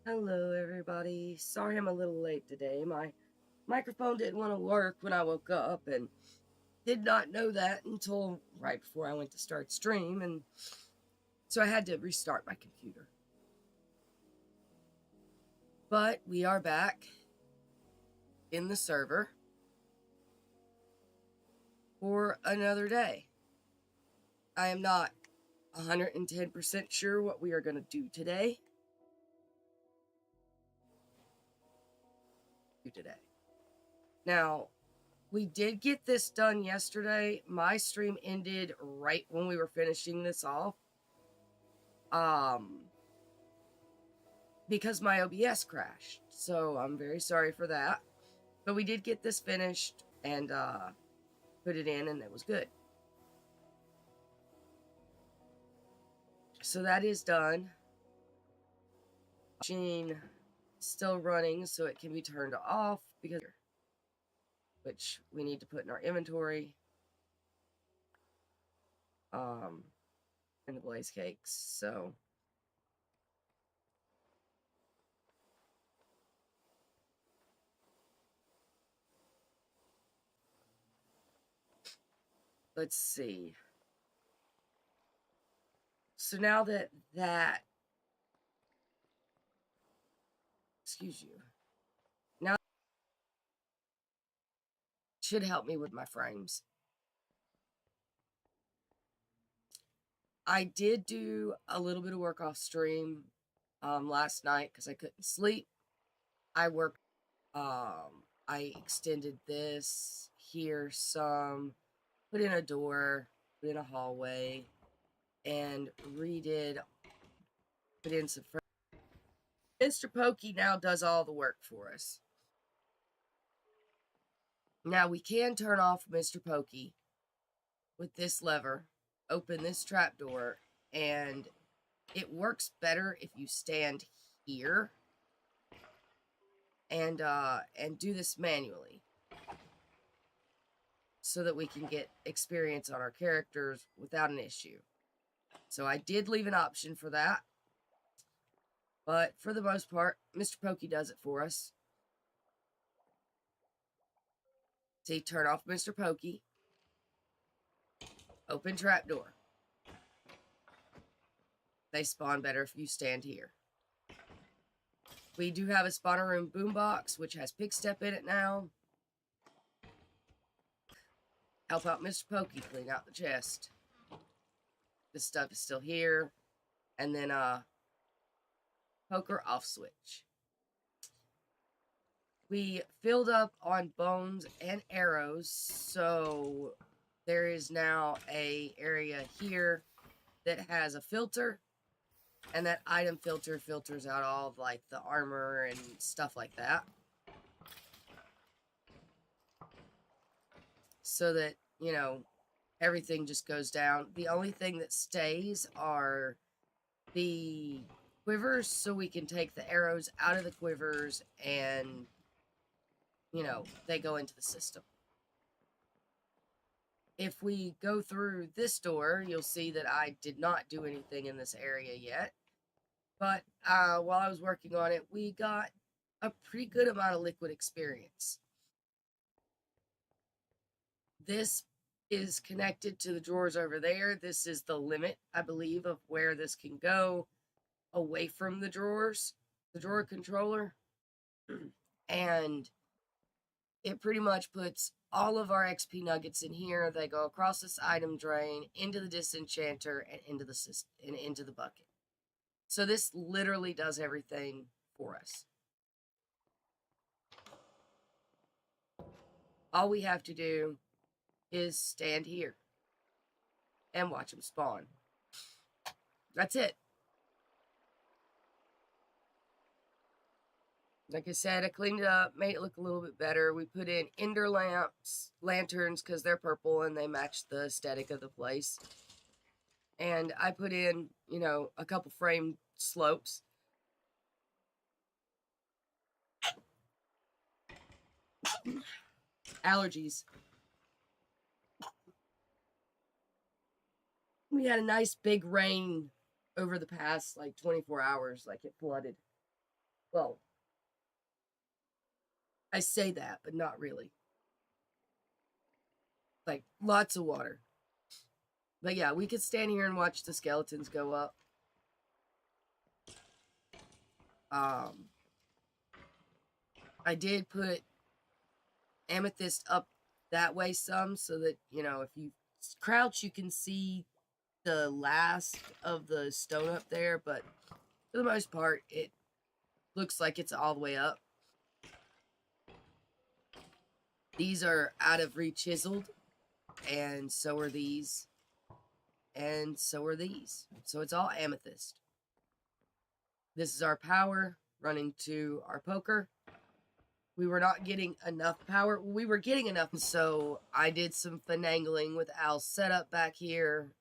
Hello, everybody. Sorry I'm a little late today. My microphone didn't want to work when I woke up and did not know that until right before I went to start stream, and so I had to restart my computer. But we are back in the server for another day. I am not 110% sure what we are going to do today. Now, we did get this done yesterday. My stream ended right when we were finishing this off. Because my OBS crashed. So I'm very sorry for that. But we did get this finished and put it in, and it was good. So that is done. Machine still running, so it can be turned off because which we need to put in our inventory. In the blaze cakes. So let's see. So now that excuse you. Now should help me with my frames. I did do a little bit of work off stream last night because I couldn't sleep. I worked, I extended this here some, put in a door, put in a hallway, and redid, put in some frames. Mr. Pokey now does all the work for us. Now we can turn off Mr. Pokey with this lever, open this trapdoor, and it works better if you stand here and do this manually so that we can get experience on our characters without an issue. So I did leave an option for that, but for the most part, Mr. Pokey does it for us. See, turn off Mr. Pokey, open trapdoor. They spawn better if you stand here. We do have a spawner room boombox, which has Pick Step in it now. Help out Mr. Pokey clean out the chest. This stuff is still here. And then, poker off switch. We filled up on bones and arrows, so there is now a area here that has a filter, and that item filter filters out all of, like, the armor and stuff like that. So that, you know, everything just goes down. The only thing that stays are the quivers, so we can take the arrows out of the quivers and, you know, they go into the system. If we go through this door, you'll see that I did not do anything in this area yet. But while I was working on it, we got a pretty good amount of liquid experience. This is connected to the drawers over there. This is the limit, I believe, of where this can go away from the drawers, the drawer controller. And it pretty much puts all of our XP nuggets in here. They go across this item drain, into the disenchanter, and into the system, and into the bucket. So this literally does everything for us. All we have to do is stand here and watch them spawn. That's it. Like I said, I cleaned it up, made it look a little bit better. We put in ender lamps, lanterns, because they're purple and they match the aesthetic of the place. And I put in, you know, a couple frame slopes. Allergies. We had a nice big rain over the past, like, 24 hours. Like, it flooded. Well, I say that, but not really. Like, lots of water. But yeah, we could stand here and watch the skeletons go up. I did put amethyst up that way some so that, you know, if you crouch, you can see the last of the stone up there, but for the most part, it looks like it's all the way up. These are out of re-chiseled, and so are these, and so are these. So it's all amethyst. This is our power running to our poker. We were not getting enough power. We were getting enough, so I did some finagling with Al's setup back here,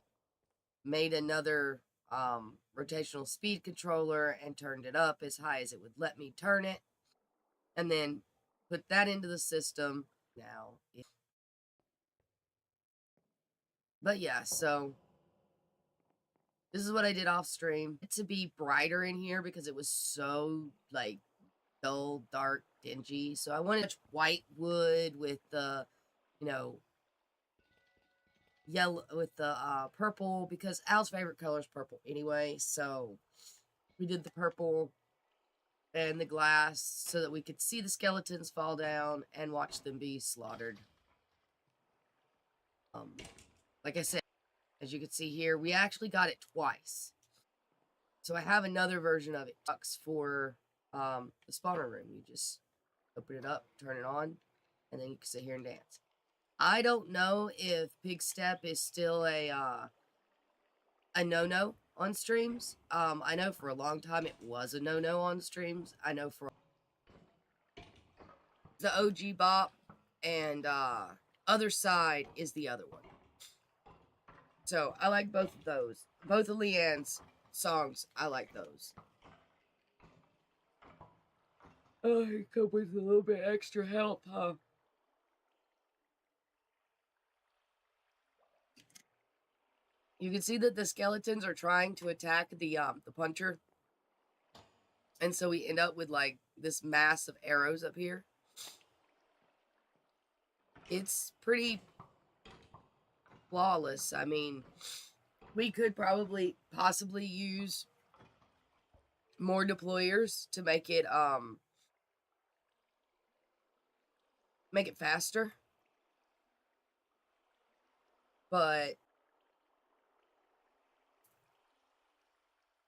made another rotational speed controller and turned it up as high as it would let me turn it, and then put that into the system. Now, but yeah, so this is what I did off stream. To be brighter in here because it was so like dull, dark, dingy. So I wanted white wood with the, you know, yellow with the purple, because Al's favorite color is purple anyway. So we did the purple and the glass so that we could see the skeletons fall down and watch them be slaughtered. Like I said, as you can see here, we actually got it twice. So I have another version of it for the spawner room. You just open it up, turn it on, and then you can sit here and dance. I don't know if Pig Step is still a no-no on streams. I know for a long time it was a no-no on streams. I know for the OG Bop and Other Side is the other one. So I like both of those. Both of Leanne's songs, I like those. Oh, it comes with a little bit extra help, huh? You can see that the skeletons are trying to attack the puncher. And so we end up with like this mass of arrows up here. It's pretty flawless. I mean, we could possibly use more deployers to make it faster. But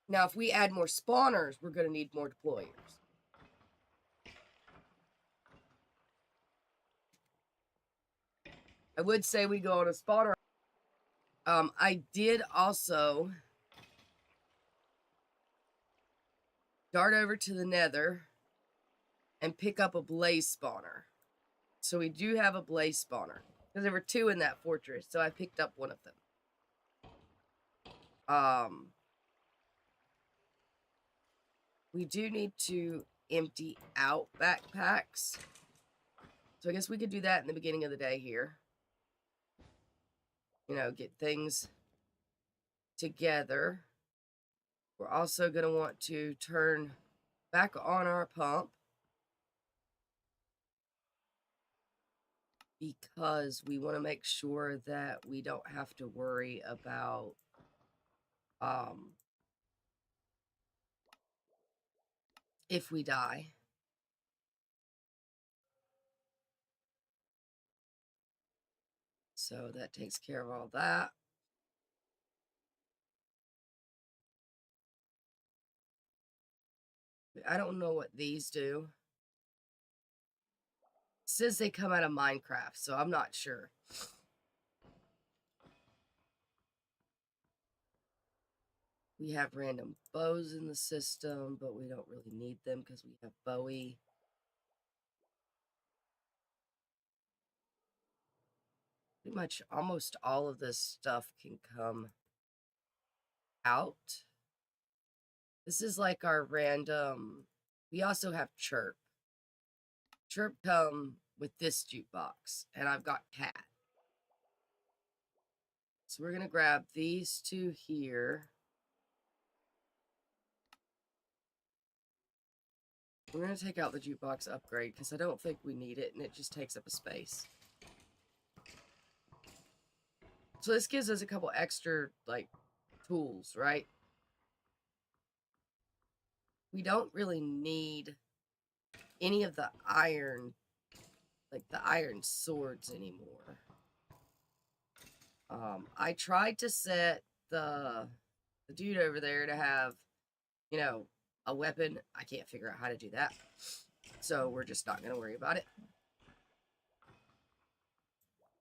now if we add more spawners, we're going to need more deployers. I would say we go on a spawner. I did also dart over to the Nether and pick up a blaze spawner. So we do have a blaze spawner, because there were 2 in that fortress, so I picked up one of them. We do need to empty out backpacks, so I guess we could do that in the beginning of the day here. You know, get things together. We're also going to want to turn back on our pump, because we want to make sure that we don't have to worry about if we die. So that takes care of all that. I don't know what these do. It says they come out of Minecraft, so I'm not sure. We have random bows in the system, but we don't really need them because we have Bowie. Pretty much almost all of this stuff can come out. This is like our random. We also have Chirp. Chirp come with this jukebox, and I've got Cat. So we're gonna grab these 2 here. We're going to take out the jukebox upgrade because I don't think we need it and it just takes up a space. So this gives us a couple extra, like, tools, right? We don't really need any of the iron, like the iron swords anymore. I tried to set the dude over there to have, you know, a weapon. I can't figure out how to do that. So we're just not going to worry about it.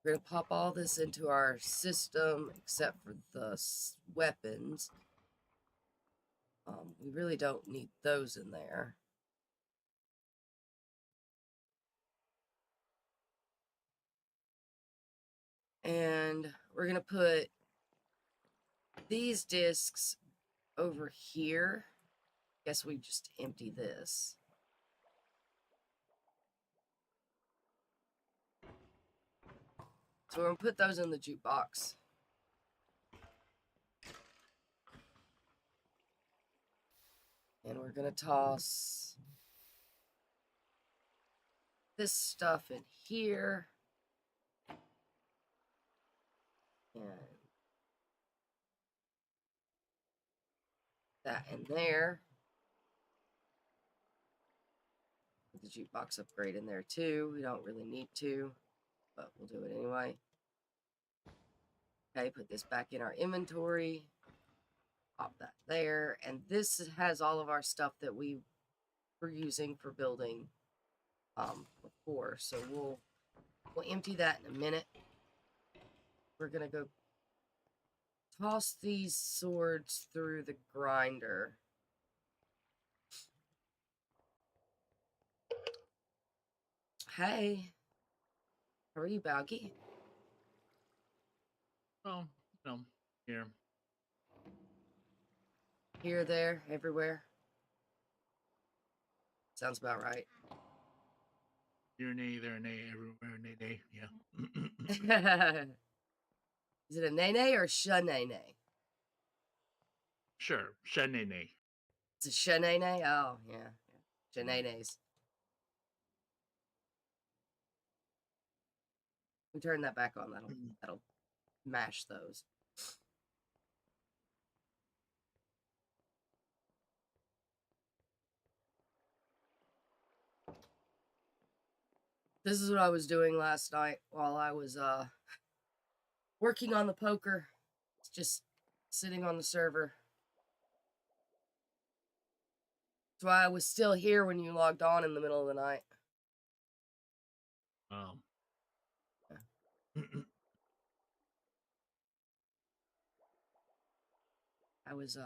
We're going to pop all this into our system except for the weapons. We really don't need those in there. And we're going to put these discs over here. Guess we just empty this. So we're going to put those in the jukebox. And we're going to toss this stuff in here. And that in there. Put the jukebox upgrade in there too. We don't really need to, but we'll do it anyway. Okay, put this back in our inventory. Pop that there. And this has all of our stuff that we were using for building before. So we'll empty that in a minute. We're going to go toss these swords through the grinder. Hey. How are you, Balky? Oh, no, here. Here, there, everywhere. Sounds about right. Here, nay, there, nay, everywhere, nay, nay, yeah. Is it a nay-nay or sha-nay-nay? Sure, nay, nay. It's a sha-nay-nay? Oh, yeah. Sha-nay-nays. We turn that back on. That'll mash those. This is what I was doing last night while I was working on the poker. It's just sitting on the server. That's why I was still here when you logged on in the middle of the night. Yeah. I was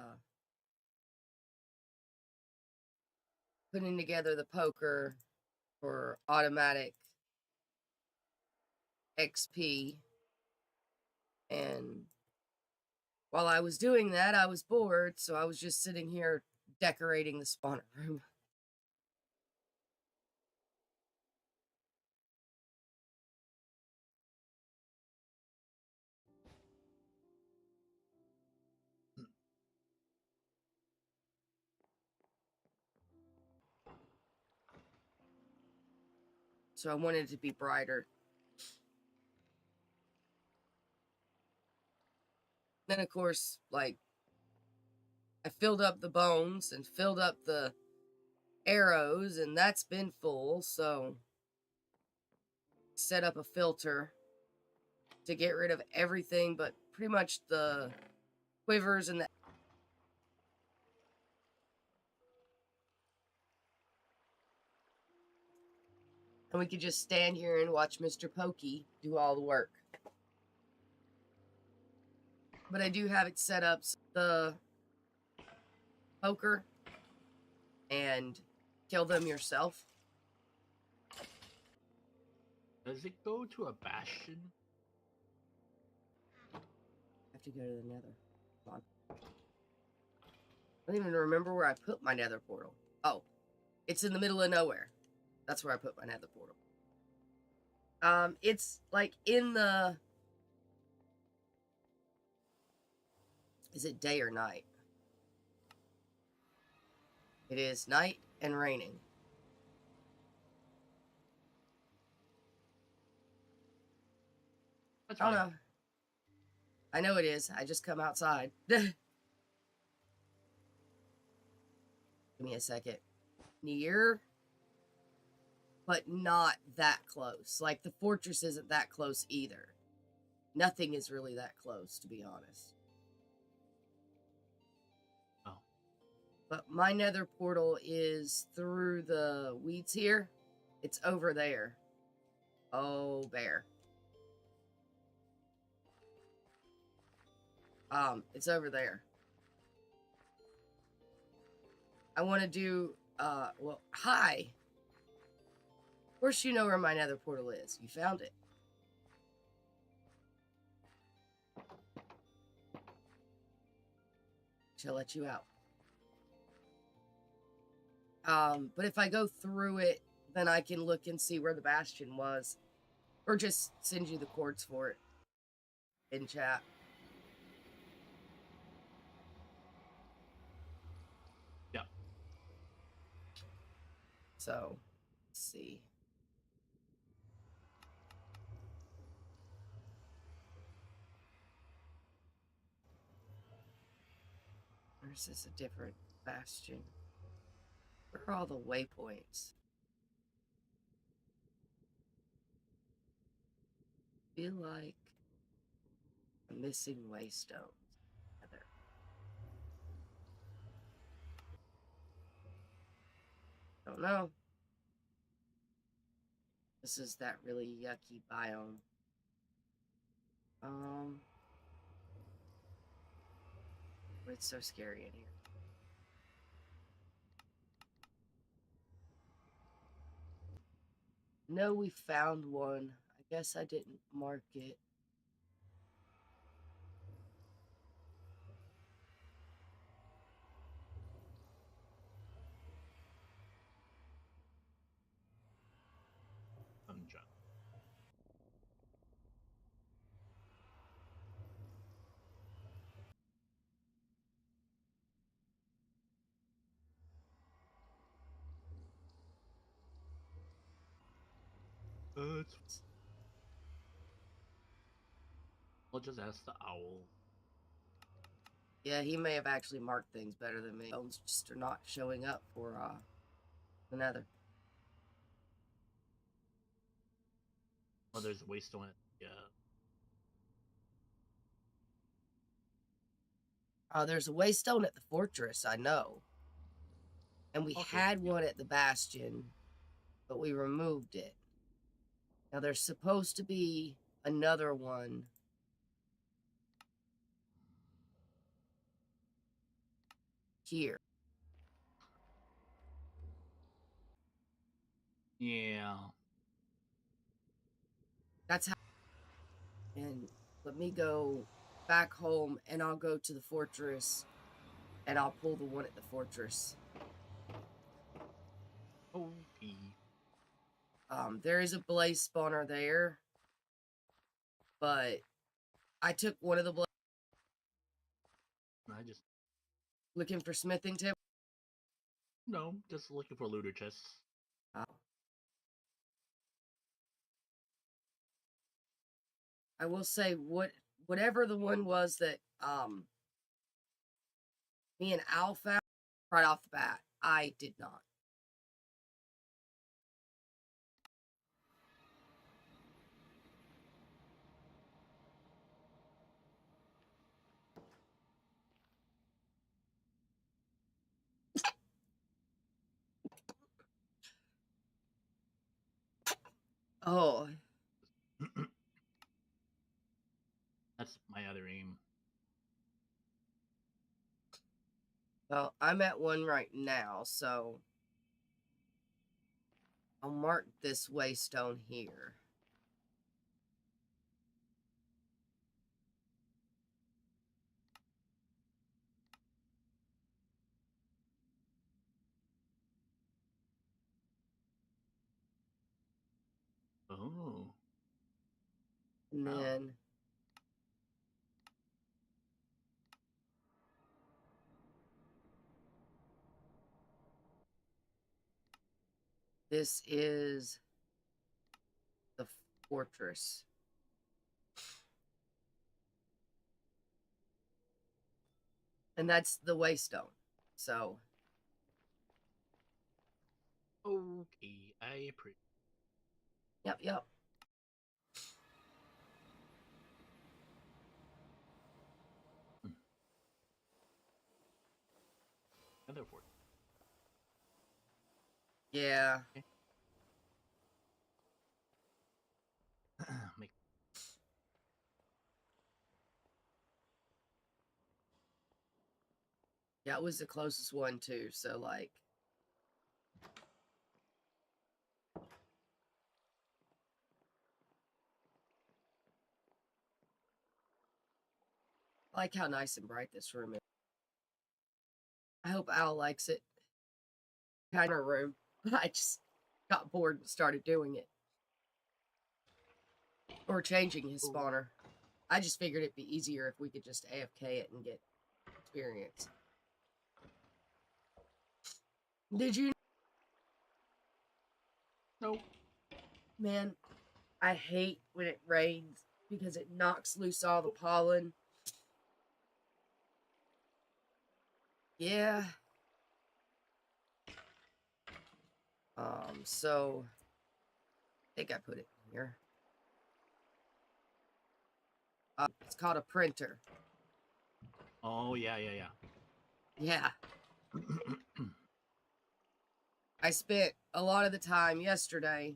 putting together the poker for automatic XP, and while I was doing that, I was bored, so I was just sitting here decorating the spawner room. So I wanted it to be brighter. Then, of course, like, I filled up the bones and filled up the arrows, and that's been full, so set up a filter to get rid of everything but pretty much the quivers and the... And we could just stand here and watch Mr. Pokey do all the work. But I do have it set up so the poker and kill them yourself. Does it go to a bastion? I have to go to the nether. Come on. I don't even remember where I put my nether portal. Oh, it's in the middle of nowhere. That's where I put my nether portal. It's like in the... Is it day or night? It is night and raining. That's I don't fine. know. I know it is. I just come outside. Give me a second. Near, but not that close. Like, the fortress isn't that close either. Nothing is really that close, to be honest. Oh. But my nether portal is through the weeds here. It's over there. Oh, bear. It's over there. I want to do, well, hi. Of course you know where my nether portal is. You found it. Shall let you out. But if I go through it, then I can look and see where the bastion was. Or just send you the coords for it in chat. Yeah. So, let's see. Or is this a different bastion? Where are all the waypoints? Feel like I'm missing waystones. Don't know. This is that really yucky biome. It's so scary in here. No, we found one. I guess I didn't mark it. I'm John. I'll just ask the owl. Yeah, he may have actually marked things better than me. Bones just are not showing up for the nether. Oh, there's a waystone. Yeah. There's a waystone at the fortress, I know. And we Okay, had yeah. one at the bastion, but we removed it. Now there's supposed to be another one here. Yeah. That's how. And let me go back home and I'll go to the fortress and I'll pull the one at the fortress. Okay. There is a blaze spawner there, but I took one of the I just looking for smithing tip. no, just looking for looter chests. I will say whatever the one was that me and Al found right off the bat, I did not. Oh, That's my other aim. well, I'm at one right now, so I'll mark this waystone here. Oh. And Wow. then this is the fortress. And that's the waystone. So Okay, I appreciate. yep. Another 4. Yeah. Okay. Make Yeah, it was the closest one too. So like I like how nice and bright this room is. I hope Al likes it. Kind of room. I just got bored and started doing it. Or changing his spawner. I just figured it'd be easier if we could just AFK it and get experience. Did you? no. Man, I hate when it rains because it knocks loose all the pollen. Yeah. So I think I put it in here. It's called a printer. Oh yeah. Yeah. I spent a lot of the time yesterday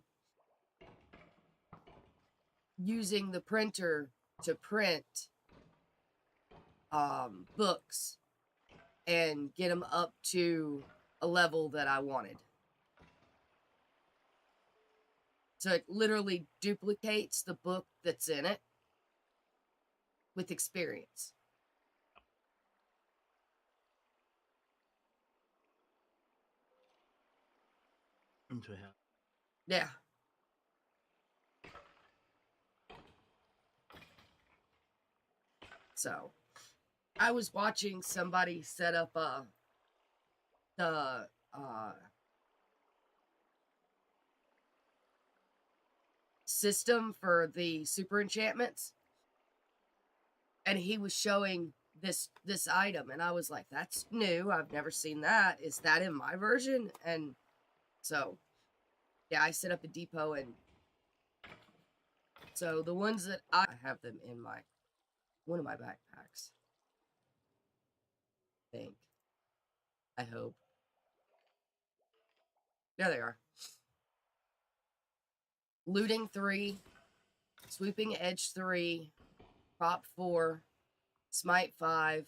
using the printer to print books and get them up to a level that I wanted. So it literally duplicates the book that's in it with experience. Into hell. Yeah. So I was watching somebody set up the system for the super enchantments, and he was showing this item, and I was like, that's new, I've never seen that. Is that in my version? And so yeah, I set up a depot, and so the ones that I have them in my one of my backpacks, I think. I hope. There they are. Looting 3, Sweeping Edge 3, Prop 4, Smite 5,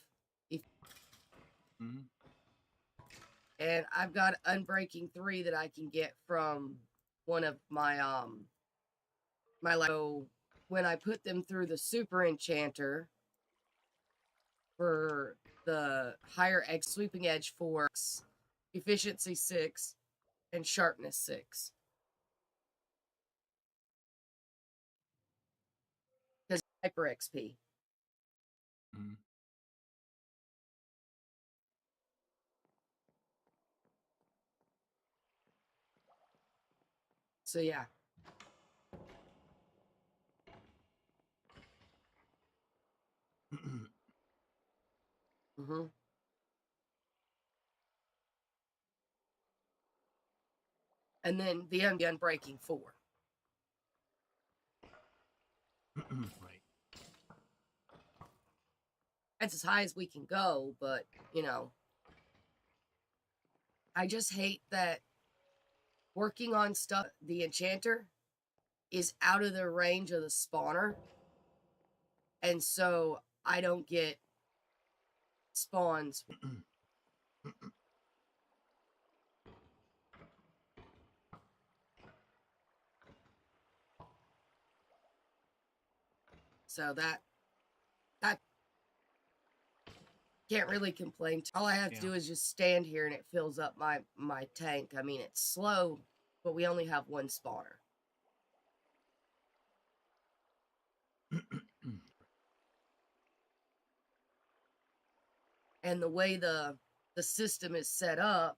and I've got Unbreaking 3 that I can get from one of my so when I put them through the super enchanter for the higher egg sweeping edge 4, efficiency 6, and sharpness 6. Because hyper XP. So yeah. And then the Unbreaking 4. Right. That's as high as we can go, but you know, I just hate that working on stuff, the enchanter is out of the range of the spawner, and so I don't get spawns. So that can't really complain. All I have to do is just stand here and it fills up my tank. I mean, it's slow, but we only have one spawner. And the way the system is set up,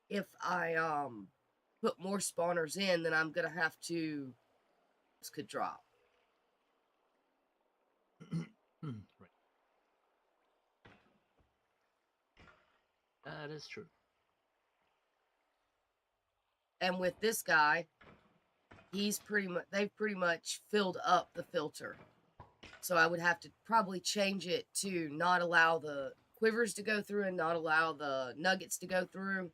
if I put more spawners in, then I'm gonna have to could drop. Right. That is true. And with this guy, they've pretty much filled up the filter. So I would have to probably change it to not allow the quivers to go through and not allow the nuggets to go through,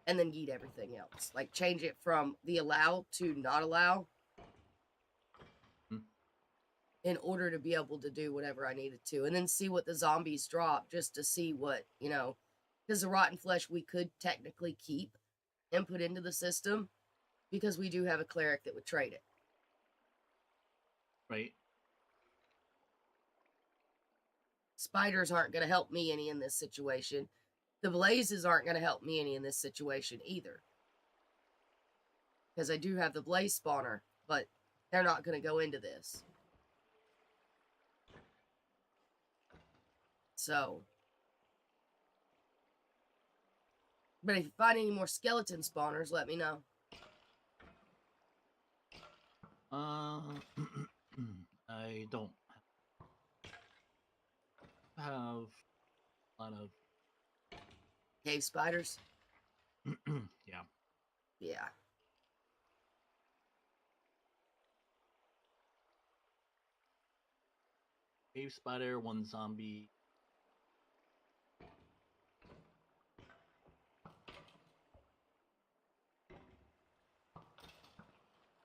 and then yeet everything else. Like change it from the allow to not allow in order to be able to do whatever I needed to. And then see what the zombies drop just to see what, because the rotten flesh we could technically keep and put into the system because we do have a cleric that would trade it. Right. Spiders aren't going to help me any in this situation. The blazes aren't going to help me any in this situation either. Because I do have the blaze spawner, but they're not going to go into this. So. But if you find any more skeleton spawners, let me know. I don't have a lot of Cave spiders? yeah. Yeah. Cave spider, one zombie.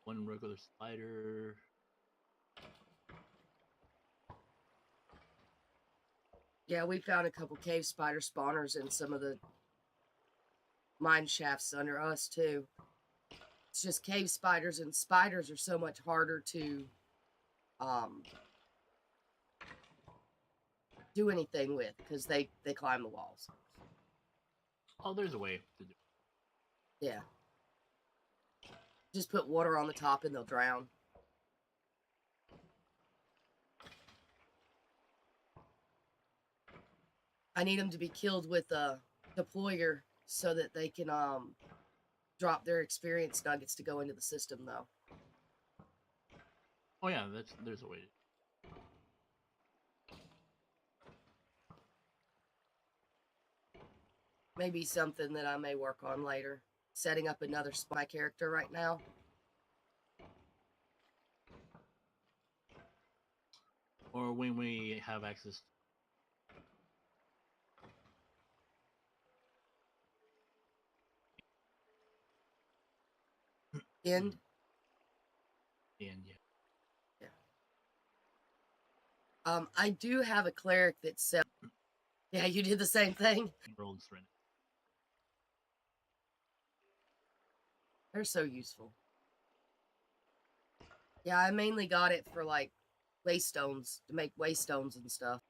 One regular spider. Yeah, we found a couple cave spider spawners in some of the mine shafts under us, too. It's just cave spiders, and spiders are so much harder to do anything with because they climb the walls. Oh, there's a way to do it. Yeah. Just put water on the top and they'll drown. I need them to be killed with a deployer so that they can drop their experience nuggets to go into the system, though. Oh yeah, there's a way. Maybe something that I may work on later. Setting up another spy character right now. Or when we have access. End? And yeah. I do have a cleric that sells. Yeah, you did the same thing. They're so useful. Yeah, I mainly got it for like waste stones to make waste stones and stuff.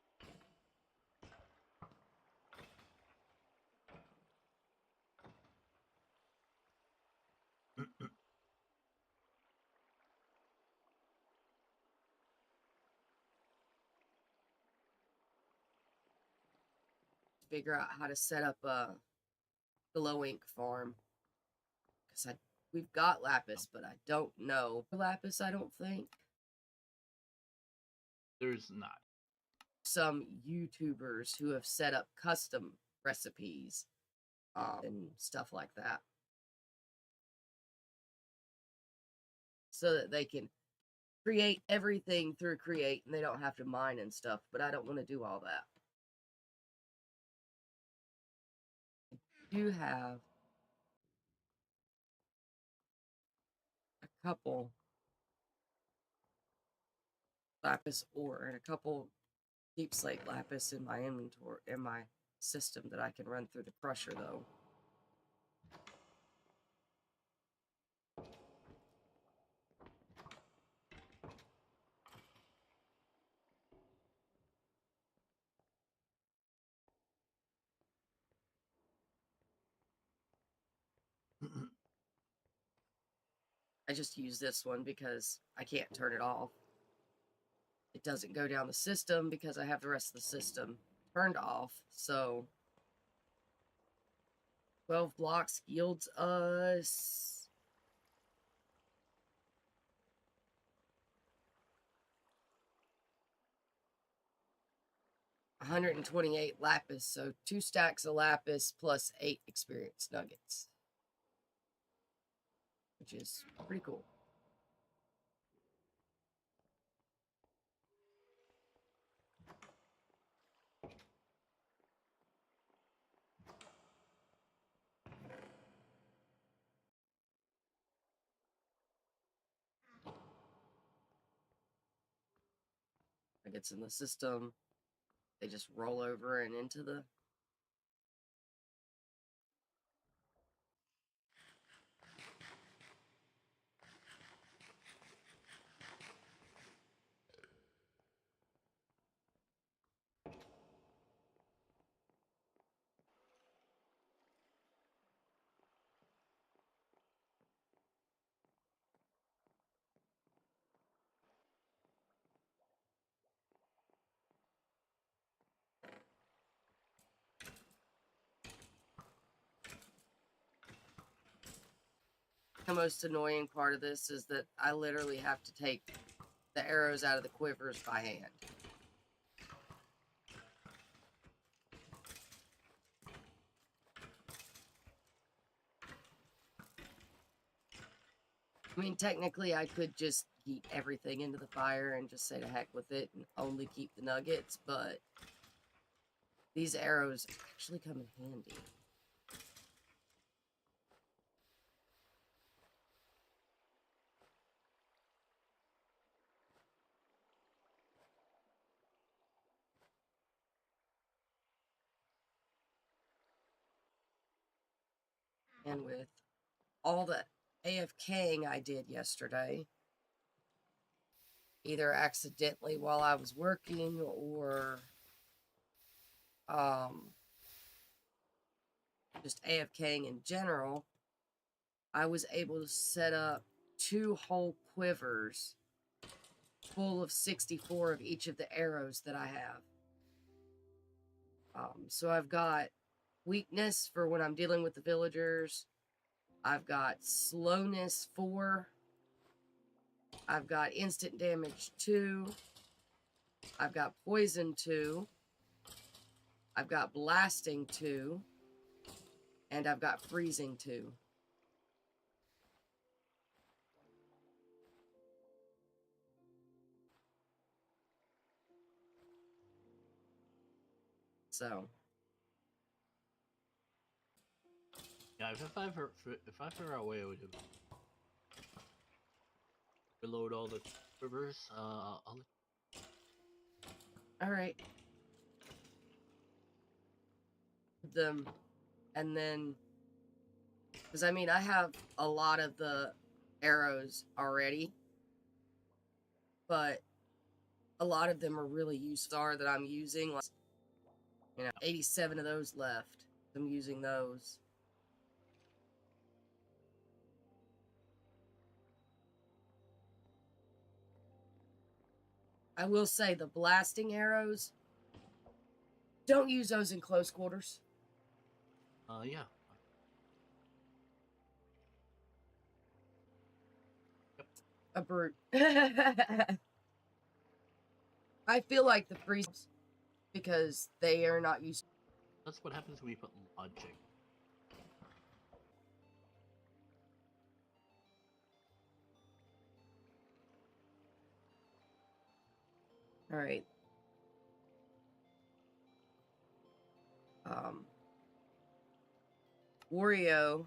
Figure out how to set up a glow ink farm because we've got lapis, but I don't know lapis. I don't think there's not. Some YouTubers who have set up custom recipes and stuff like that, so that they can create everything through Create and they don't have to mine and stuff. But I don't want to do all that. I do have a couple lapis ore and a couple deep slate lapis in my inventory, in my system, that I can run through the crusher, though. I just use this one because I can't turn it off. It doesn't go down the system because I have the rest of the system turned off. So 12 blocks yields us 100 128 lapis, so 2 stacks of lapis plus 8 experience nuggets, which is pretty cool. Nuggets in the system, they just roll over and into the The most annoying part of this is that I literally have to take the arrows out of the quivers by hand. I mean, technically, I could just heat everything into the fire and just say to heck with it and only keep the nuggets, but these arrows actually come in handy. And with all the AFKing I did yesterday, either accidentally while I was working or just AFKing in general, I was able to set up 2 whole quivers full of 64 of each of the arrows that I have. So I've got weakness for when I'm dealing with the villagers. I've got slowness 4. I've got instant damage 2. I've got poison 2. I've got blasting 2. And I've got freezing 2. So Yeah, if I figure out a way to reload all the quivers, I'll all right. Them, and then, because I mean, I have a lot of the arrows already, but a lot of them are really useful that I'm using. Like, 87 of those left. I'm using those. I will say the blasting arrows, don't use those in close quarters. yeah. Yep. A brute. I feel like the freeze, because they are not used. That's what happens when we put logic. All right. Wario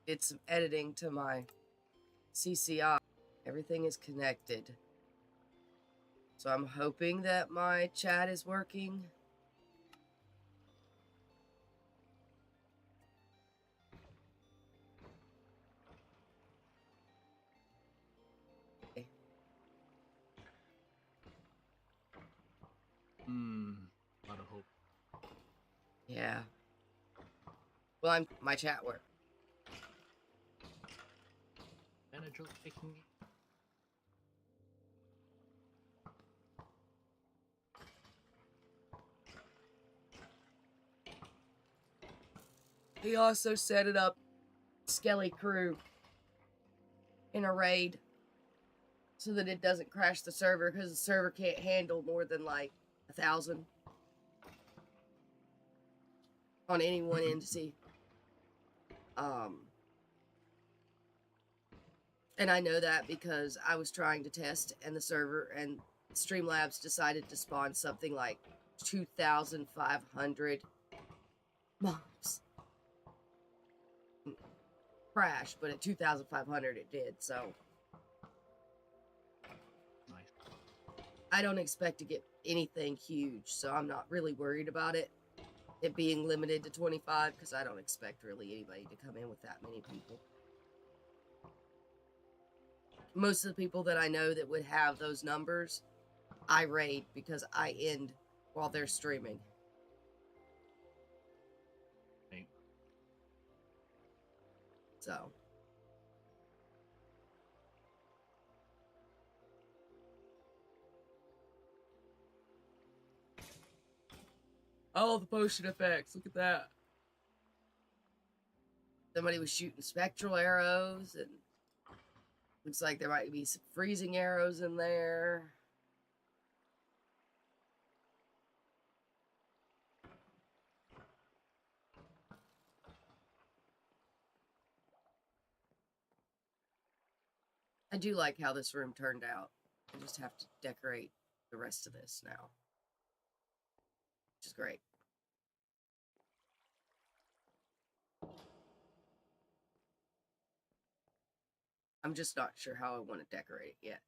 did some editing to my CCI. Everything is connected. So I'm hoping that my chat is working. A lot of hope. Yeah. Well, my chat worked. Manager taking. He also set it up Skelly Crew in a raid so that it doesn't crash the server, because the server can't handle more than like 1,000. on any one entity. And I know that because I was trying to test, and the server and Streamlabs decided to spawn something like 2,500 mobs. Crash, but at 2,500 it did, so. Nice. I don't expect to get anything huge, so I'm not really worried about it being limited to 25, because I don't expect really anybody to come in with that many people. Most of the people that I know that would have those numbers, I raid because I end while they're streaming. Right. So. Oh, the potion effects. Look at that. Somebody was shooting spectral arrows, and looks like there might be some freezing arrows in there. I do like how this room turned out. I just have to decorate the rest of this now, which is great. I'm just not sure how I want to decorate it yet.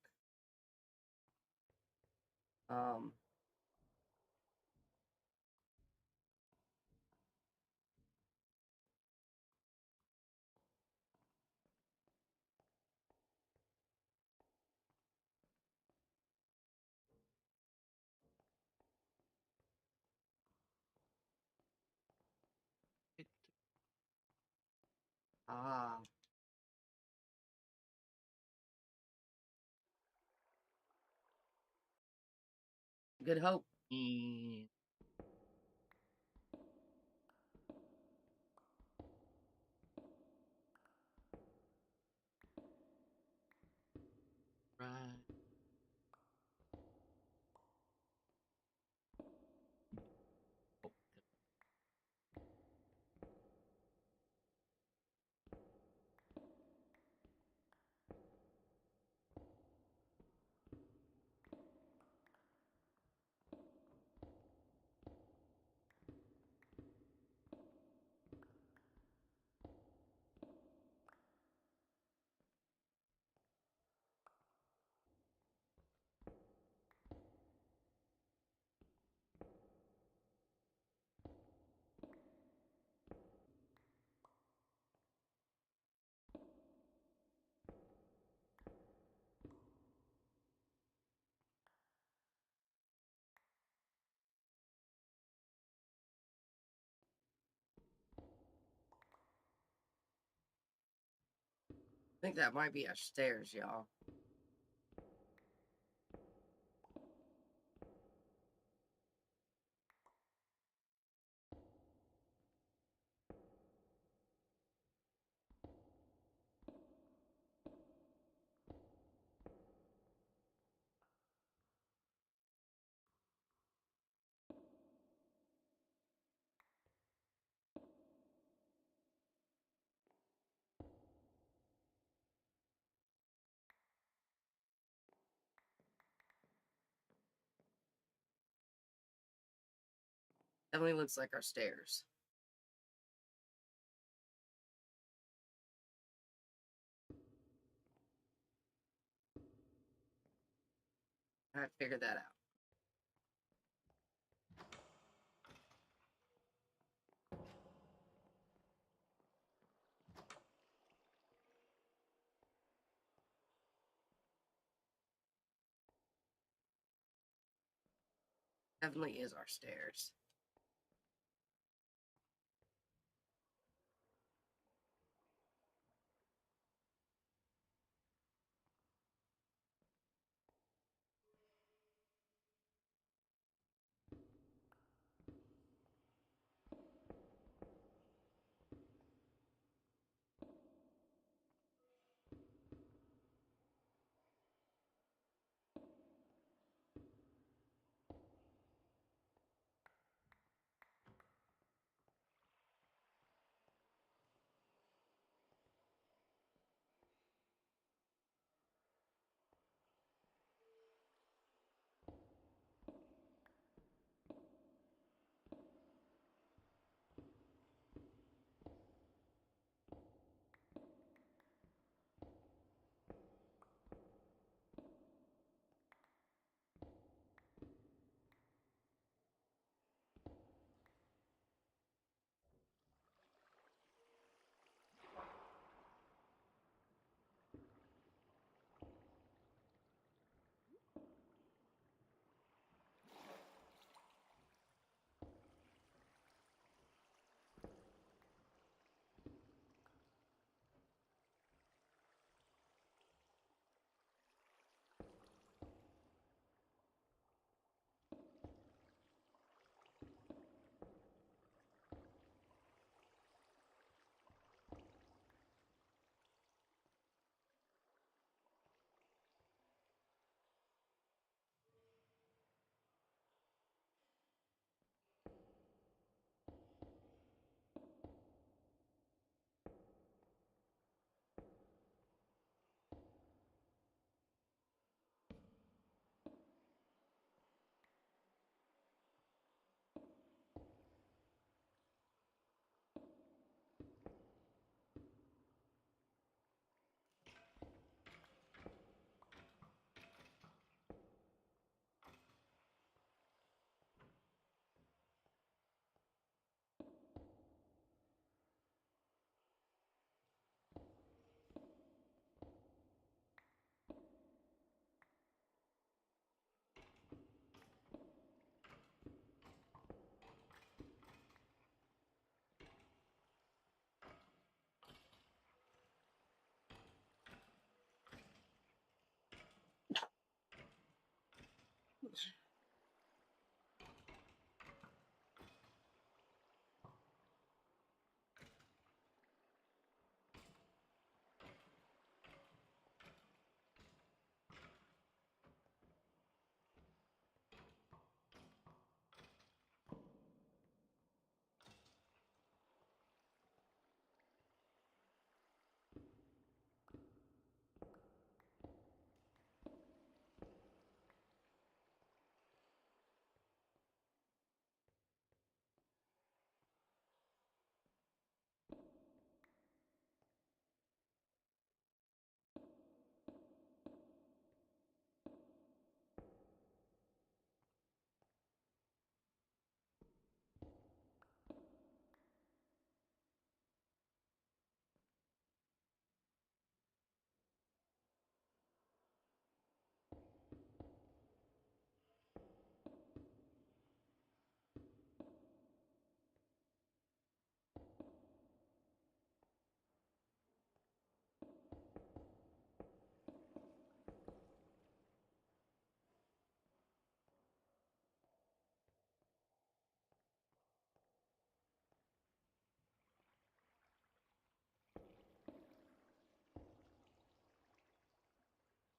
Ah. Good hope. Mm. Right. Oh, I think that might be our stairs, y'all. Definitely looks like our stairs. I have to figure that out. Definitely is our stairs.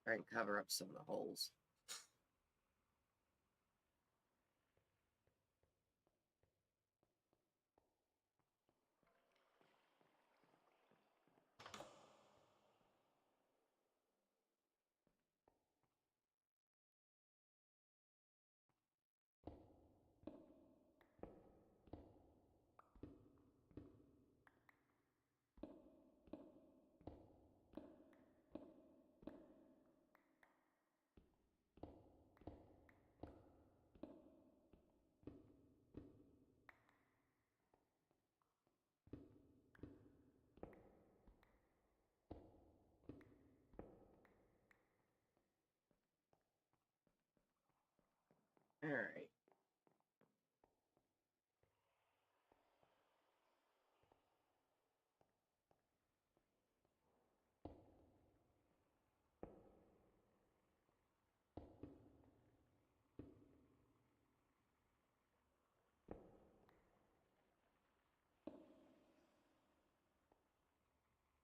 Try and cover up some of the holes. All right.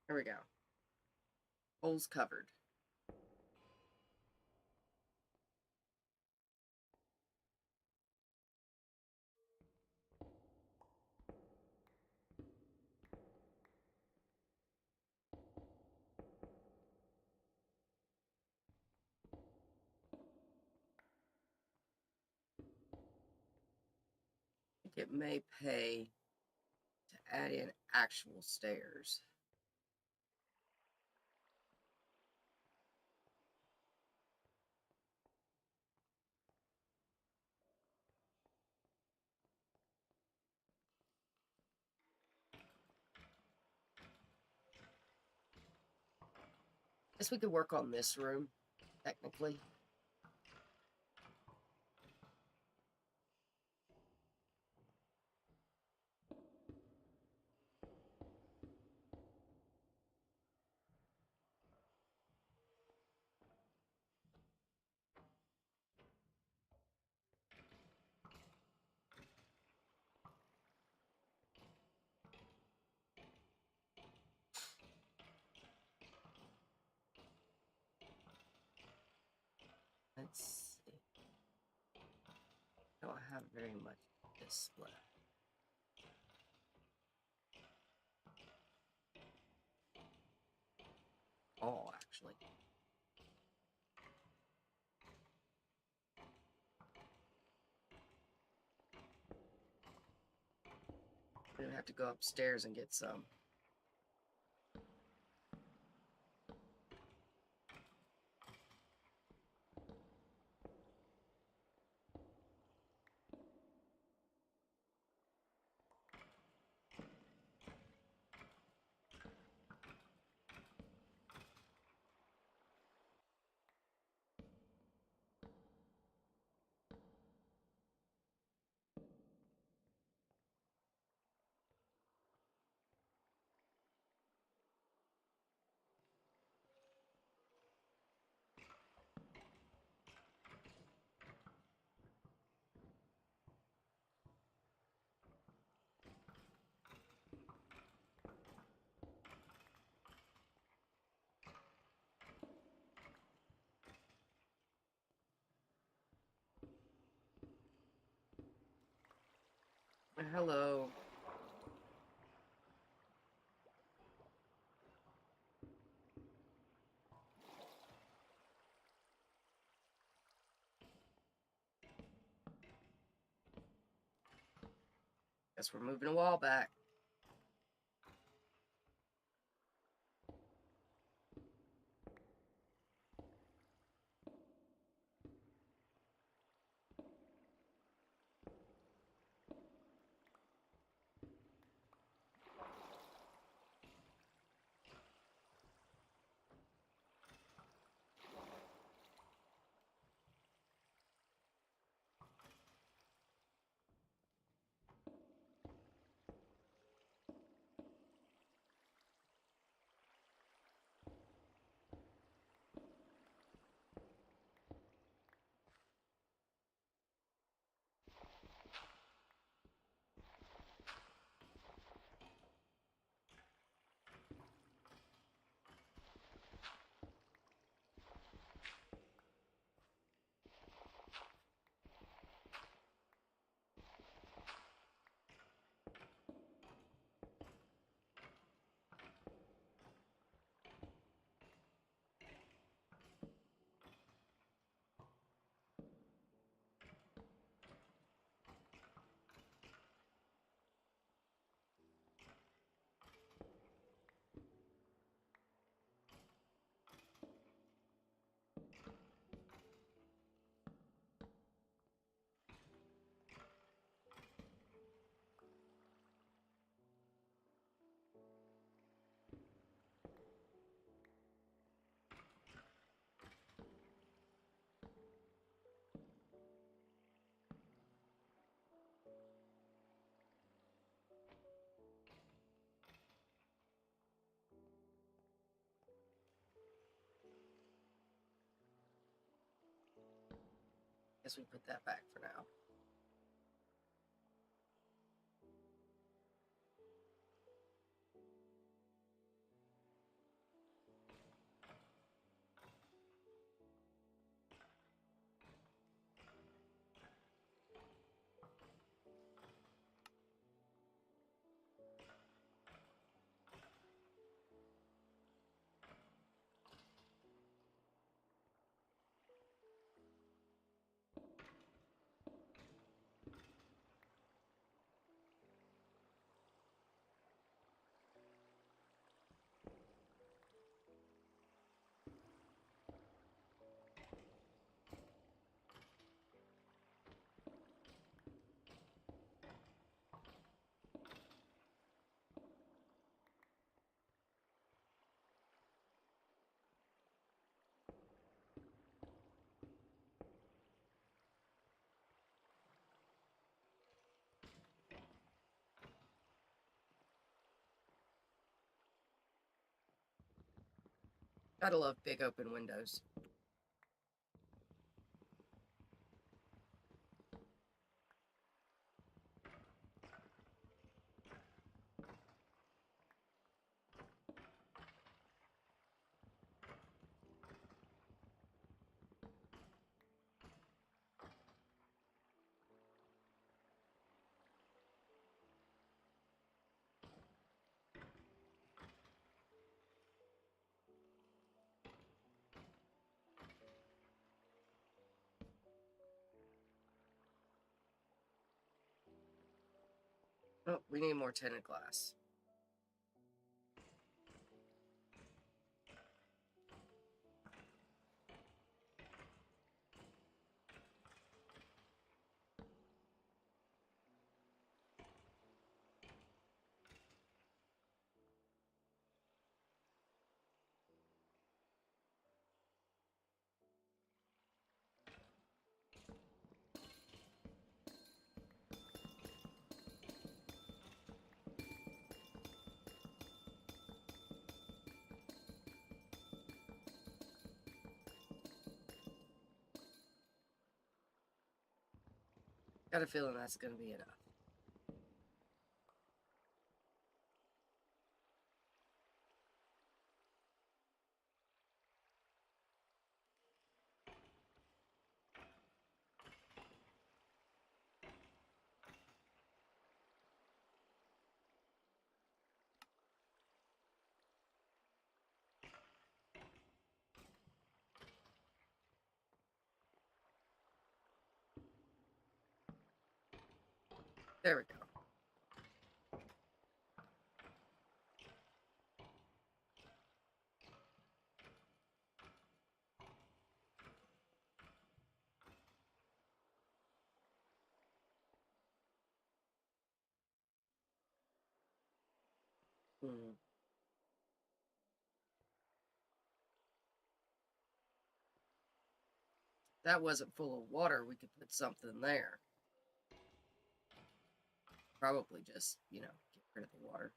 There we go. Holes covered. I think it may pay to add in actual stairs. Guess we could work on this room, technically. Let's see. Don't have very much of this left. Oh, actually. We're gonna have to go upstairs and get some. Hello. Guess we're moving a wall back. Guess we put that back for now. Gotta love big open windows. Oh, we need more tinted glass. Got a feeling that's gonna be enough. There we go. Hmm. That wasn't full of water, we could put something there. Probably just, get rid of the water.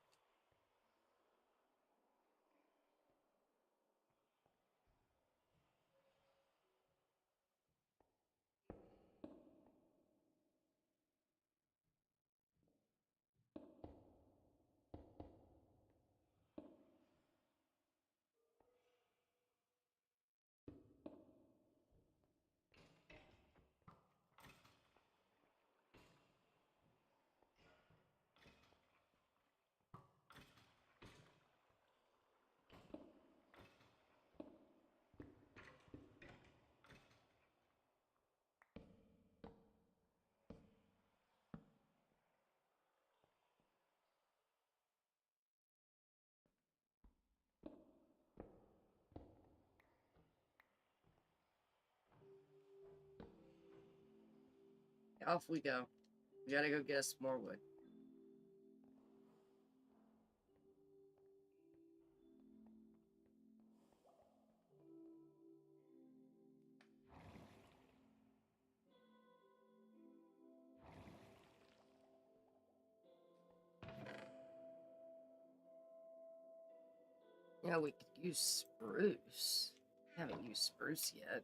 Off we go. We gotta go get us more wood. Yeah, we could use spruce. Haven't used spruce yet.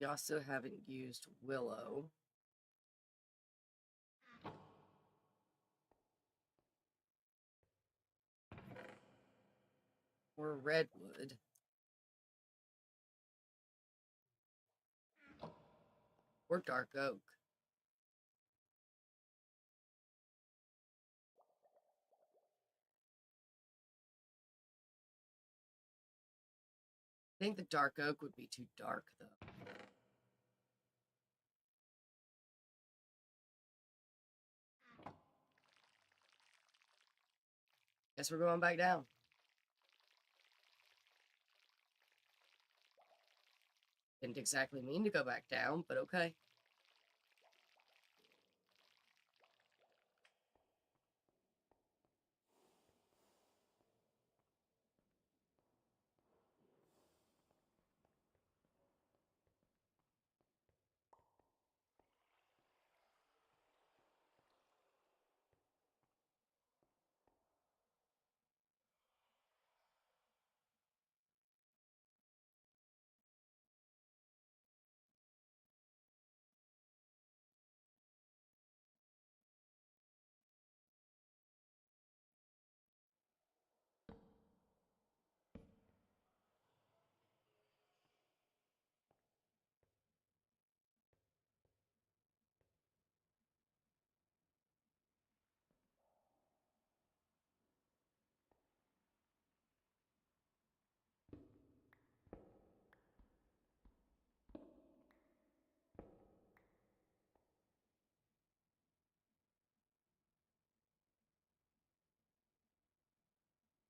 We also haven't used willow. Or redwood. Or dark oak. I think the dark oak would be too dark, though. Guess we're going back down. Didn't exactly mean to go back down, but okay.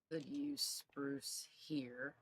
Could use spruce here.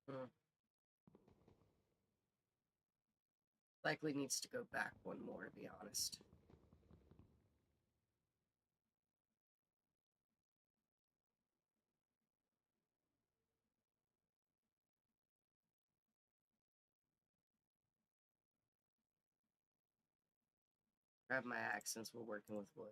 Hmm. Likely needs to go back one more, to be honest. Grab my axe since we're working with wood.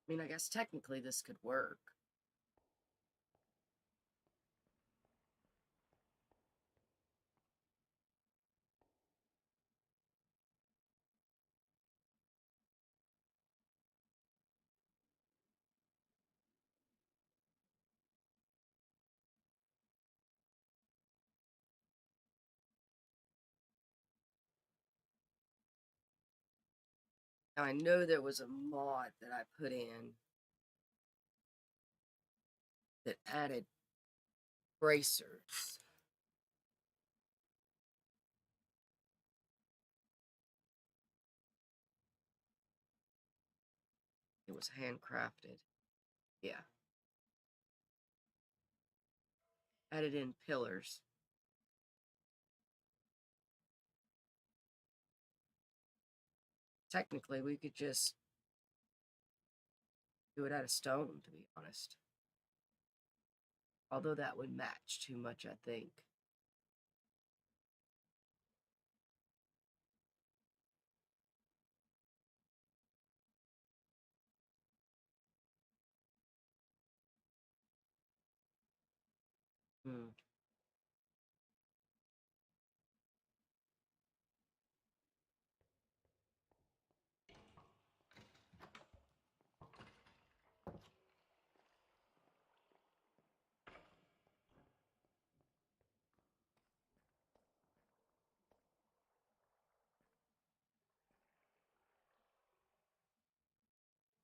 I mean, I guess technically this could work. Now, I know there was a mod that I put in that added bracers. It was handcrafted. Yeah. Added in pillars. Technically, we could just do it out of stone, to be honest. Although that would match too much, I think. Hmm.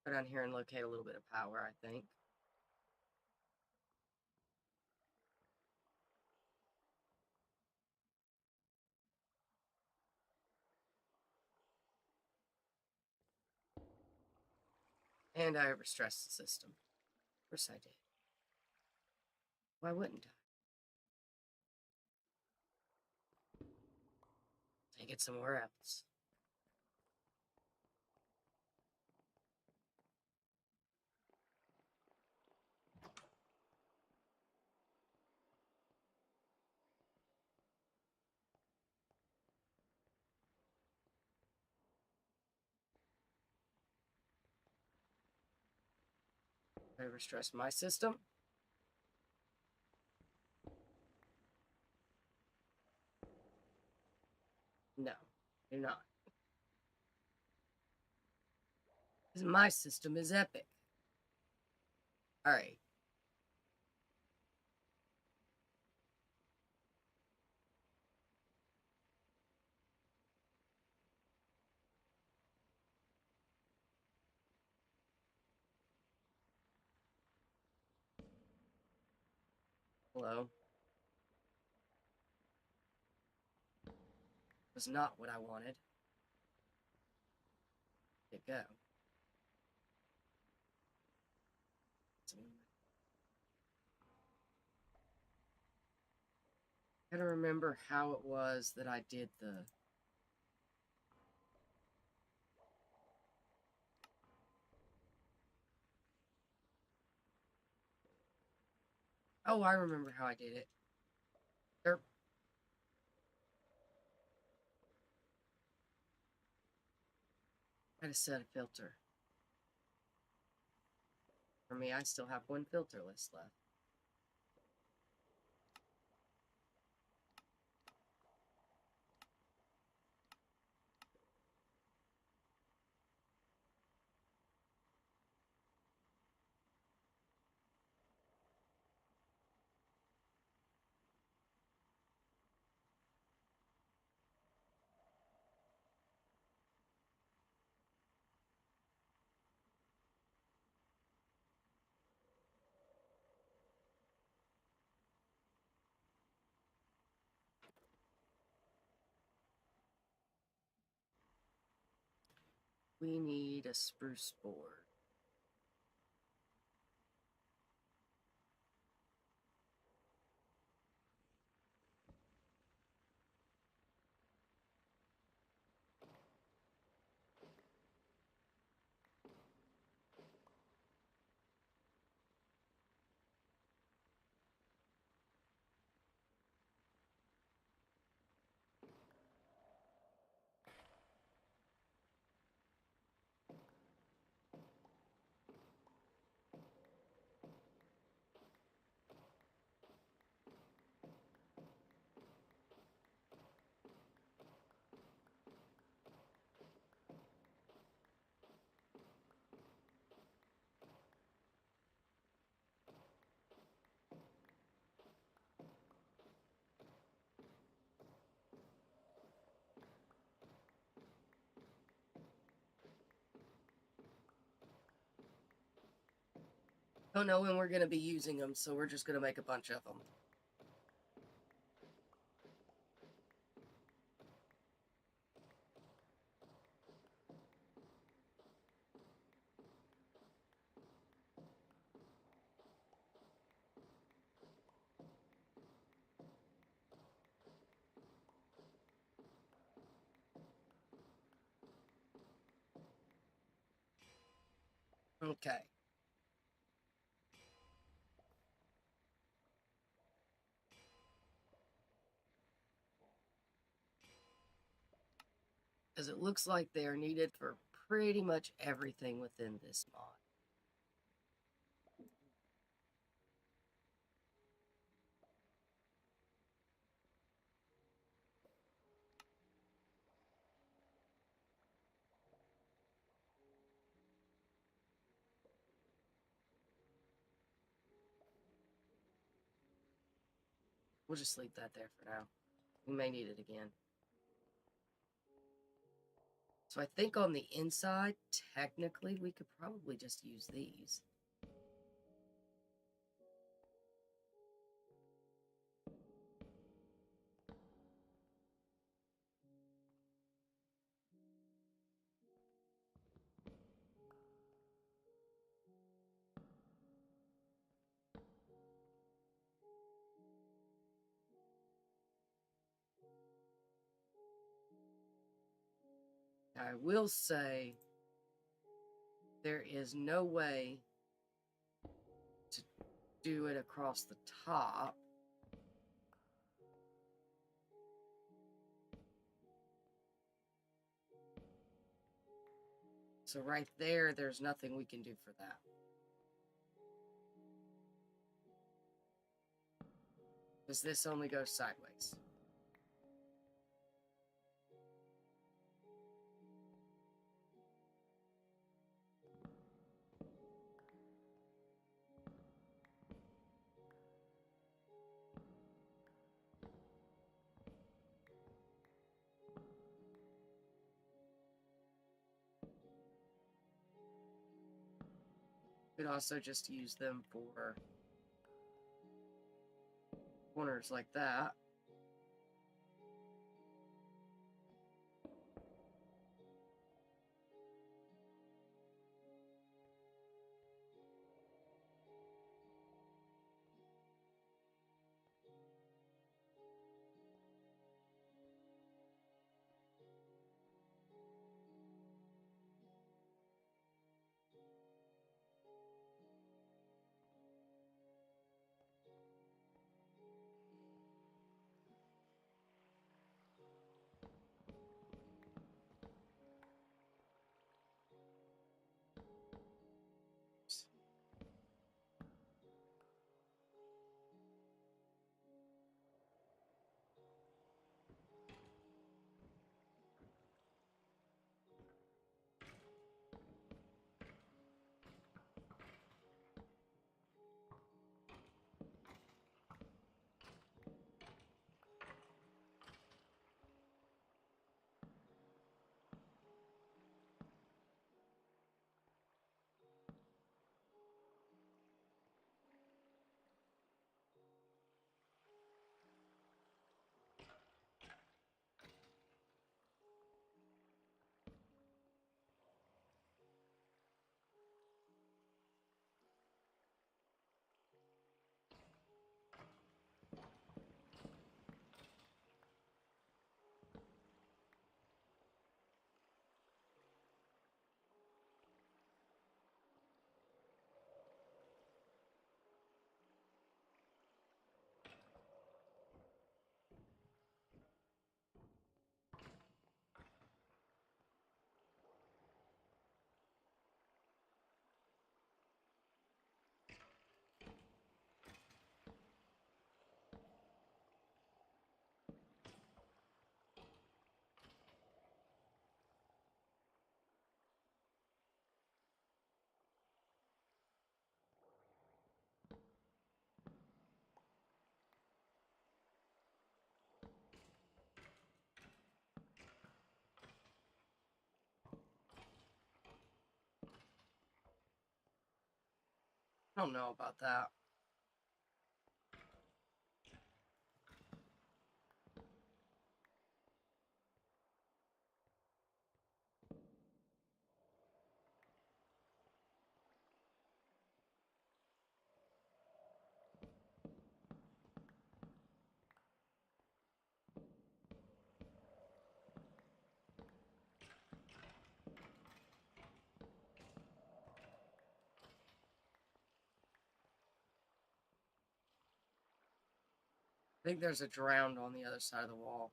Go down here and locate a little bit of power, I think. And I overstressed the system. Of course I did. Why wouldn't I? Take it somewhere else. Overstress my system. No, you're not. Because my system is epic. Alright. Hello. Was not what I wanted. There you go. I gotta remember how it was that I did the... Oh, I remember how I did it. Derp. I had to set a filter. For me, I still have one filter list left. We need a spruce board. Don't know when we're going to be using them, so we're just going to make a bunch of them. Okay. Because it looks like they are needed for pretty much everything within this mod. We'll just leave that there for now. We may need it again. So I think on the inside, technically, we could probably just use these. I will say there is no way to do it across the top. So right there, there's nothing we can do for that. Because this only goes sideways. Could also just use them for corners like that. I don't know about that. I think there's a drowned on the other side of the wall.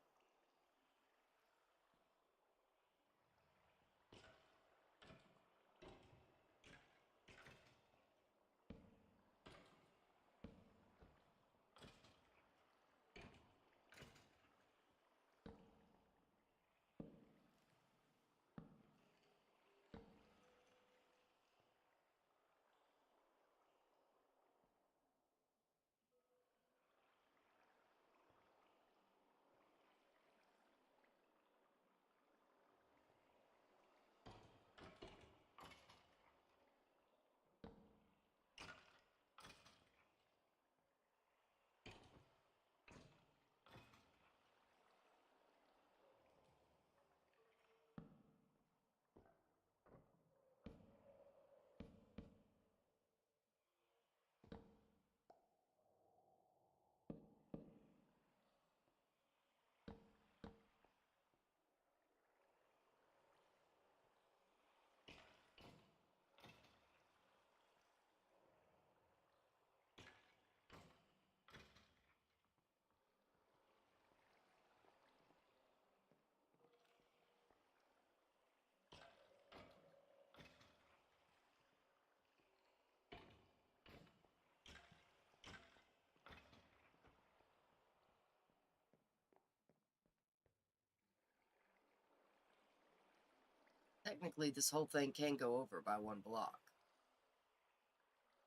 Technically, this whole thing can go over by one block.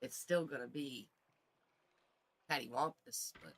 It's still going to be cattywampus, but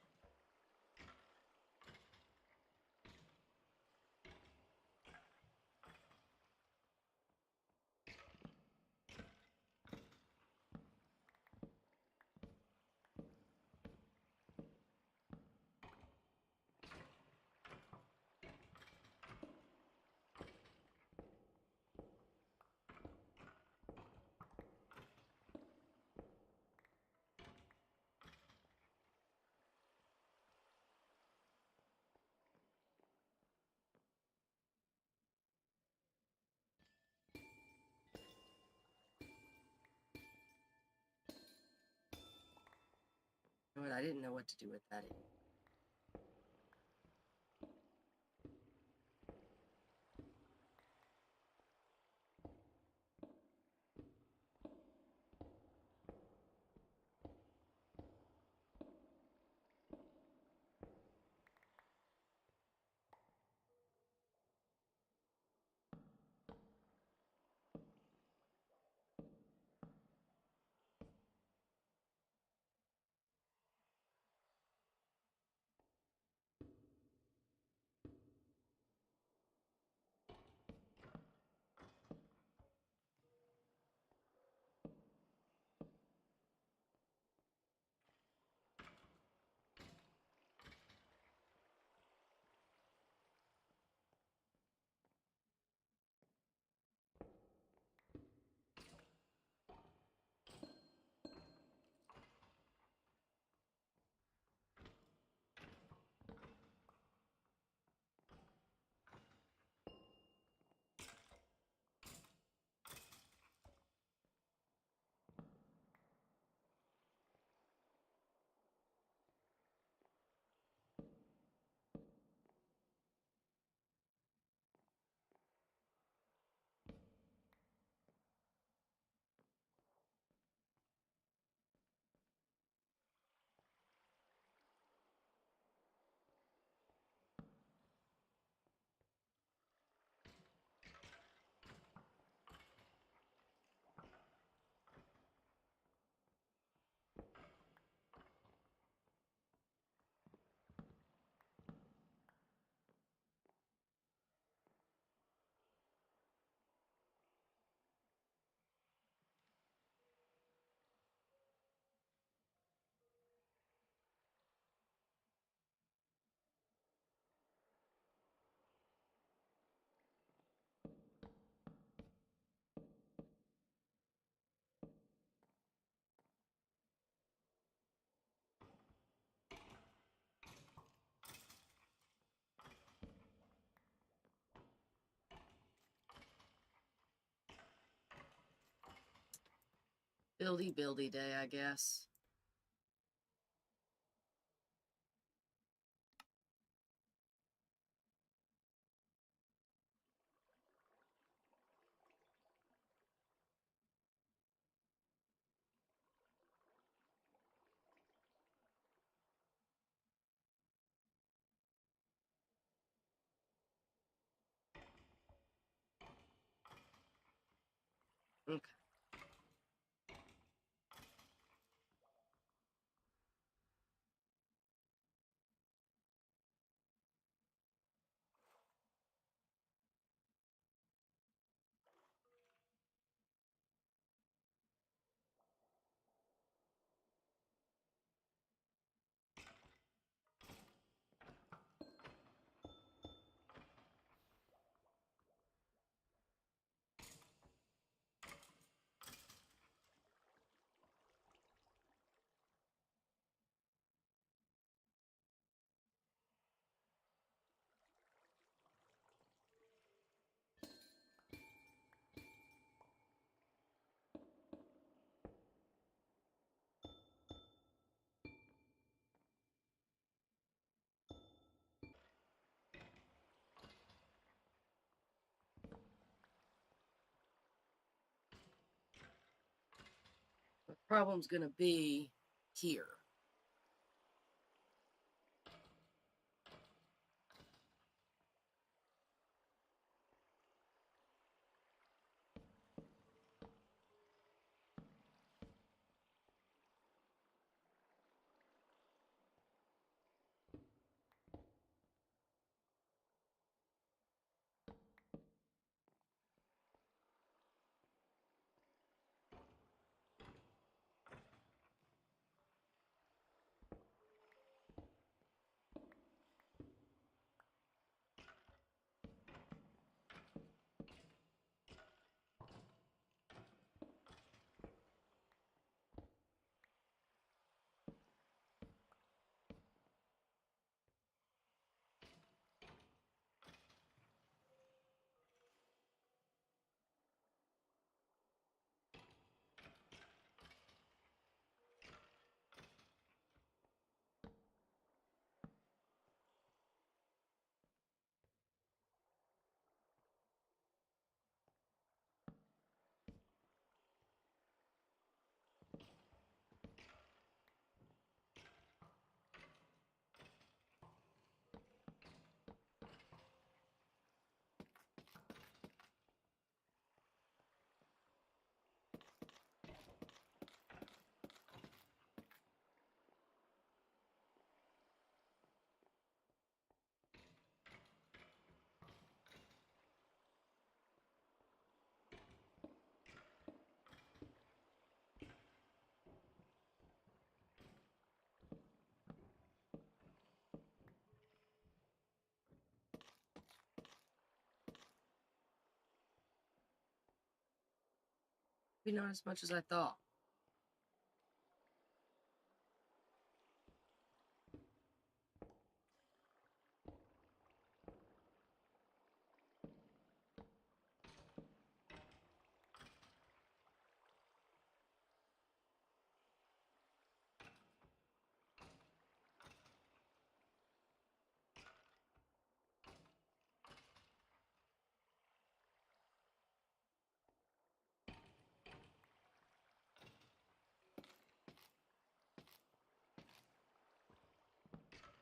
you know what? I didn't know what to do with that. buildy day, I guess. Okay. The problem's gonna be here. Maybe not as much as I thought.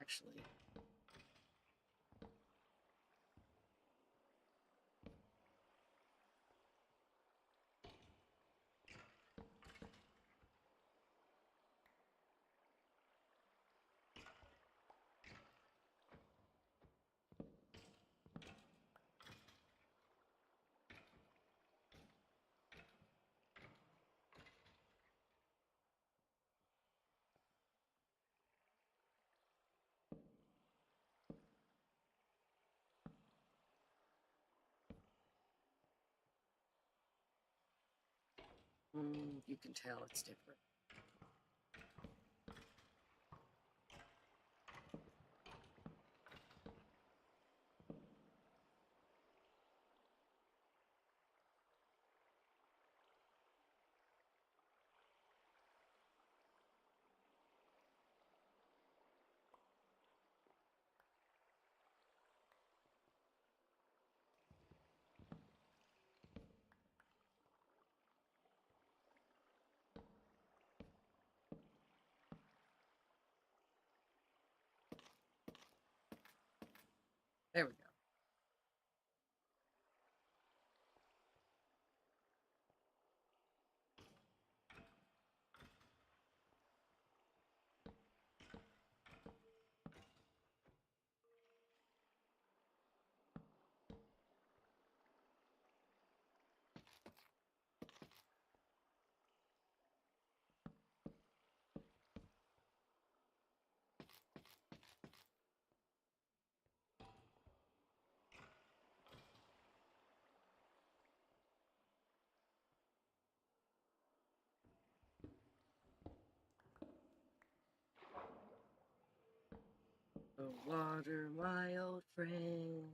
Actually. You can tell it's different. water, my old friend.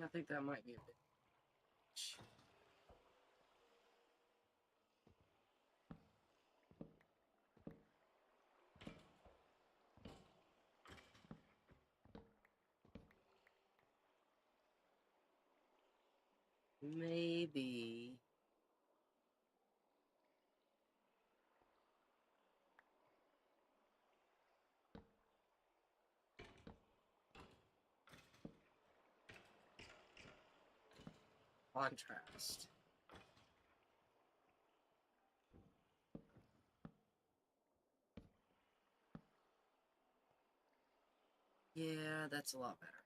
I think that might be a bit much. Maybe. Contrast. Yeah, that's a lot better.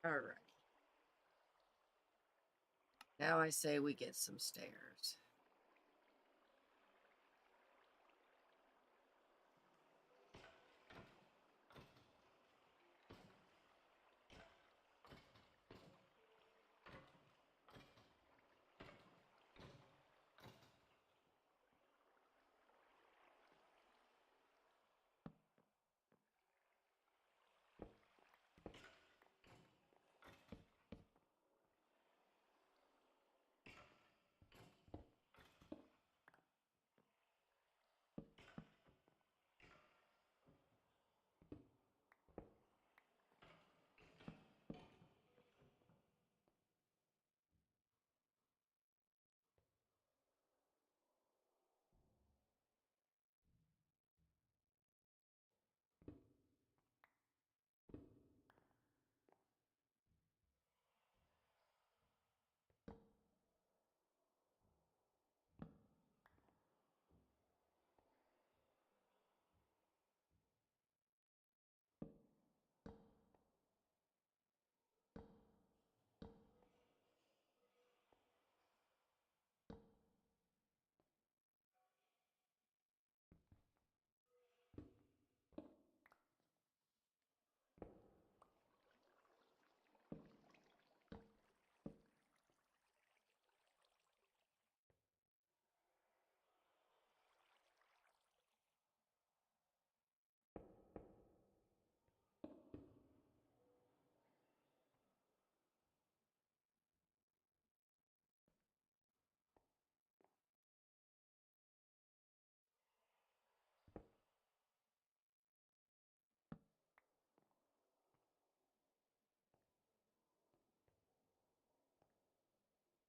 All right. Now I say we get some stairs.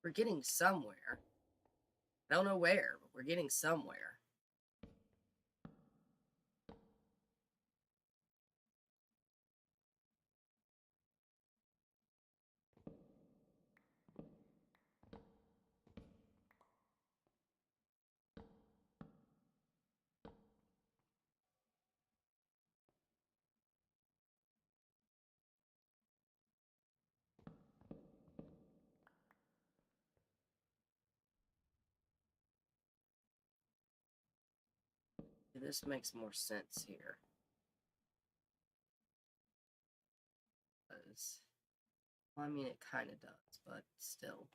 We're getting somewhere. I don't know where, but we're getting somewhere. This makes more sense here. 'Cause, well, I mean, it kind of does, but still.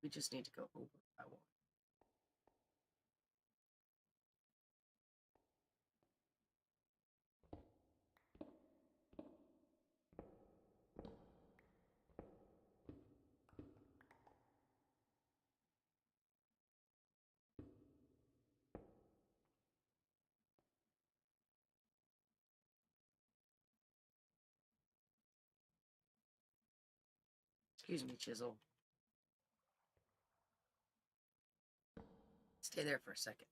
We just need to go over by one. Excuse me, chisel. Stay there for a second.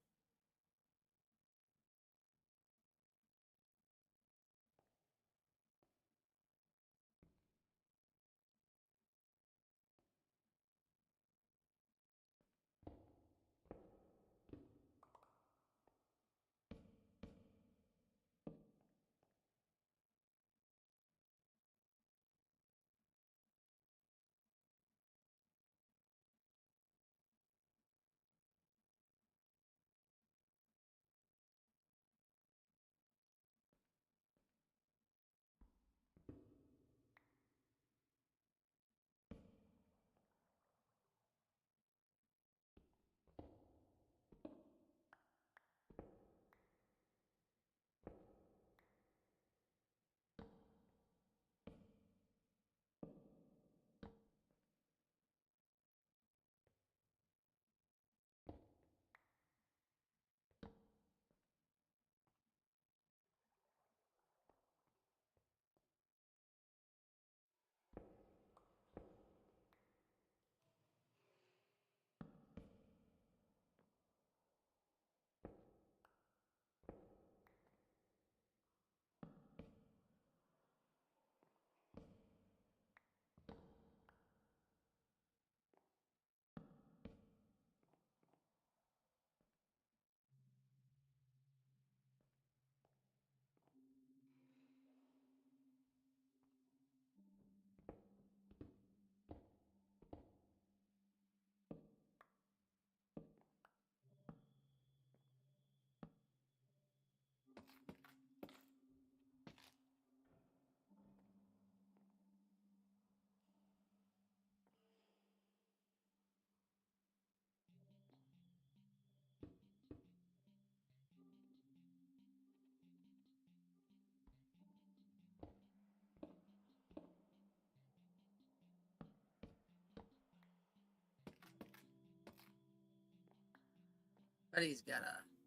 But he's got a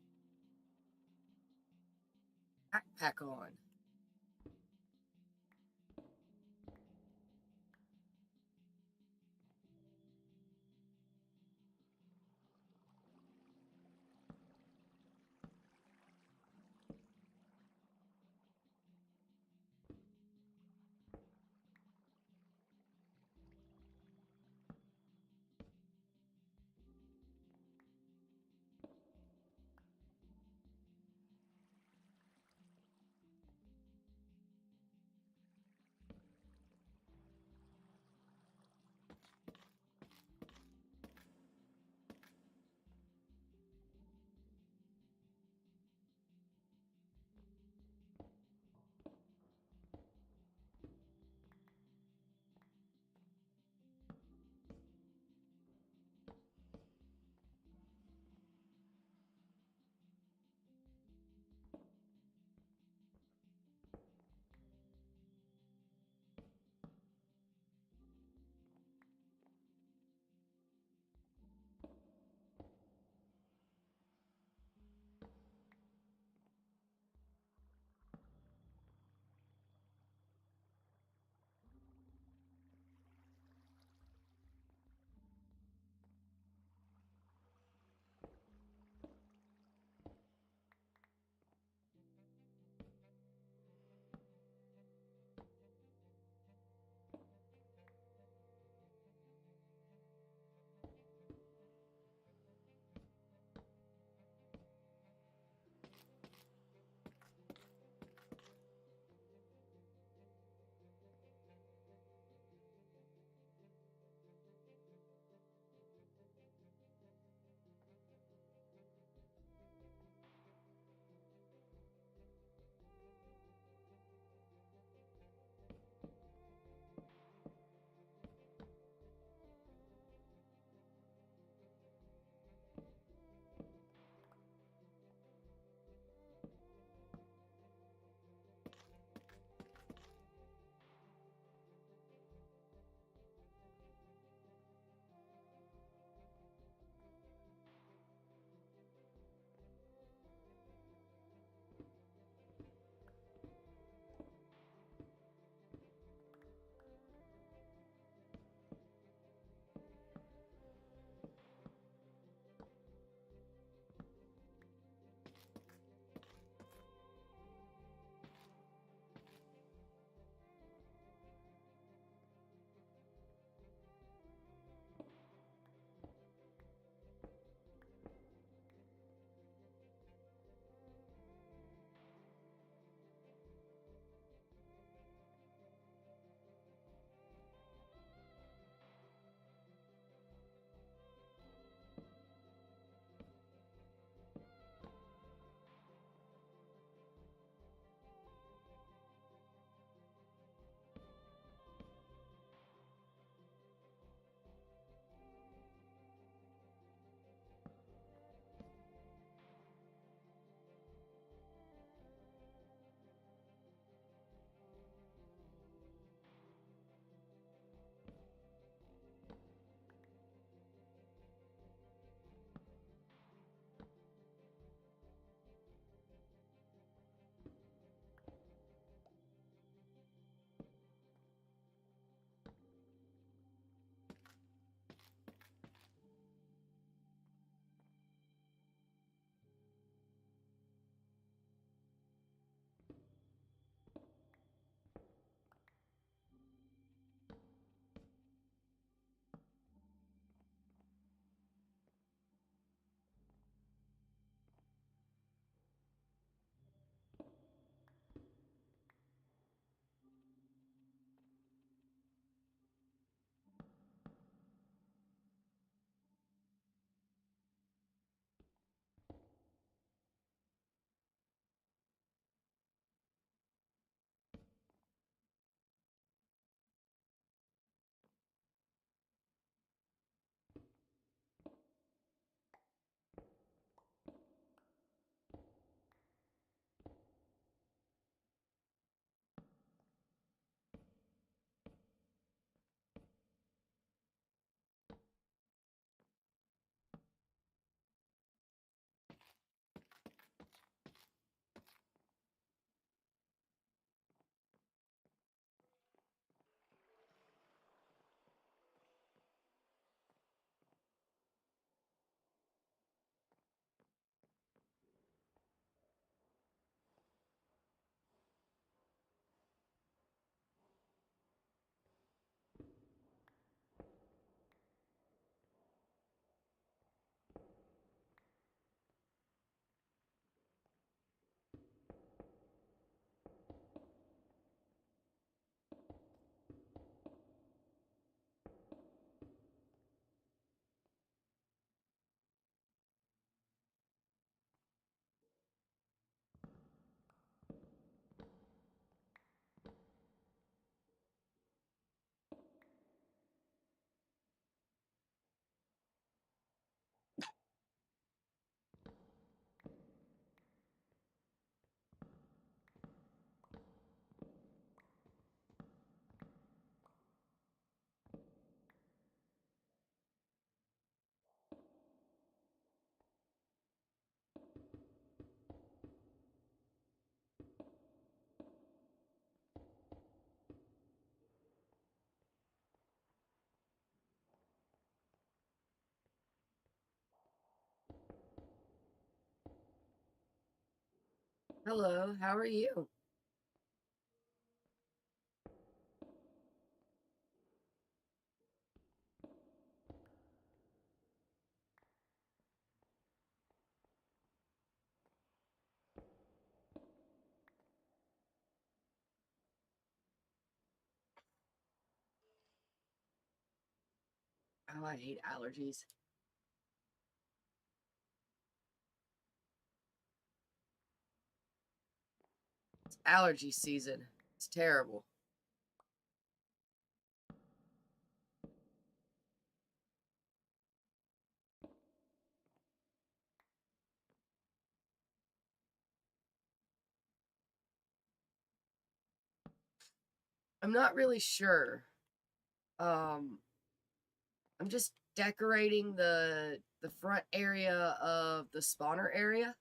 backpack on. Hello, how are you? Oh, I hate allergies. It's allergy season. It's terrible. I'm not really sure. Um, I'm just decorating the front area of the spawner area.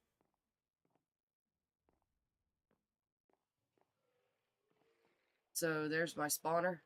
So there's my spawner.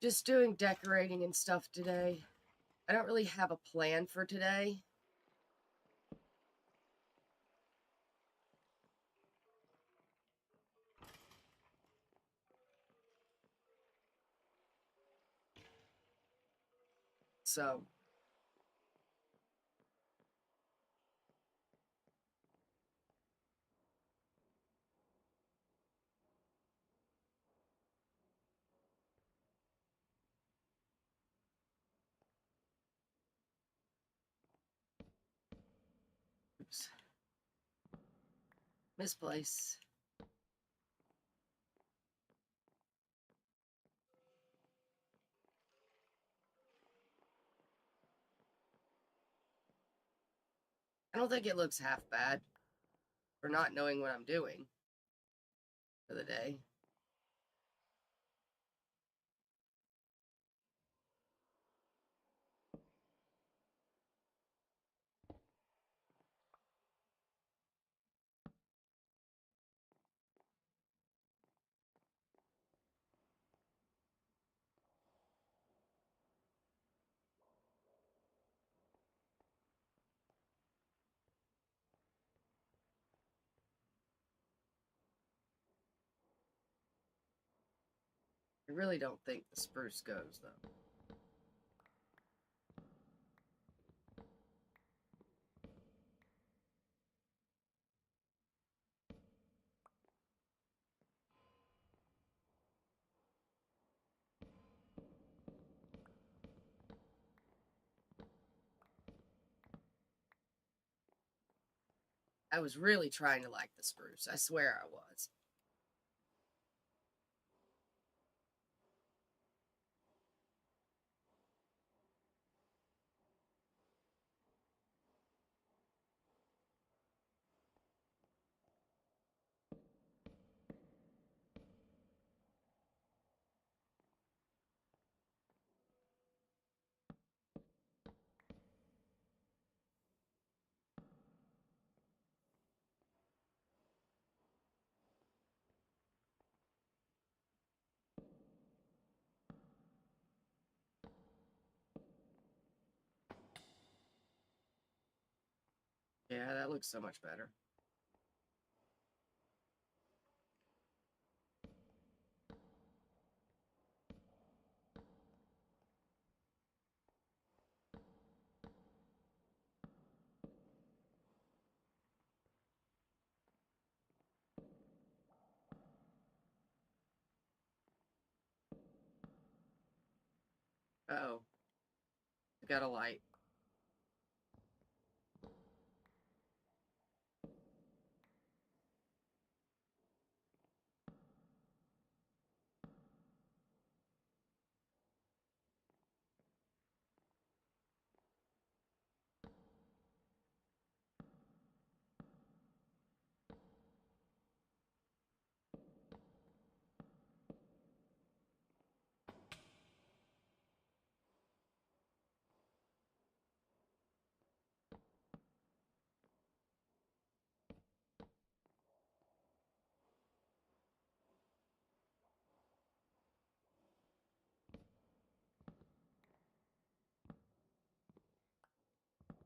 Just doing decorating and stuff today. I don't really have a plan for today. So, oops. Misplace. I don't think it looks half bad for not knowing what I'm doing for the day. I really don't think the spruce goes, though. I was really trying to like the spruce. I swear I was. Yeah, that looks so much better. Uh-oh. I got a light.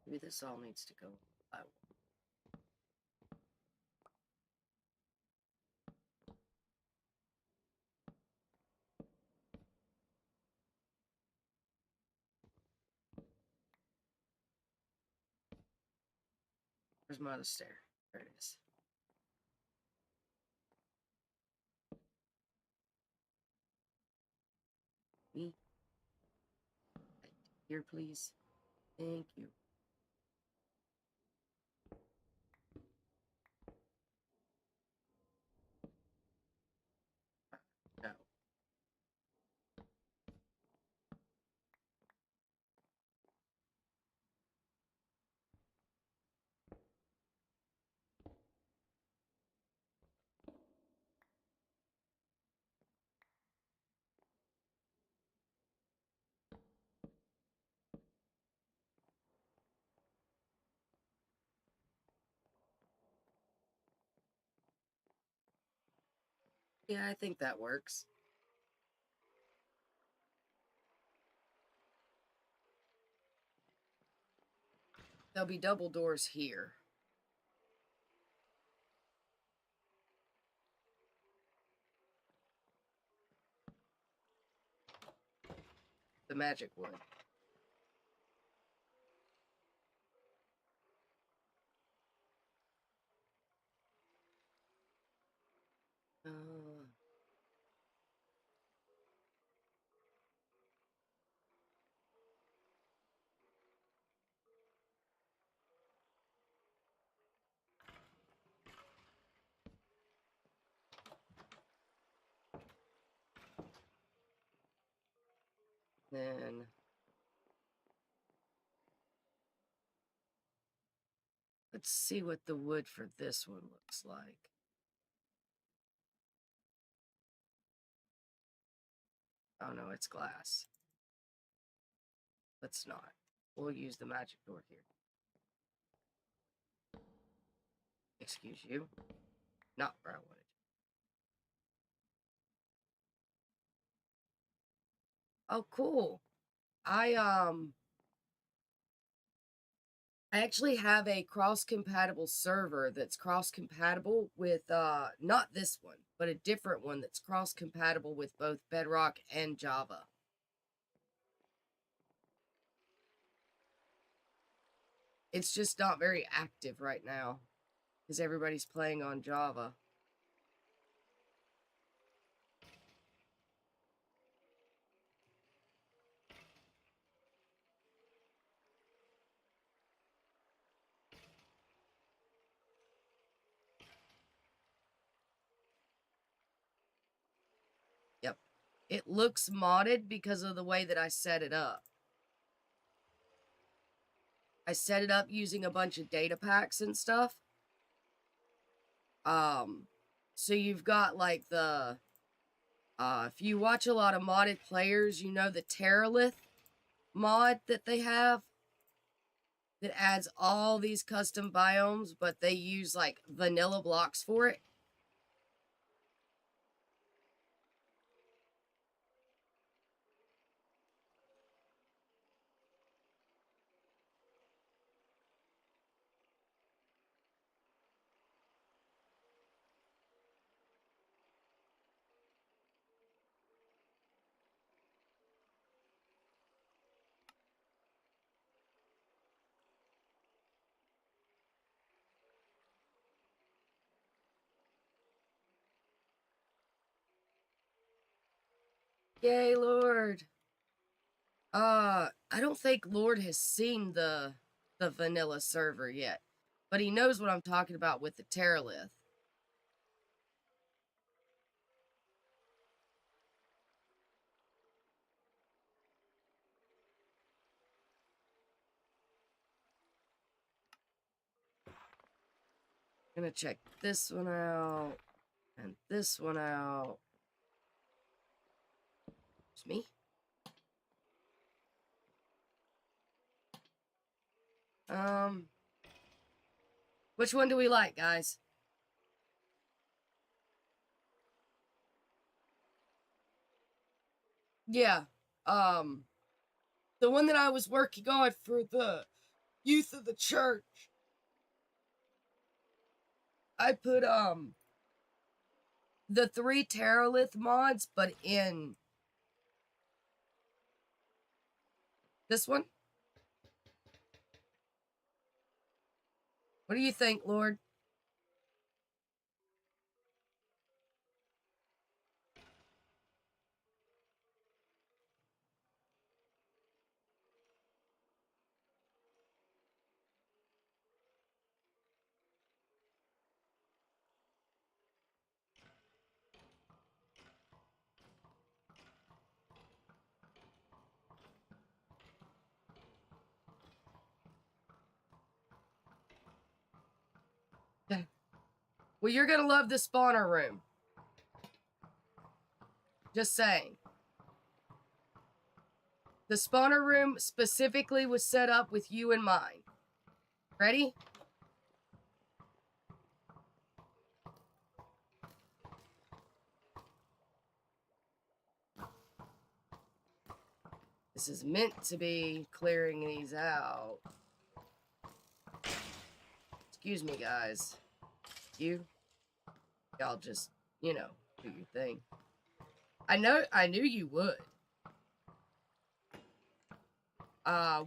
Maybe this all needs to go. Where's my other stair? There it is. Me? Here, please. Thank you. No. Yeah, I think that works. There'll be double doors here. The magic wood. Then let's see what the wood for this one looks like. Oh no, it's glass. Let's not. We'll use the magic door here. Excuse you. Not where I wanted. Oh, cool. I actually have a cross-compatible server that's cross-compatible with not this one, but a different one that's cross-compatible with both Bedrock and Java. It's just not very active right now because everybody's playing on Java. Yep. It looks modded because of the way that I set it up. I set it up using a bunch of data packs and stuff. So you've got like the, if you watch a lot of modded players, you know the Terralith mod that they have that adds all these custom biomes, but they use like vanilla blocks for it. Yay, Lord. I don't think Lord has seen the vanilla server yet, but he knows what I'm talking about with the Terralith. Gonna check this one out and this one out. It's me. Which one do we like, guys? Yeah. The one that I was working on for the youth of the church. I put the 3 Terralith mods, but in this one. What do you think, Lord? Well, you're gonna love the spawner room. Just saying. The spawner room specifically was set up with you in mind. Ready? This is meant to be clearing these out. Excuse me, guys. Y'all just, you know, do your thing. I knew you would.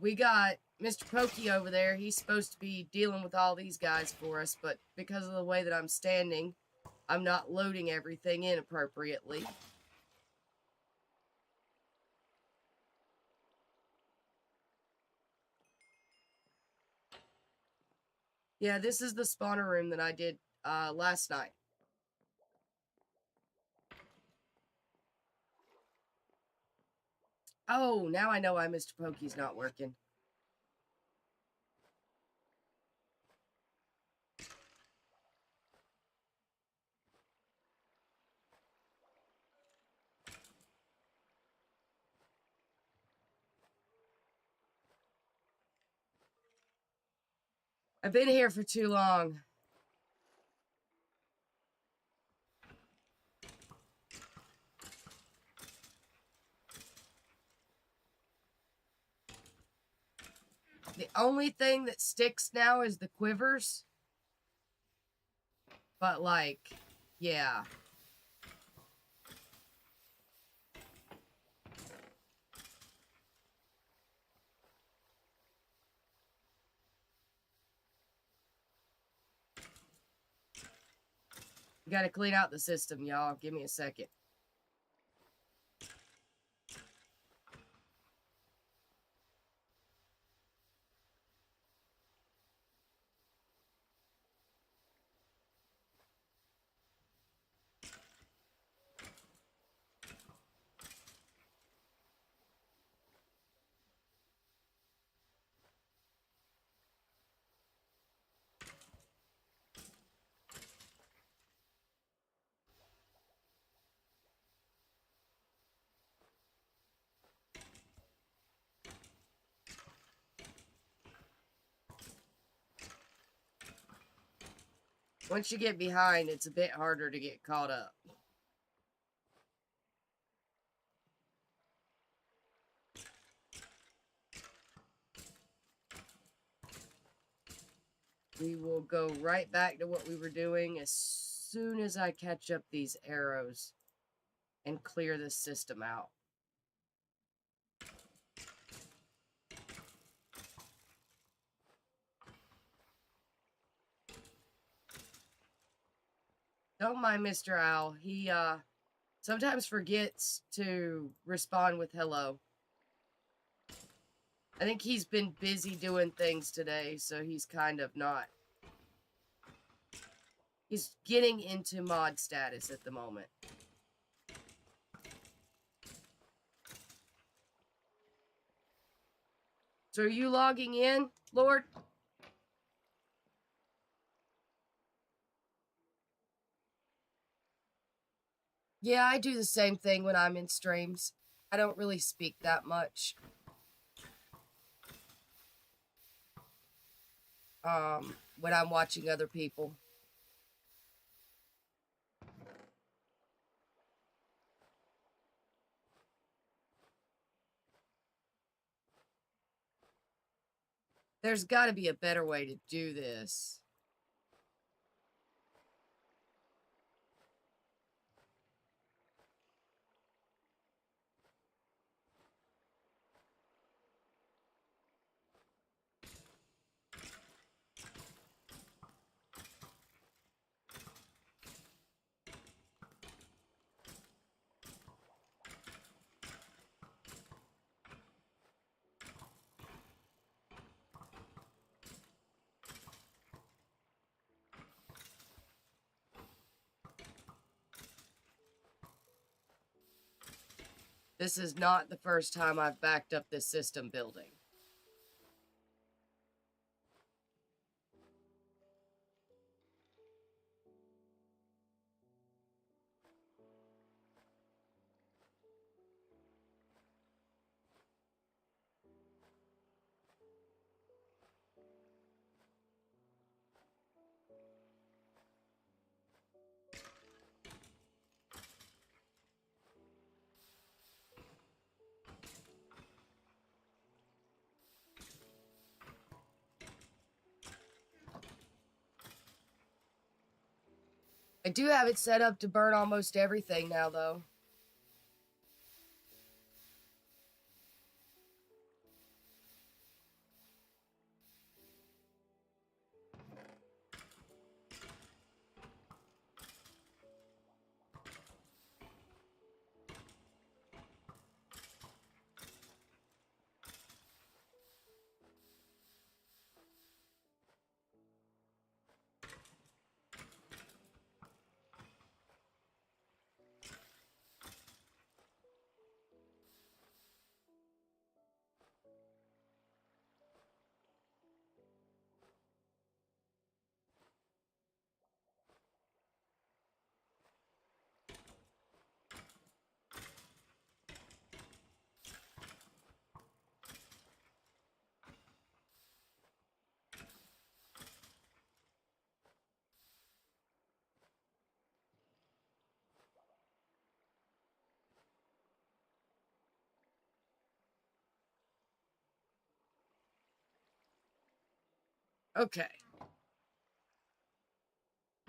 We got Mr. Pokey over there. He's supposed to be dealing with all these guys for us, but because of the way that I'm standing, I'm not loading everything in appropriately. Yeah, this is the spawner room that I did last night. Oh, now I know why Mr. Pokey's not working. I've been here for too long. The only thing that sticks now is the quivers. But, like, yeah. We gotta clean out the system, y'all. Give me a second. Once you get behind, it's a bit harder to get caught up. We will go right back to what we were doing as soon as I catch up these arrows and clear this system out. Don't mind Mr. Owl. He, sometimes forgets to respond with hello. I think he's been busy doing things today, so he's kind of not. He's getting into mod status at the moment. So are you logging in, Lord? Yeah, I do the same thing when I'm in streams. I don't really speak that much. When I'm watching other people. There's got to be a better way to do this. This is not the first time I've backed up this system building. I do have it set up to burn almost everything now, though. Okay.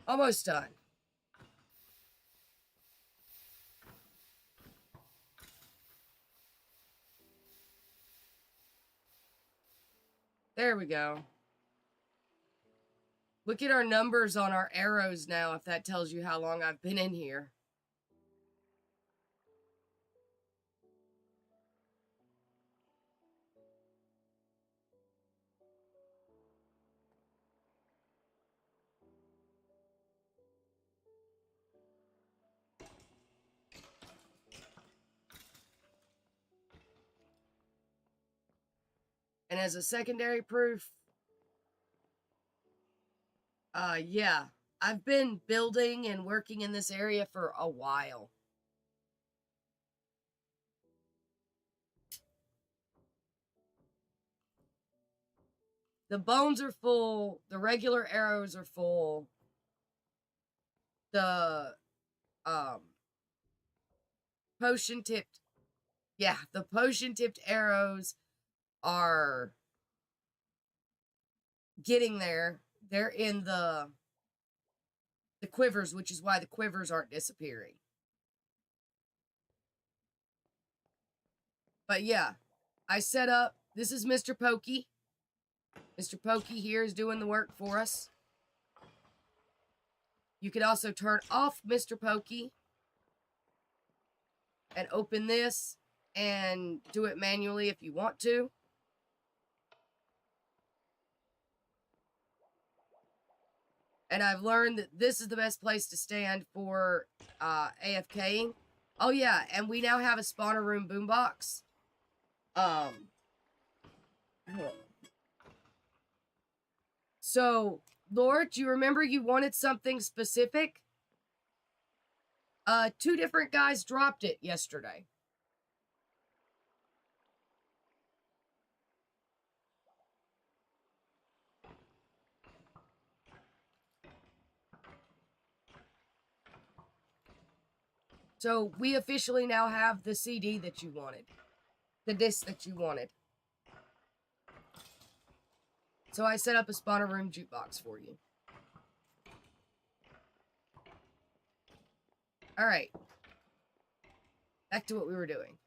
Almost done. There we go. Look at our numbers on our arrows now, if that tells you how long I've been in here. And as a secondary proof, yeah, I've been building and working in this area for a while. The bones are full. The regular arrows are full. The potion tipped, yeah, the potion tipped arrows are getting there. They're in the quivers, which is why the quivers aren't disappearing. But yeah, I set up, this is Mr. Pokey. Mr. Pokey here is doing the work for us. You could also turn off Mr. Pokey and open this and do it manually if you want to. And I've learned that this is the best place to stand for AFKing. Oh yeah, and we now have a spawner room boombox. So, Lord, do you remember you wanted something specific? 2 different guys dropped it yesterday. So, we officially now have the CD that you wanted. The disc that you wanted. So, I set up a spawner room jukebox for you. Alright. Back to what we were doing.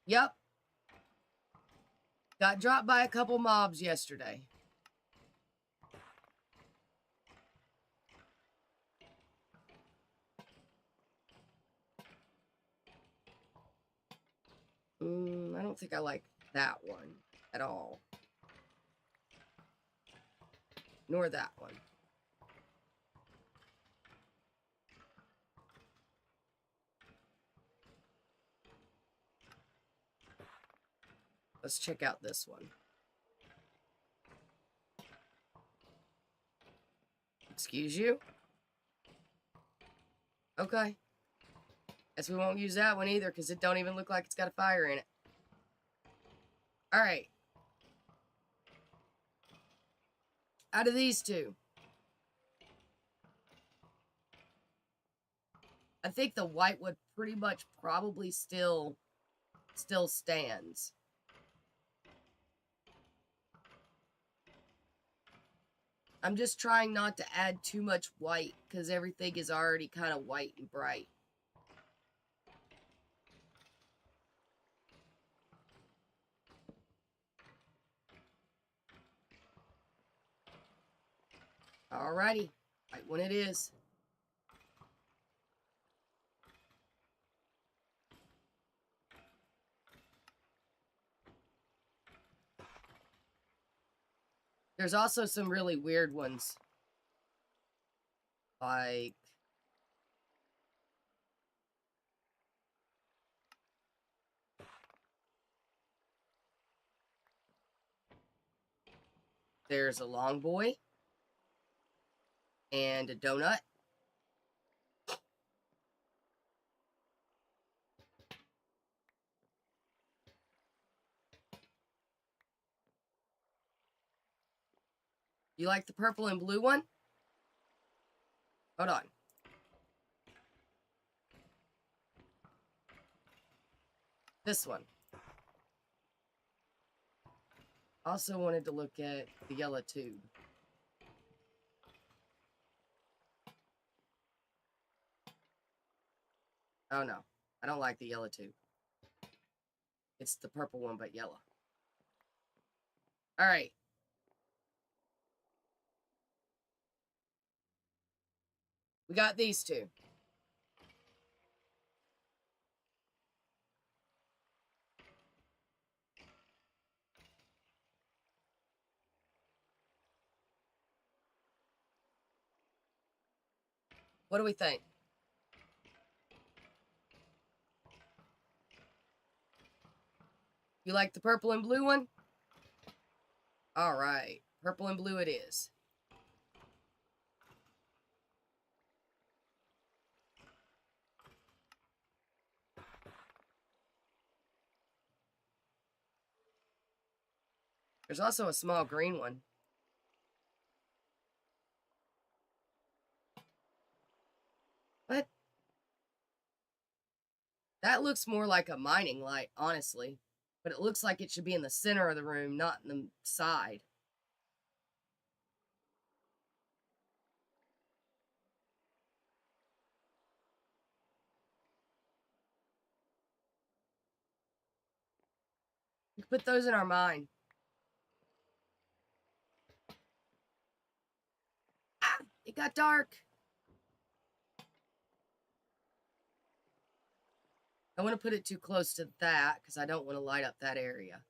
Yep. Got dropped by a couple mobs yesterday. I don't think I like that one at all. Nor that one. Let's check out this one. Excuse you? Okay. Guess we won't use that one either, because it don't even look like it's got a fire in it. Alright. Out of these two, I think the white wood pretty much probably still stands. I'm just trying not to add too much white, because everything is already kind of white and bright. Alrighty. Right when it is. There's also some really weird ones. Like... there's a long boy. And a donut. You like the purple and blue one? Hold on. This one. Also wanted to look at the yellow tube. Oh no, I don't like the yellow tube. It's the purple one, but yellow. Alright. We got these two. What do we think? You like the purple and blue one? Alright. Purple and blue it is. There's also a small green one. What? That looks more like a mining light, honestly. But it looks like it should be in the center of the room, not in the side. We can put those in our mine. Ah, it got dark. I want to put it too close to that because I don't want to light up that area.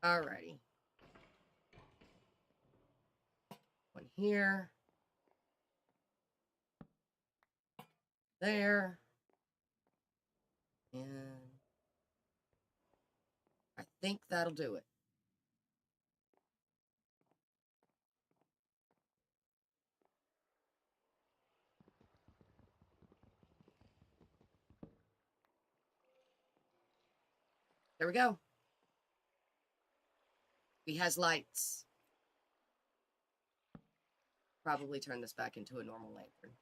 Alrighty. One here. There. And I think that'll do it. There we go. He has lights. Probably turn this back into a normal lantern.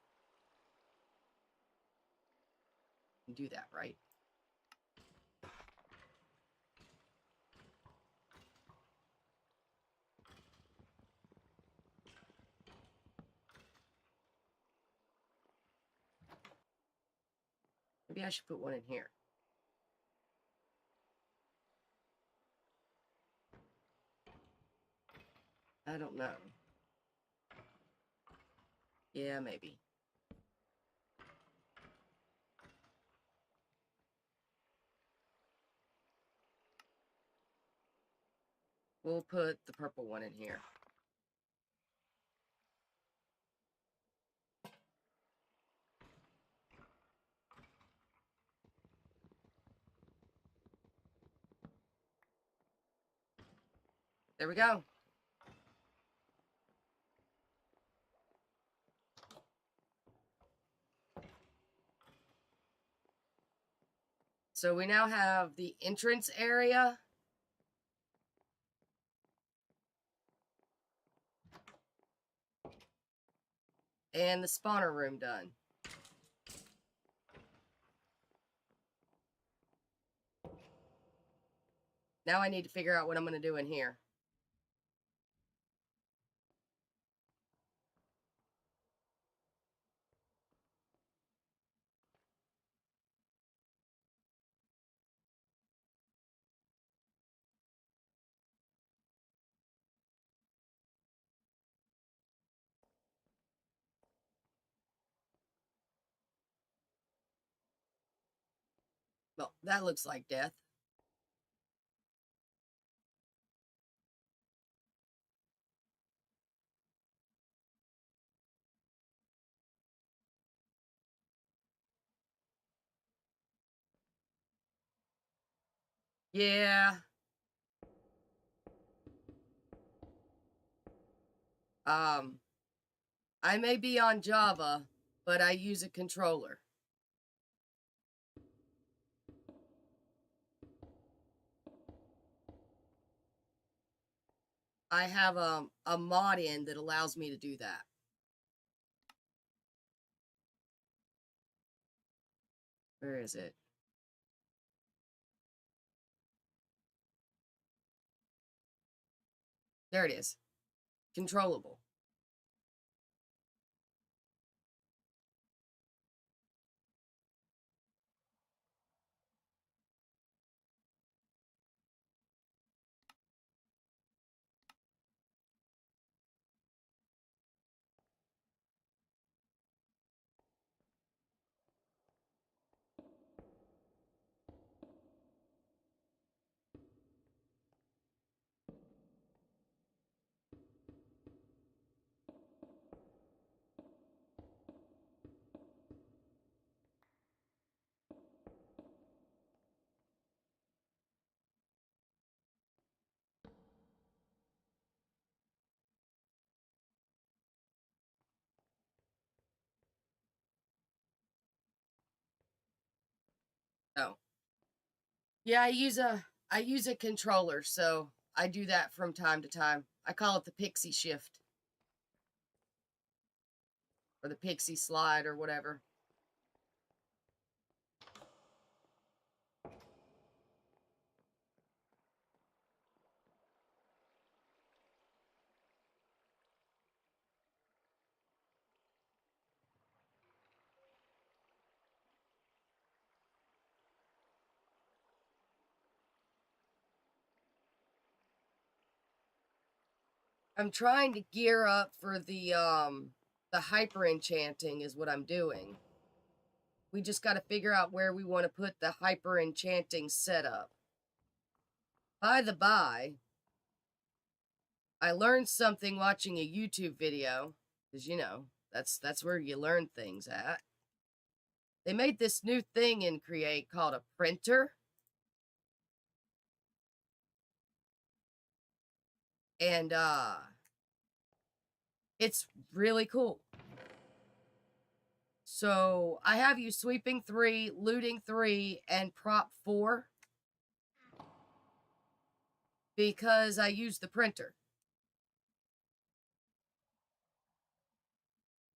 You can do that, right? Maybe I should put one in here. I don't know. Yeah, maybe. We'll put the purple one in here. There we go. So we now have the entrance area. And the spawner room done. Now I need to figure out what I'm going to do in here. Well, that looks like death. Yeah. I may be on Java, but I use a controller. I have a mod in that allows me to do that. Where is it? There it is. Controllable. Oh. Yeah, I use a controller, so I do that from time to time. I call it the pixie shift. Or the pixie slide or whatever. I'm trying to gear up for the hyper enchanting is what I'm doing. We just got to figure out where we want to put the hyper enchanting setup. By the by, I learned something watching a YouTube video, because you know, that's where you learn things at. They made this new thing in Create called a printer. And it's really cool. So I have you sweeping 3, looting 3, and prop 4 because I use the printer.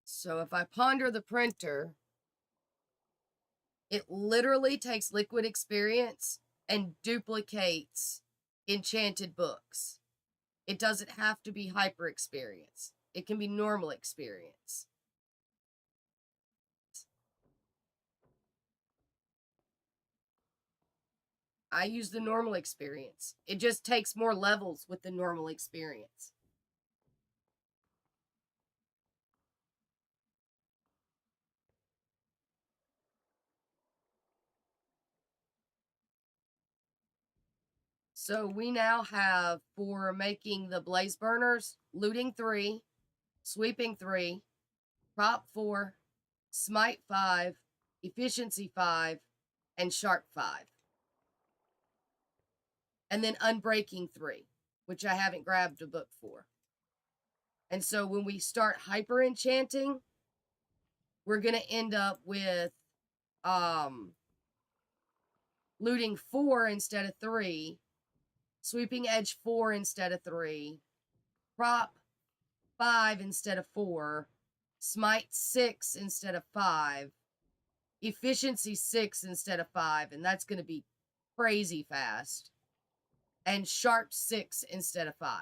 So if I ponder the printer, it literally takes liquid experience and duplicates enchanted books. It doesn't have to be hyper experience. It can be normal experience. I use the normal experience. It just takes more levels with the normal experience. So we now have, for making the blaze burners, looting 3, sweeping 3, prop 4, smite 5, efficiency 5, and sharp 5. And then unbreaking 3, which I haven't grabbed a book for. And so when we start hyper enchanting, we're going to end up with looting 4 instead of 3, sweeping edge 4 instead of 3, prop 5 instead of 4, smite 6 instead of 5, efficiency 6 instead of 5, and that's going to be crazy fast, and sharp 6 instead of 5,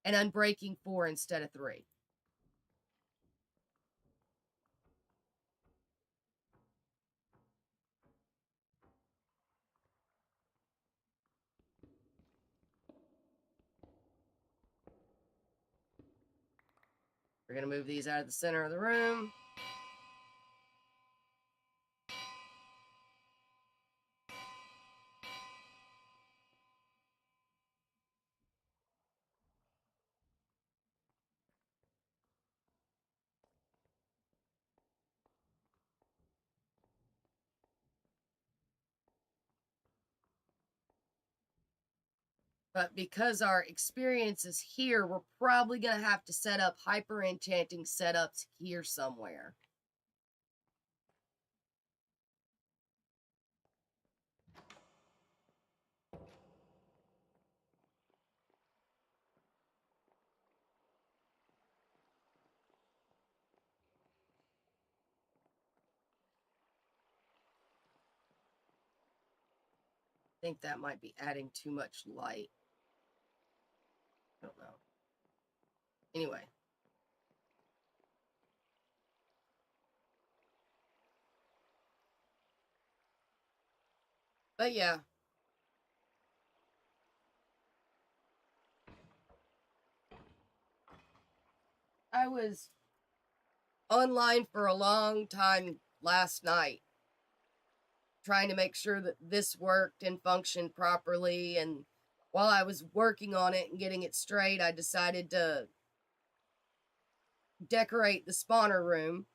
and unbreaking 4 instead of 3. We're going to move these out of the center of the room. But because our experience is here, we're probably going to have to set up hyper enchanting setups here somewhere. I think that might be adding too much light. I don't know. Anyway. But yeah. I was online for a long time last night, trying to make sure that this worked and functioned properly. And while I was working on it and getting it straight, I decided to decorate the spawner room.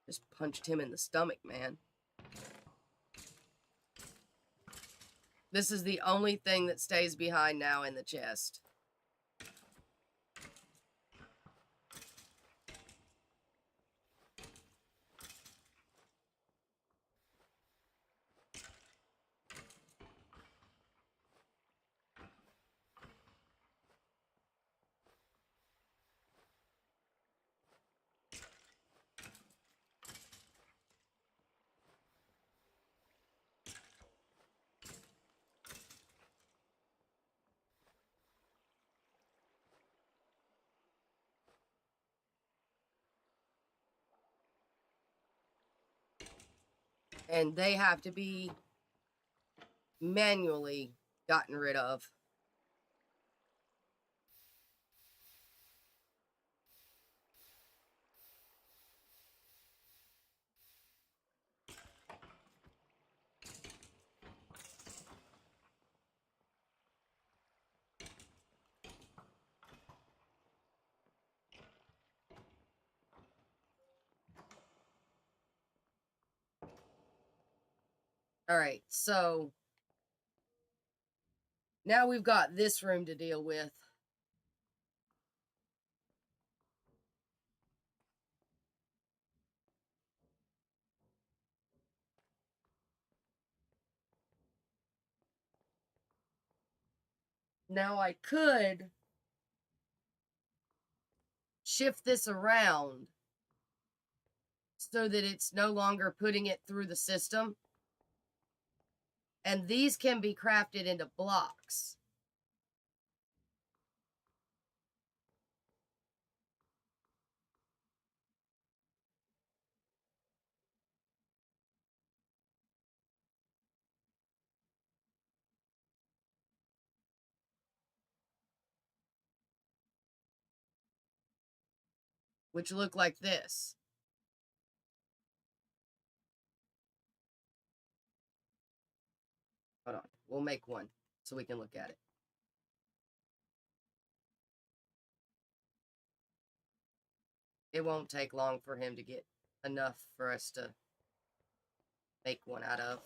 Just punched him in the stomach, man. This is the only thing that stays behind now in the chest. and they have to be manually gotten rid of. All right, so now we've got this room to deal with. Now I could shift this around so that it's no longer putting it through the system. And these can be crafted into blocks. Which look like this. Hold on, we'll make one so we can look at it. It won't take long for him to get enough for us to make one out of.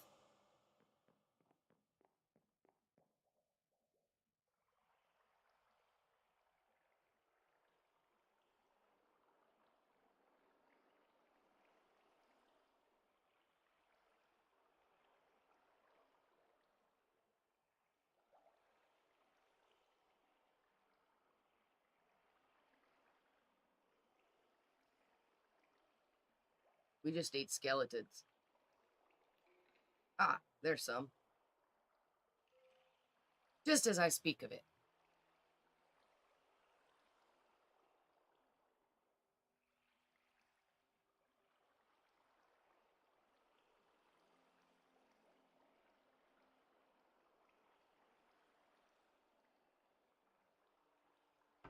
We just need skeletons. Ah, there's some. Just as I speak of it.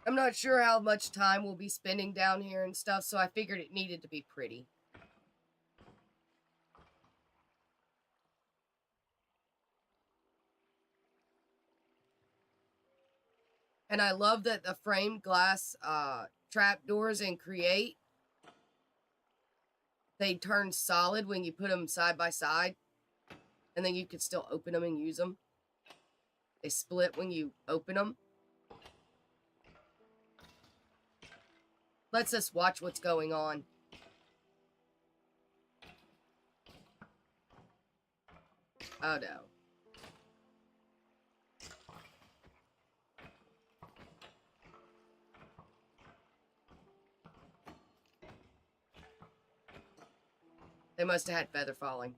I'm not sure how much time we'll be spending down here and stuff, so I figured it needed to be pretty. And I love that the framed glass trapdoors in Create, they turn solid when you put them side by side. And then you can still open them and use them. They split when you open them. Lets us watch what's going on. Oh no. They must have had feather falling.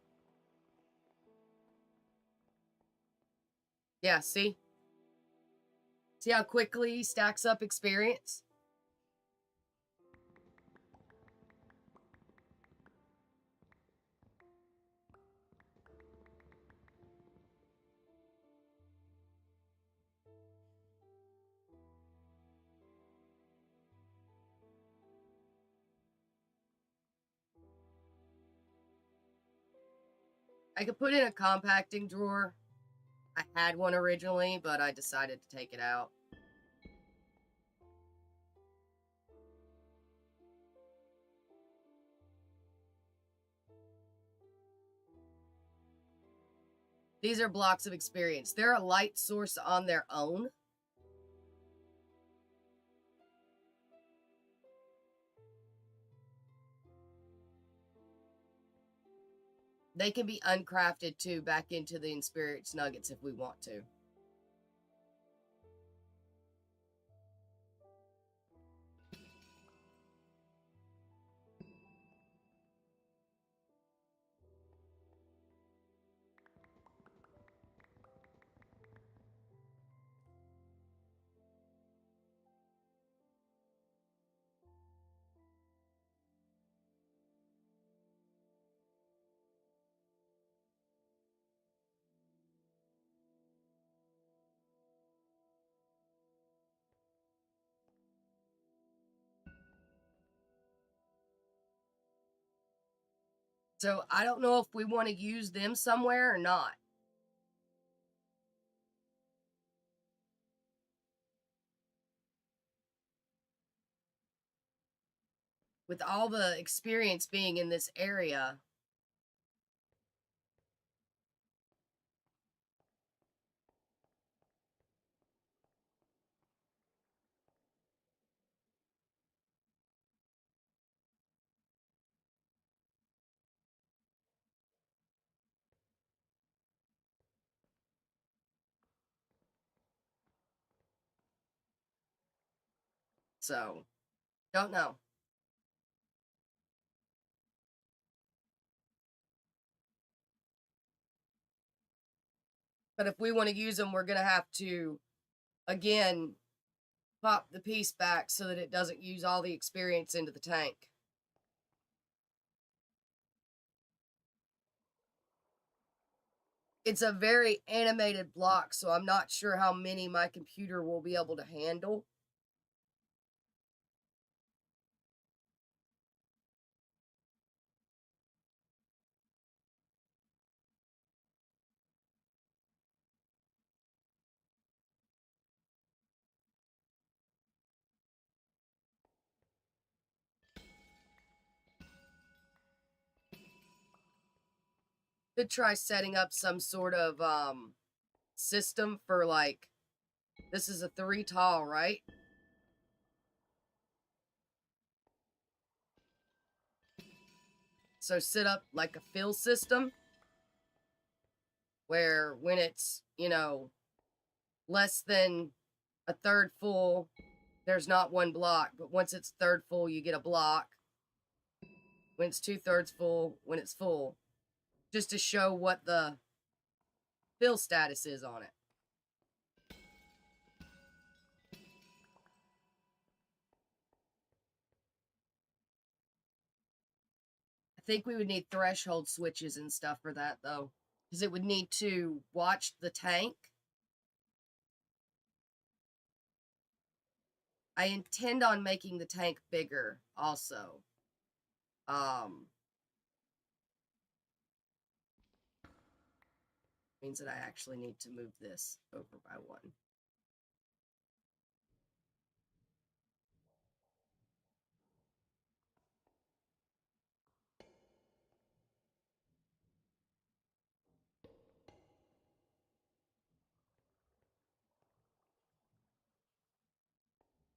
Yeah, see? See how quickly he stacks up experience? I could put in a compacting drawer. I had one originally, but I decided to take it out. These are blocks of experience. They're a light source on their own. They can be uncrafted too back into the experience nuggets if we want to. So I don't know if we want to use them somewhere or not. With all the experience being in this area. So, don't know. But if we want to use them, we're going to have to, again, pop the piece back so that it doesn't use all the experience into the tank. It's a very animated block, so I'm not sure how many my computer will be able to handle. Could try setting up some sort of system for, like, this is a 3 tall, right? So set up like a fill system where when it's, you know, less than a third full, there's not one block, but once it's third full, you get a block. When it's 2/3 full, when it's full, just to show what the fill status is on it. I think we would need threshold switches and stuff for that, though, because it would need to watch the tank. I intend on making the tank bigger also. Means that I actually need to move this over by 1.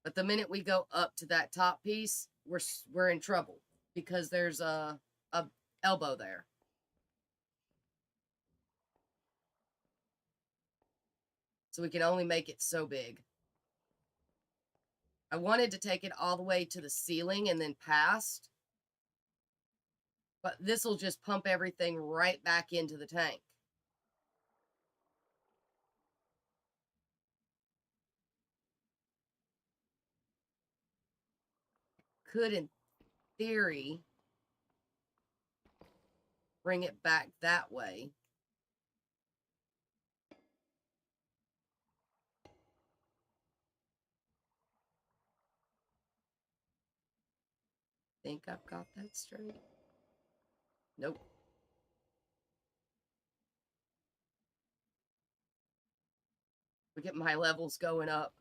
But the minute we go up to that top piece, we're in trouble because there's a elbow there. So we can only make it so big. I wanted to take it all the way to the ceiling and then past, but this will just pump everything right back into the tank. Could, in theory, bring it back that way. Think I've got that straight? Nope. We get my levels going up.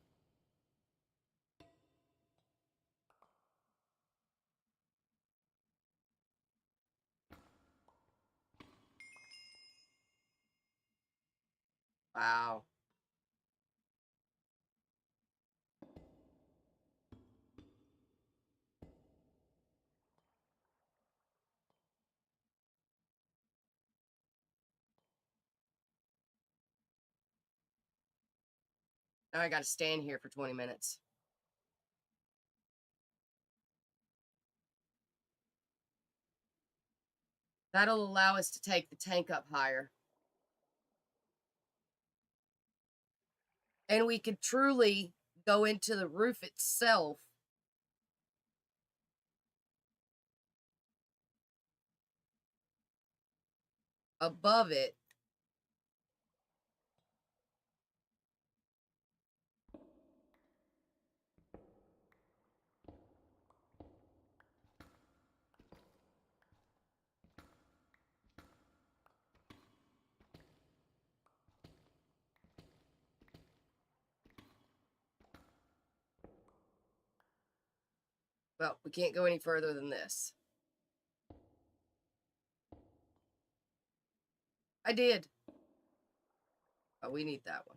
Wow. Now I got to stand here for 20 minutes. That'll allow us to take the tank up higher. And we could truly go into the roof itself above it. Well, we can't go any further than this. I did. Oh, we need that one.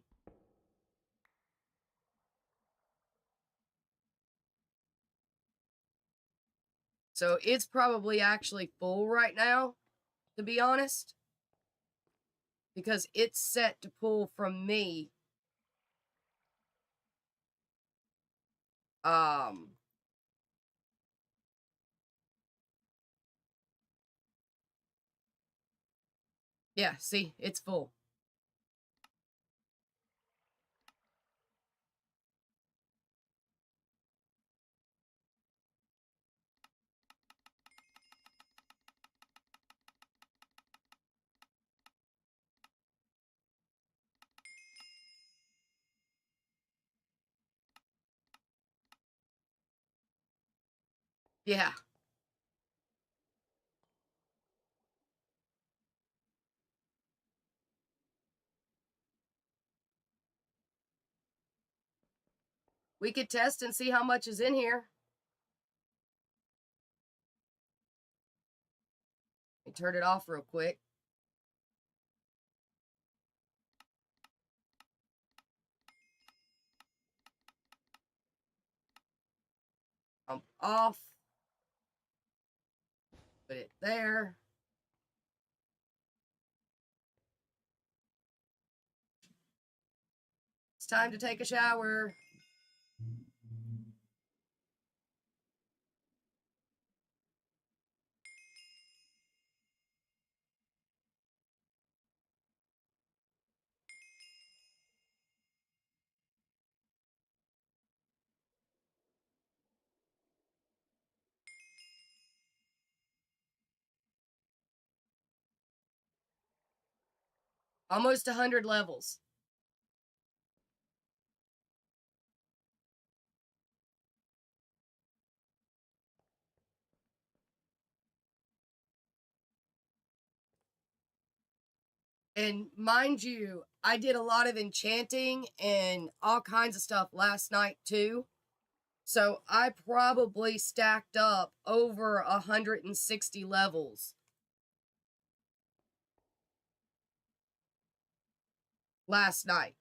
So it's probably actually full right now, to be honest. Because it's set to pull from me. Yeah, see, it's full. Yeah. We could test and see how much is in here. Let me turn it off real quick. Off. Put it there. It's time to take a shower. Almost 100 levels. And mind you, I did a lot of enchanting and all kinds of stuff last night too. So I probably stacked up over 160 levels last night.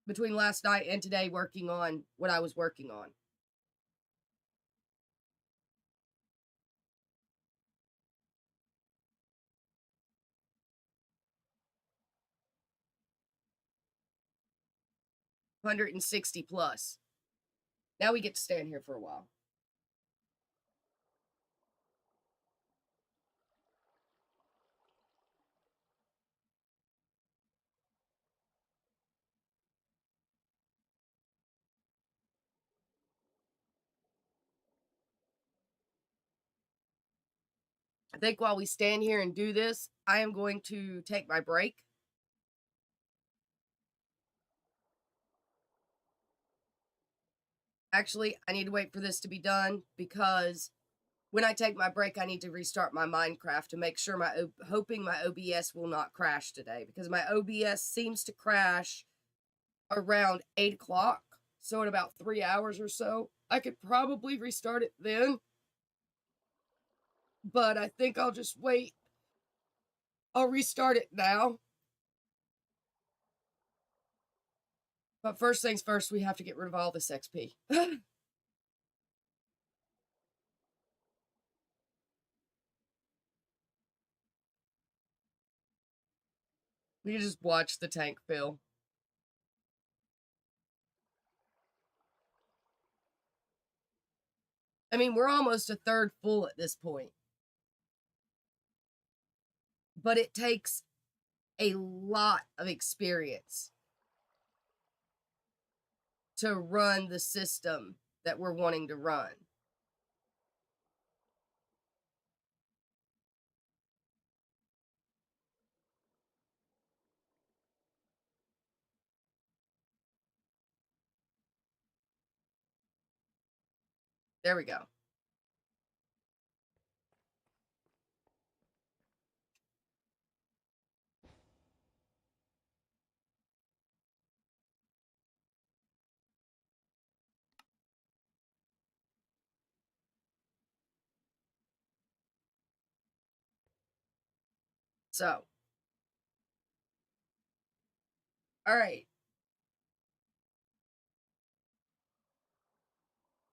Between last night and today working on what I was working on. $160 plus. Now we get to stand here for a while. I think while we stand here and do this, I am going to take my break. Actually, I need to wait for this to be done because when I take my break, I need to restart my Minecraft to make sure hoping my OBS will not crash today because my OBS seems to crash around 8 o'clock. So in about 3 hours or so, I could probably restart it then. But I think I'll just wait. I'll restart it now. But first things first, we have to get rid of all this XP. We can just watch the tank fill. I mean, we're almost a third full at this point. But it takes a lot of experience to run the system that we're wanting to run. There we go. So, all right.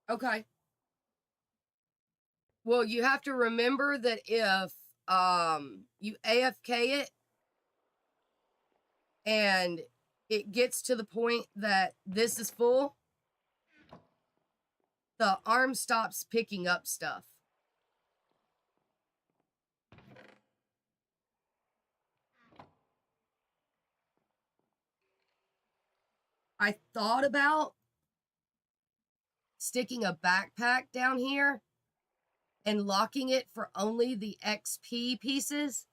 Okay. Well, you have to remember that if you AFK it and it gets to the point that this is full, the arm stops picking up stuff. I thought about sticking a backpack down here and locking it for only the XP pieces,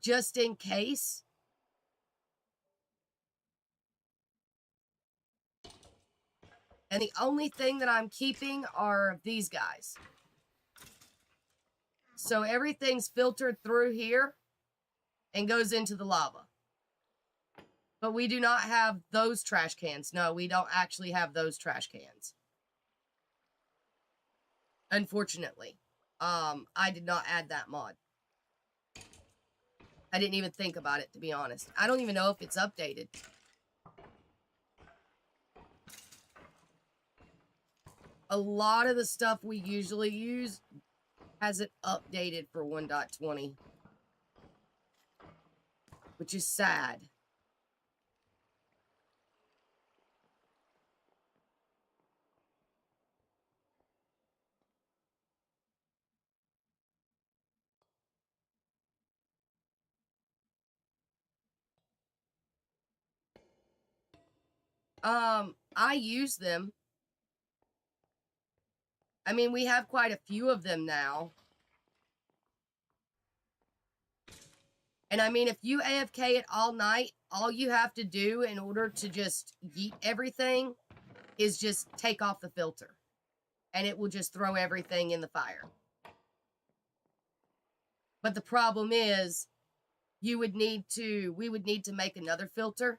just in case. And the only thing that I'm keeping are these guys. So everything's filtered through here and goes into the lava. But we do not have those trash cans. No, we don't actually have those trash cans. Unfortunately. I did not add that mod. I didn't even think about it, to be honest. I don't even know if it's updated. A lot of the stuff we usually use hasn't updated for 1.20. Which is sad. I use them. I mean, we have quite a few of them now. And I mean, if you AFK it all night, all you have to do in order to just yeet everything is just take off the filter. And it will just throw everything in the fire. But the problem is, we would need to make another filter.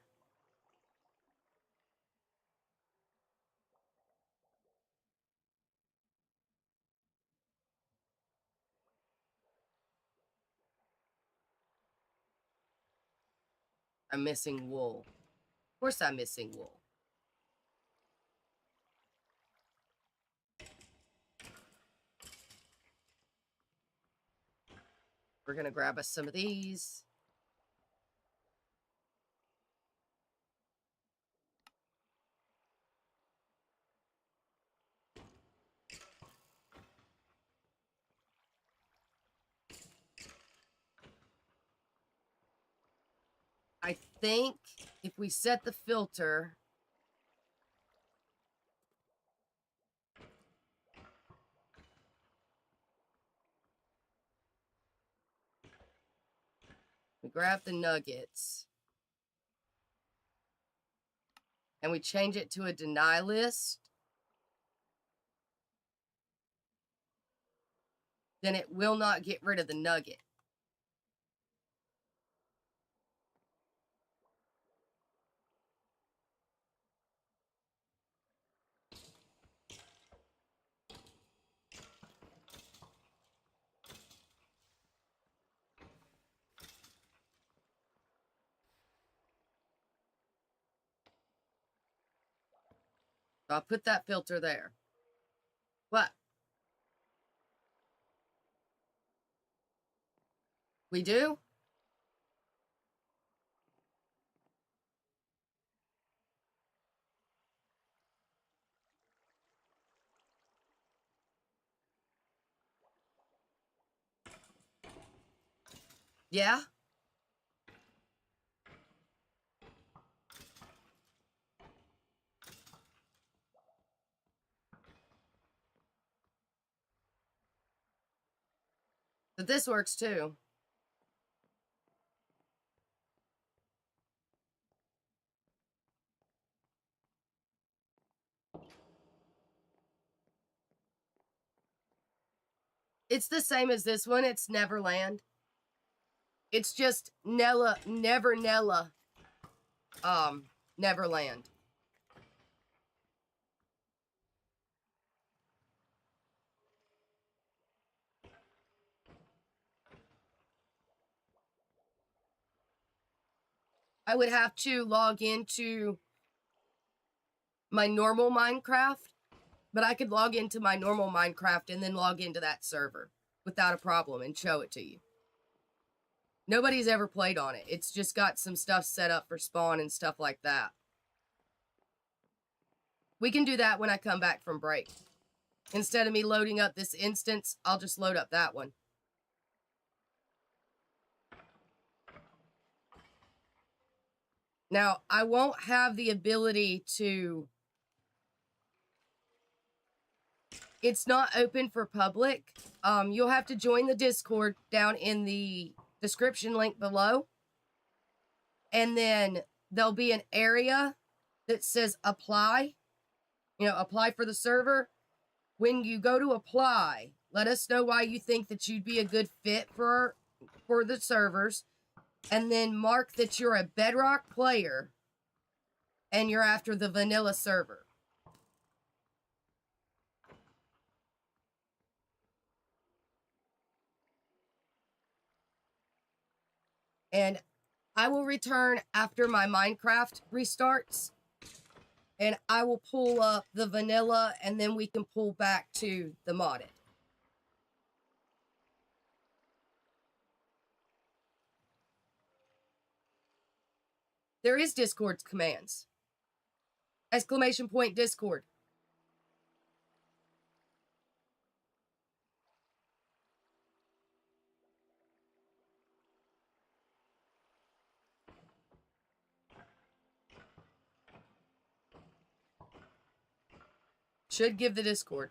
I'm missing wool. Of course I'm missing wool. We're going to grab us some of these. I think if we set the filter... We grab the nuggets. And we change it to a deny list. Then it will not get rid of the nugget. So I'll put that filter there. What? We do? Yeah? But this works too. It's the same as this one. It's Neverland. It's just Nella, Neverland. I would have to log into my normal Minecraft, but I could log into my normal Minecraft and then log into that server without a problem and show it to you. Nobody's ever played on it. It's just got some stuff set up for spawn and stuff like that. We can do that when I come back from break. Instead of me loading up this instance, I'll just load up that one. Now, I won't have the ability to... It's not open for public. You'll have to join the Discord down in the description link below. And then there'll be an area that says apply. You know, apply for the server. When you go to apply, let us know why you think that you'd be a good fit for the servers. And then mark that you're a Bedrock player and you're after the vanilla server. And I will return after my Minecraft restarts. And I will pull up the vanilla and then we can pull back to the modded. There is Discord's commands. Exclamation point Discord. Should give the Discord.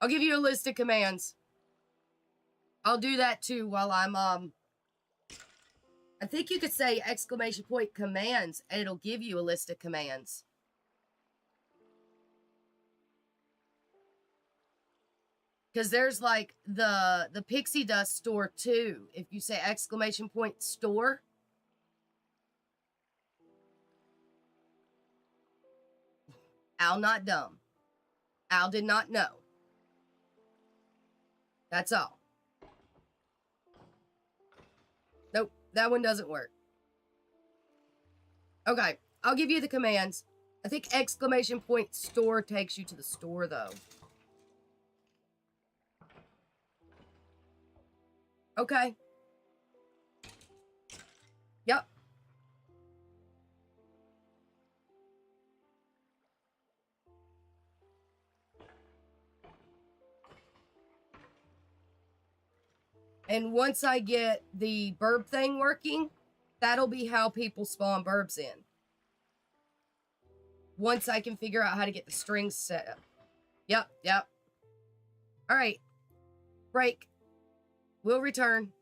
I'll give you a list of commands. I'll do that too while I'm, I think you could say exclamation point commands and it'll give you a list of commands. Because there's like the pixie dust store too. If you say exclamation point store. Al not dumb. Al did not know. That's all. Nope, that one doesn't work. Okay, I'll give you the commands. I think exclamation point store takes you to the store though. Okay. Yep. And once I get the burb thing working, that'll be how people spawn burbs in. Once I can figure out how to get the strings set up. Yep. All right. Break. We'll return.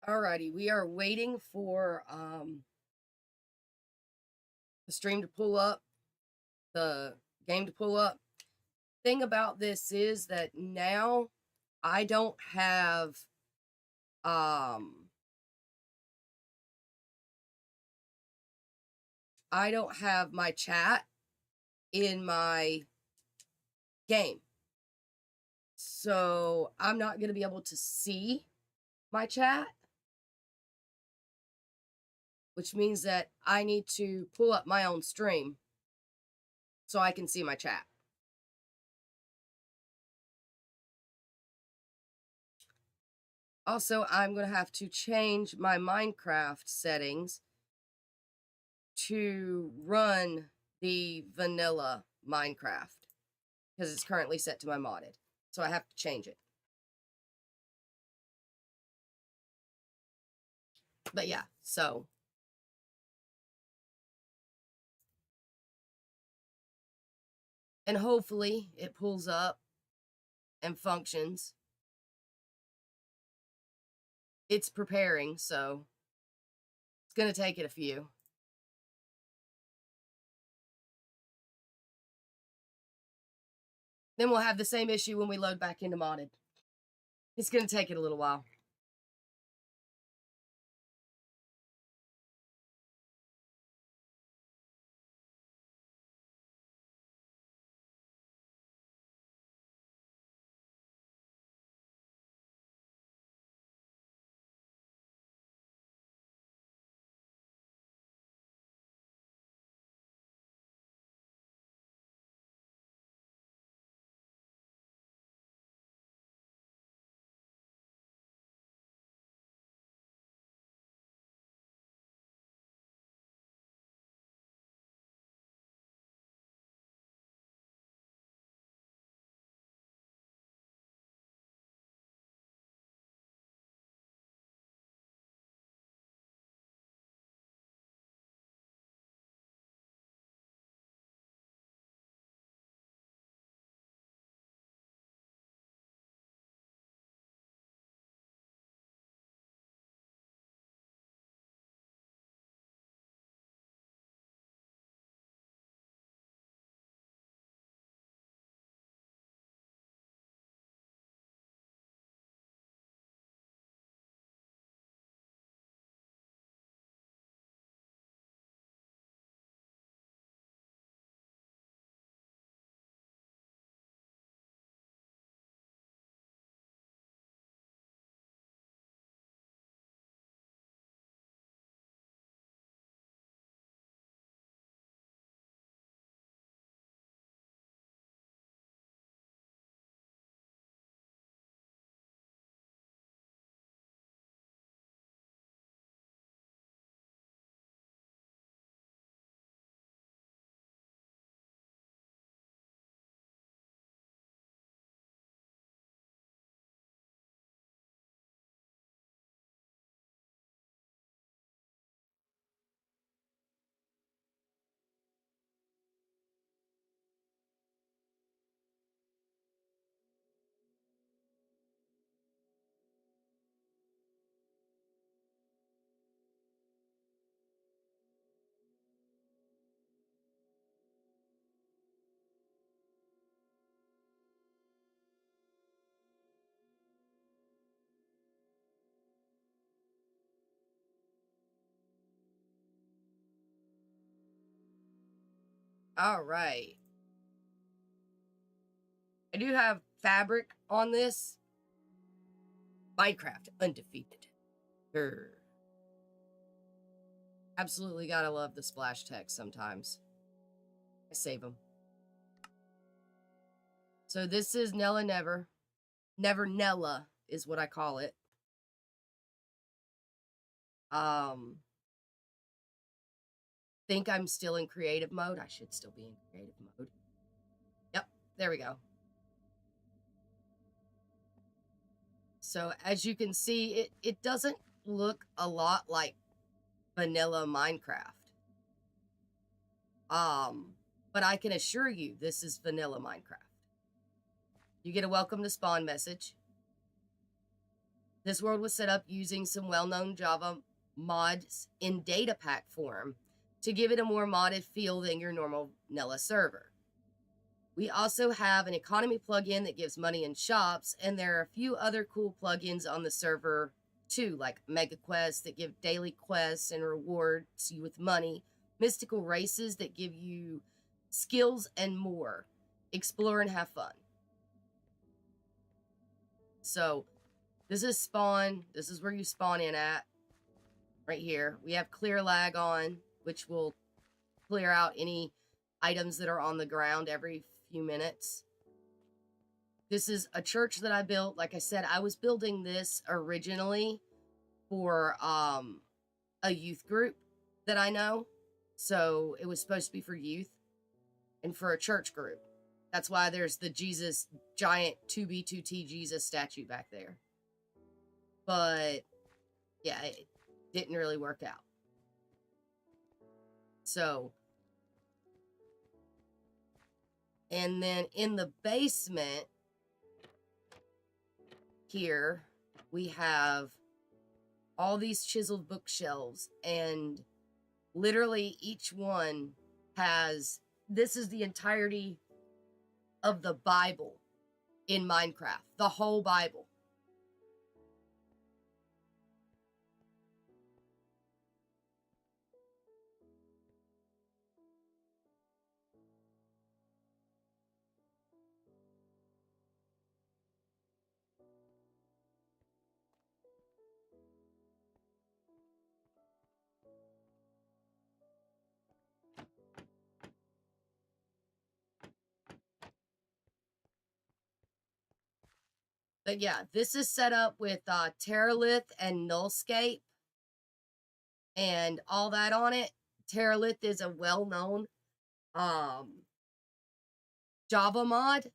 Alrighty, we are waiting for the stream to pull up, the game to pull up. Thing about this is that now I don't have I don't have my chat in my game. So I'm not going to be able to see my chat, which means that I need to pull up my own stream so I can see my chat. Also, I'm going to have to change my Minecraft settings to run the vanilla Minecraft because it's currently set to my modded. So I have to change it. But yeah, so. And hopefully it pulls up and functions. It's preparing, so it's going to take it a few. Then we'll have the same issue when we load back into modded. It's going to take it a little while. All right. I do have fabric on this. Minecraft undefeated. Grr. Absolutely gotta love the splash text sometimes. I save them. So this is Nella Never. Never Nella is what I call it. Think I'm still in creative mode. I should still be in creative mode. Yep, there we go. So as you can see, it doesn't look a lot like vanilla Minecraft. But I can assure you this is vanilla Minecraft. You get a welcome to spawn message. This world was set up using some well-known Java mods in data pack form to give it a more modded feel than your normal Nella server. We also have an economy plugin that gives money in shops, and there are a few other cool plugins on the server too, like mega quests that give daily quests and rewards you with money, mystical races that give you skills, and more. Explore and have fun. So this is spawn. This is where you spawn in at. Right here. We have clear lag on, which will clear out any items that are on the ground every few minutes. This is a church that I built. Like I said, I was building this originally for a youth group that I know. So it was supposed to be for youth and for a church group. That's why there's the Jesus giant 2B2T Jesus statue back there. But yeah, it didn't really work out. So, and then in the basement here, we have all these chiseled bookshelves, and literally each one has, this is the entirety of the Bible in Minecraft, the whole Bible. But yeah, this is set up with Terralith and Nullscape and all that on it. Terralith is a well-known Java mod,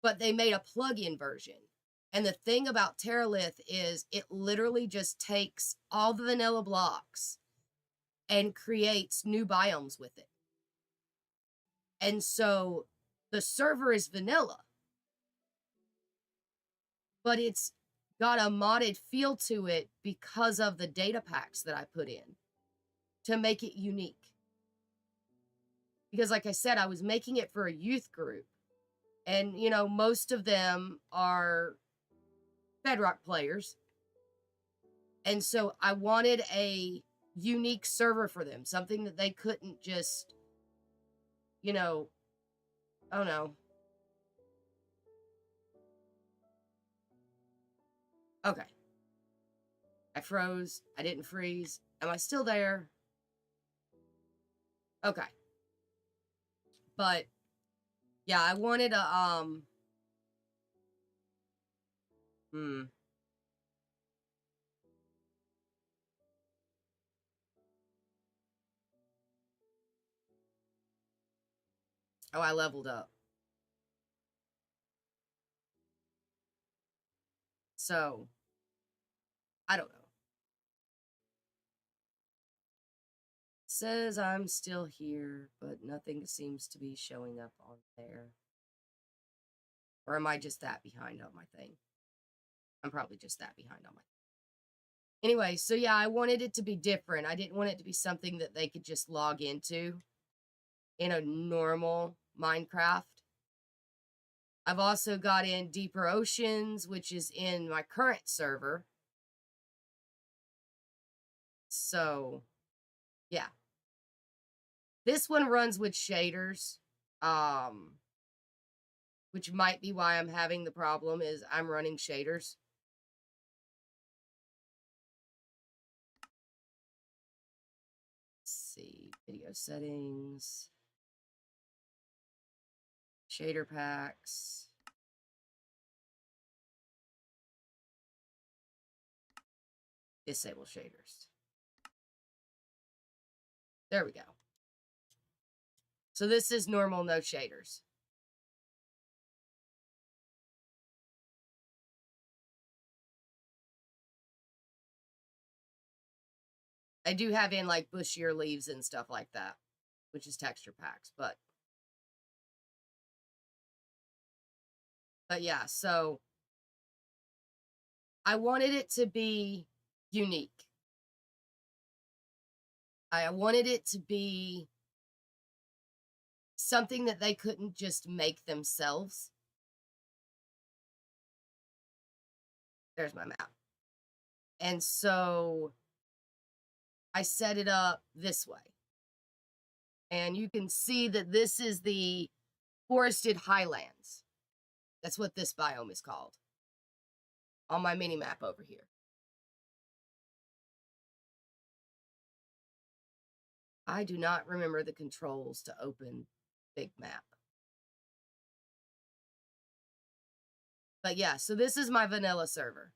but they made a plugin version. And the thing about Terralith is it literally just takes all the vanilla blocks and creates new biomes with it. And so the server is vanilla, but it's got a modded feel to it because of the data packs that I put in to make it unique. Because like I said, I was making it for a youth group, and you know, most of them are Bedrock players. And so I wanted a unique server for them, something that they couldn't just, you know, oh no. Okay. I froze. I didn't freeze. Am I still there? Okay. But yeah, I wanted a Oh, I leveled up. So, I don't know. It says I'm still here, but nothing seems to be showing up on there. Or am I just that behind on my thing? I'm probably just that behind on my thing. Anyway, so yeah, I wanted it to be different. I didn't want it to be something that they could just log into in a normal Minecraft. I've also got in Deeper Oceans, which is in my current server. So, yeah. This one runs with shaders, which might be why I'm having the problem, is I'm running shaders. Let's see, video settings, shader packs. Disable shaders. There we go. So this is normal, no shaders. I do have in like bushier leaves and stuff like that, which is texture packs, but yeah, so I wanted it to be unique. I wanted it to be something that they couldn't just make themselves. There's my map. And so I set it up this way. And you can see that this is the forested highlands. That's what this biome is called on my mini map over here. I do not remember the controls to open big map. But yeah, so this is my vanilla server.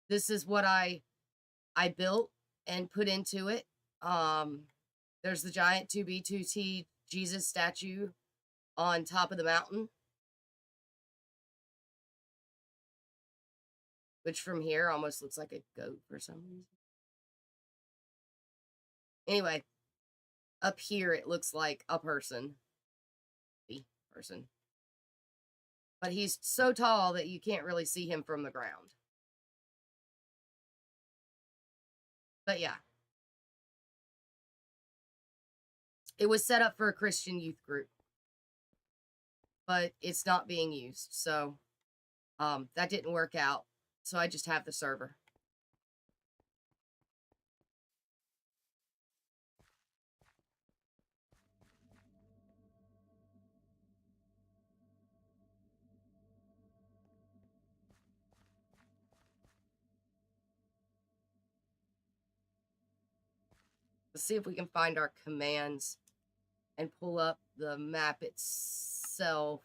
This is what I built and put into it. There's the giant 2B2T Jesus statue on top of the mountain, which from here almost looks like a goat for some reason. Anyway, up here it looks like a person. But he's so tall that you can't really see him from the ground. But yeah. It was set up for a Christian youth group. But it's not being used. So that didn't work out. So I just have the server. Let's see if we can find our commands and pull up the map itself.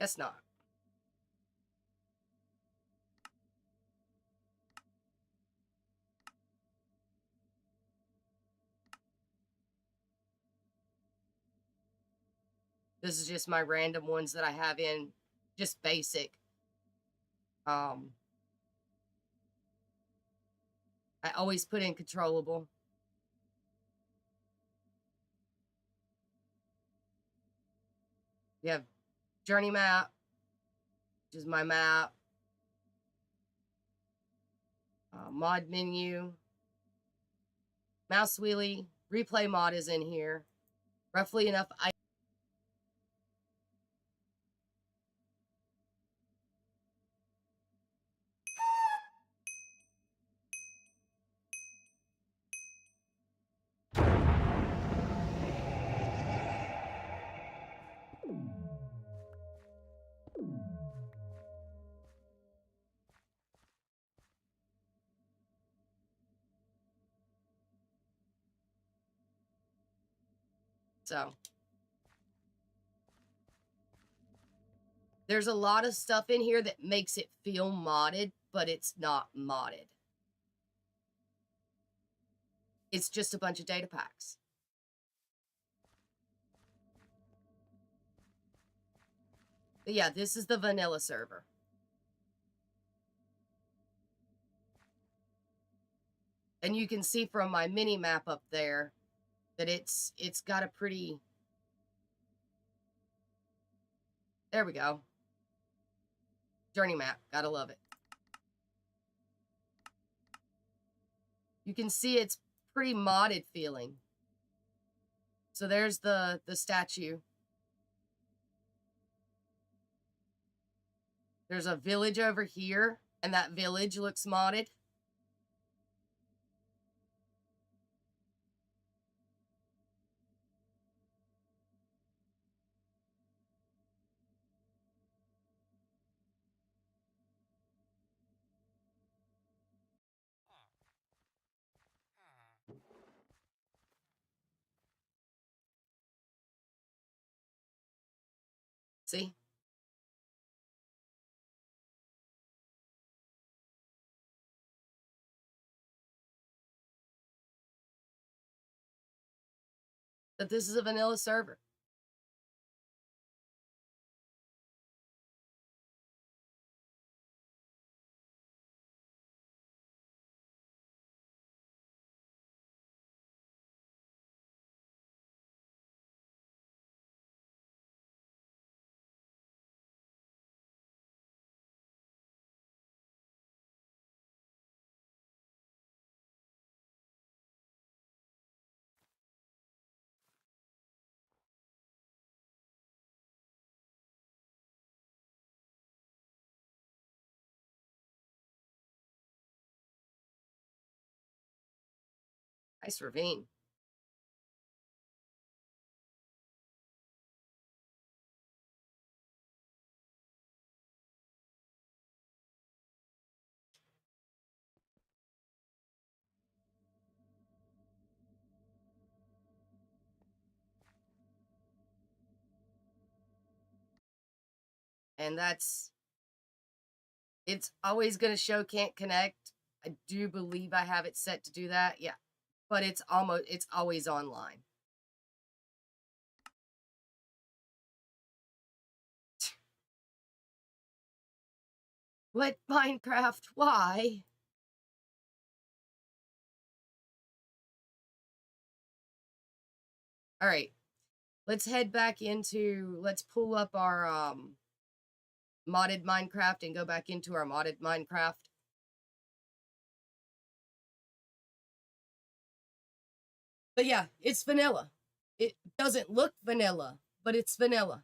Guess not. This is just my random ones that I have in just basic. I always put in controllable. We have journey map, which is my map. Mod menu. Mouse wheelie. Replay mod is in here. Roughly enough. So there's a lot of stuff in here that makes it feel modded, but it's not modded. It's just a bunch of data packs. But yeah, this is the vanilla server. And you can see from my mini map up there that it's got a pretty... There we go. Journey map. Gotta love it. You can see it's pretty modded feeling. So there's the statue. There's a village over here, and that village looks modded. See? But this is a vanilla server. Nice ravine. And it's always going to show can't connect. I do believe I have it set to do that. Yeah. But it's always online. What Minecraft? Why? All right. Let's head back let's pull up our modded Minecraft and go back into our modded Minecraft. But yeah, it's vanilla. It doesn't look vanilla, but it's vanilla.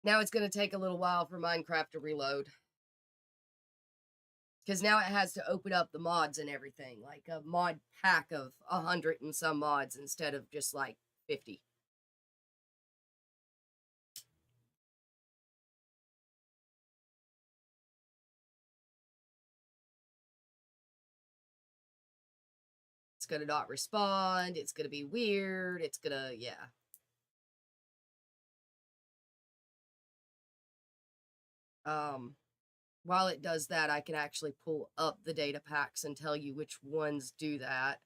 Now it's going to take a little while for Minecraft to reload. Because now it has to open up the mods and everything, like a mod pack of 100 and some mods instead of just like 50. It's going to not respond. It's going to be weird. It's going to, yeah. While it does that, I can actually pull up the data packs and tell you which ones do that.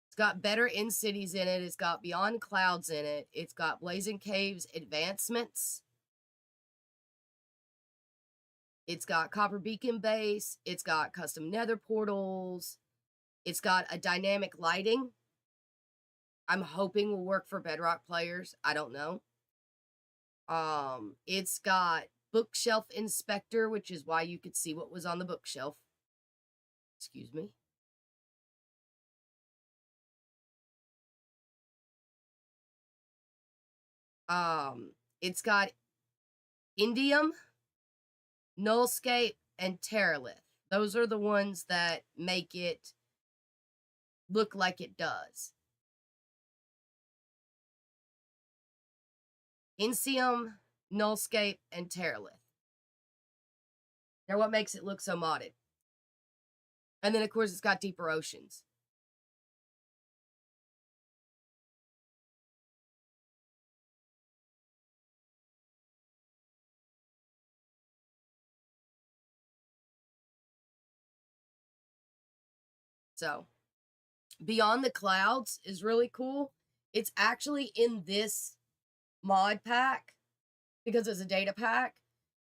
It's got Better in Cities in it. It's got Beyond Clouds in it. It's got Blazing Caves Advancements. It's got Copper Beacon Base. It's got custom nether portals. It's got a dynamic lighting. I'm hoping will work for Bedrock players. I don't know. It's got Bookshelf Inspector, which is why you could see what was on the bookshelf. Excuse me. It's got Indium, Nullscape, and Terralith. Those are the ones that make it look like it does. Insium, Nullscape, and Terralith. They're what makes it look so modded. And then, of course, it's got Deeper Oceans. So, Beyond the Clouds is really cool. It's actually in this mod pack because it's a data pack.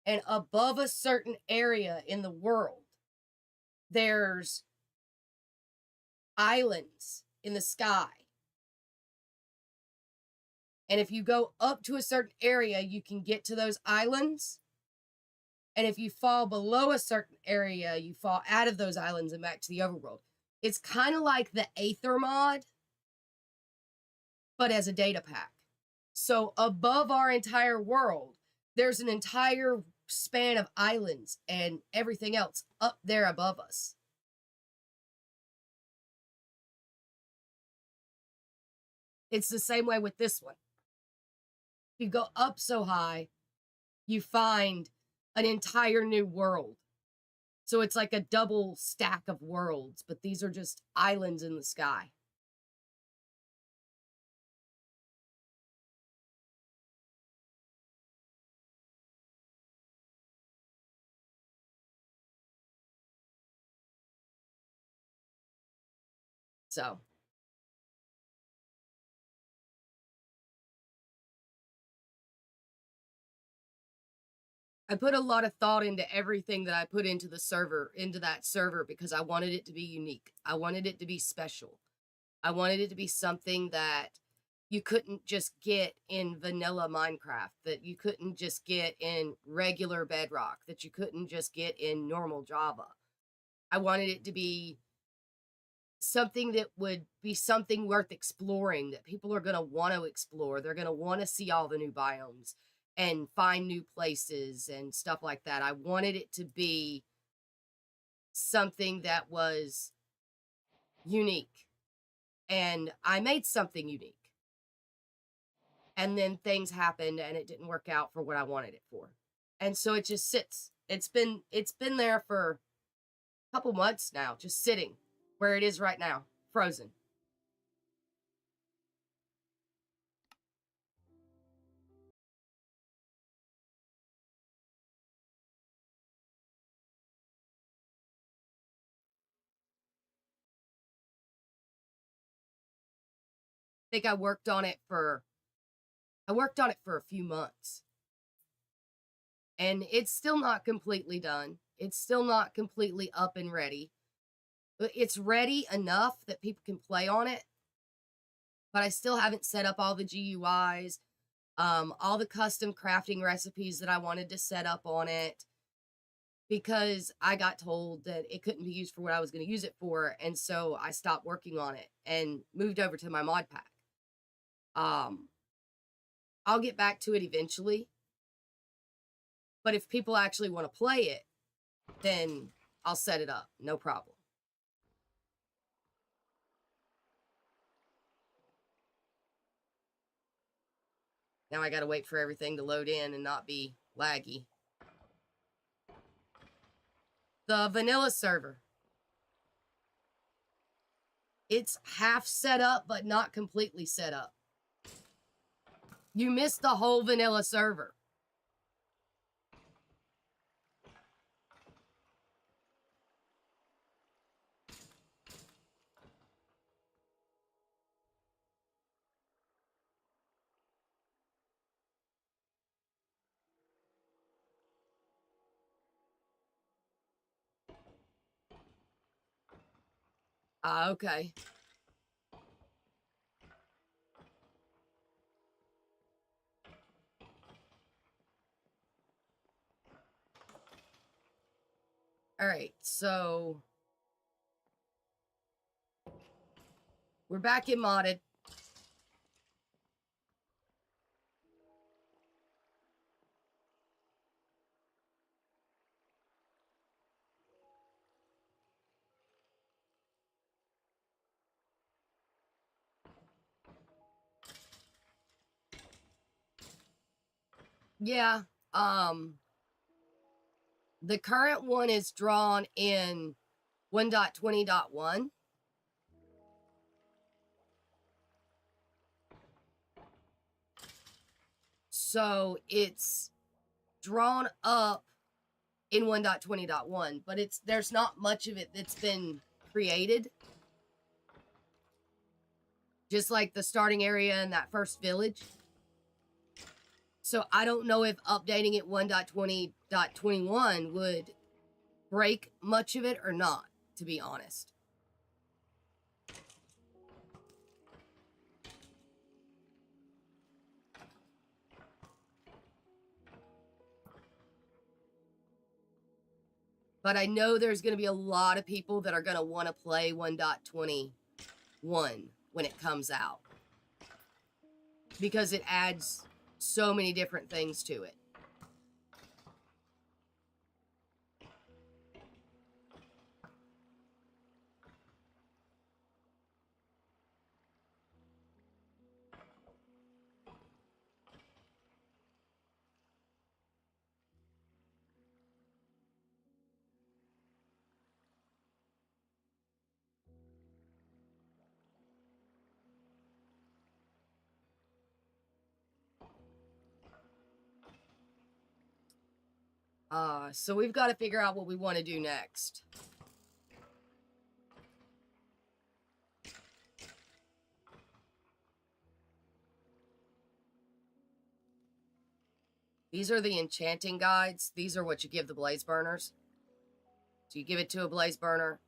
And above a certain area in the world, there's islands in the sky. And if you go up to a certain area, you can get to those islands. And if you fall below a certain area, you fall out of those islands and back to the overworld. It's kind of like the Aether mod, but as a data pack. So above our entire world, there's an entire span of islands and everything else up there above us. It's the same way with this one. You go up so high, you find an entire new world. So it's like a double stack of worlds, but these are just islands in the sky. So I put a lot of thought into everything that I put into the server, into that server, because I wanted it to be unique. I wanted it to be special. I wanted it to be something that you couldn't just get in vanilla Minecraft, that you couldn't just get in regular Bedrock, that you couldn't just get in normal Java. I wanted it to be something that would be something worth exploring, that people are going to want to explore. They're going to want to see all the new biomes and find new places and stuff like that. I wanted it to be something that was unique. And I made something unique. And then things happened and it didn't work out for what I wanted it for. And so it just sits. It's been there for a couple months now, just sitting where it is right now, frozen. I think I worked on it for a few months. And it's still not completely done. It's still not completely up and ready. But it's ready enough that people can play on it. But I still haven't set up all the GUIs, all the custom crafting recipes that I wanted to set up on it, because I got told that it couldn't be used for what I was going to use it for. And so I stopped working on it and moved over to my mod pack. I'll get back to it eventually. But if people actually want to play it, then I'll set it up. No problem. Now I got to wait for everything to load in and not be laggy. The vanilla server. It's half set up, but not completely set up. You missed the whole vanilla server. Okay. All right, so we're back in modded. Yeah, the current one is drawn in 1.20.1. So it's drawn up in 1.20.1, but there's not much of it that's been created. Just like the starting area in that first village. So I don't know if updating it 1.20.21 would break much of it or not, to be honest. But I know there's going to be a lot of people that are going to want to play 1.21 when it comes out. Because it adds so many different things to it. So we've got to figure out what we want to do next. These are the enchanting guides. These are what you give the blaze burners. So you give it to a blaze burner.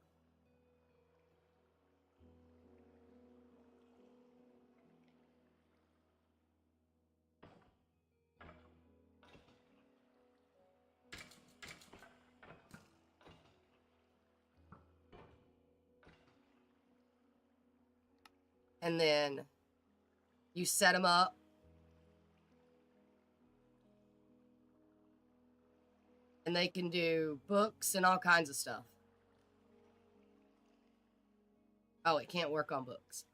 And then you set them up. And they can do books and all kinds of stuff. Oh, it can't work on books.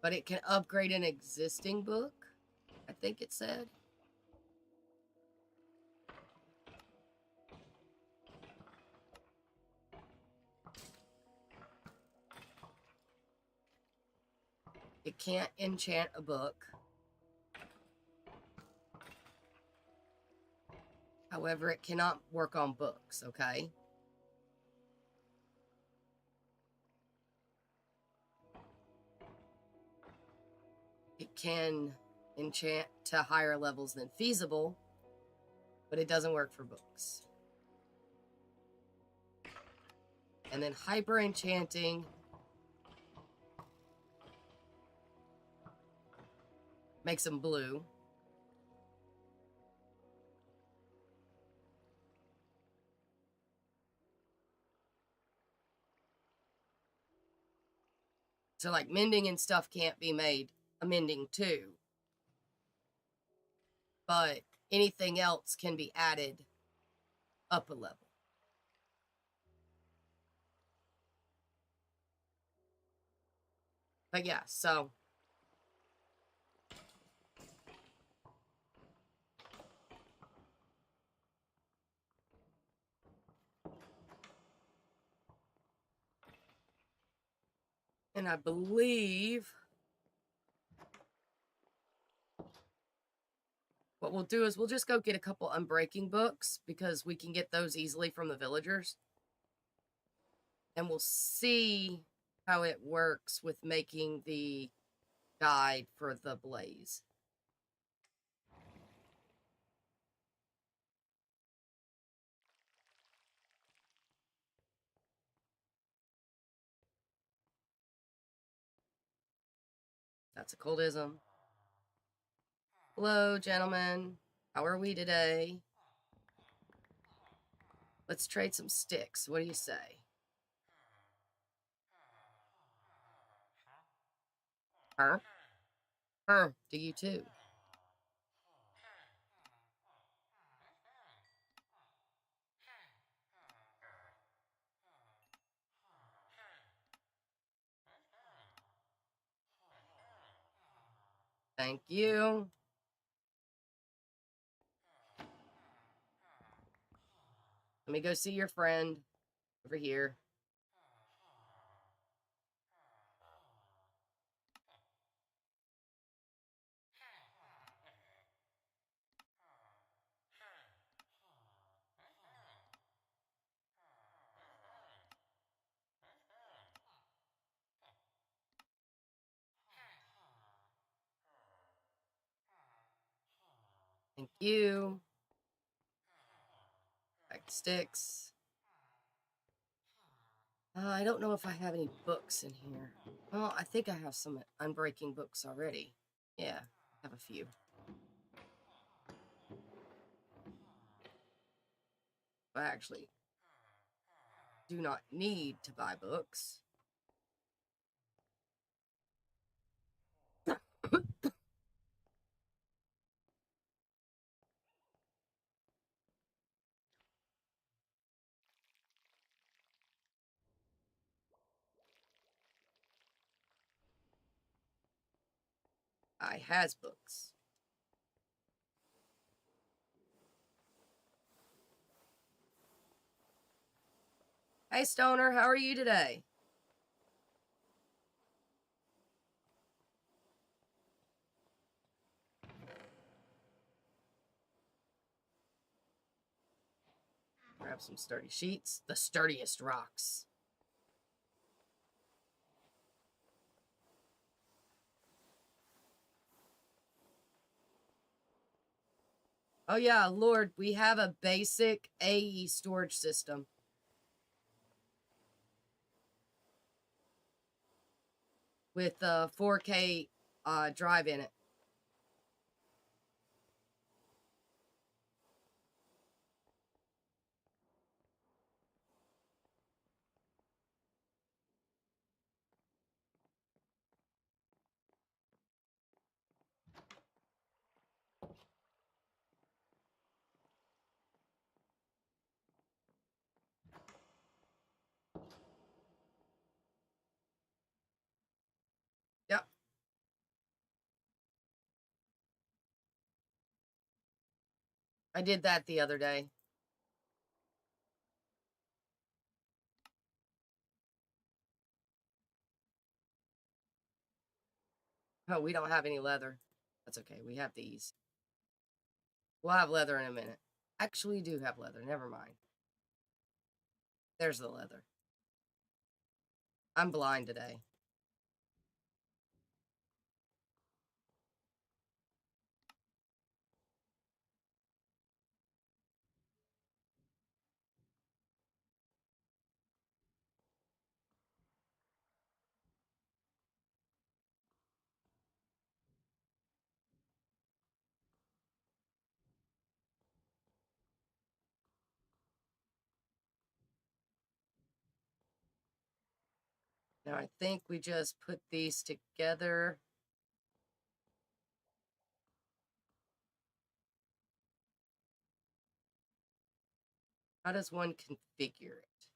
But it can upgrade an existing book, I think it said. It can't enchant a book. However, it cannot work on books, okay? It can enchant to higher levels than feasible, but it doesn't work for books. And then hyper enchanting makes them blue. So like mending and stuff can't be made a mending 2. But anything else can be added up a level. But yeah, so and I believe what we'll do is we'll just go get a couple unbreaking books because we can get those easily from the villagers. And we'll see how it works with making the guide for the blaze. That's a coldism. Hello, gentlemen. How are we today? Let's trade some sticks. What do you say? Do you too? Thank you. Let me go see your friend over here. Thank you. Back to sticks. I don't know if I have any books in here. Well, I think I have some unbreaking books already. Yeah, I have a few. I actually do not need to buy books. I has books. Hey, Stoner, how are you today? Grab some sturdy sheets. The sturdiest rocks. Oh yeah, Lord, we have a basic AE storage system. With a 4K drive in it. Yep. I did that the other day. Oh, we don't have any leather. That's okay. We have these. We'll have leather in a minute. Actually, we do have leather. Never mind. There's the leather. I'm blind today. Now, I think we just put these together. How does one configure it?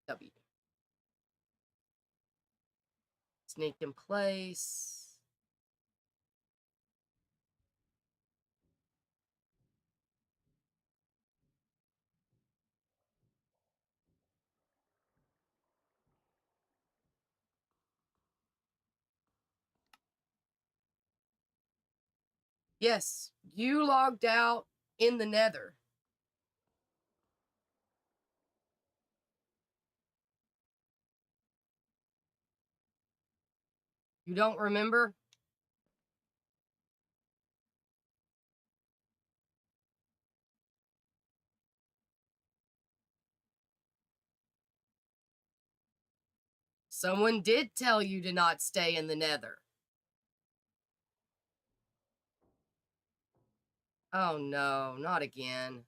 W. Sneak in place. Yes, you logged out in the nether. You don't remember? Someone did tell you to not stay in the nether. Oh no, not again.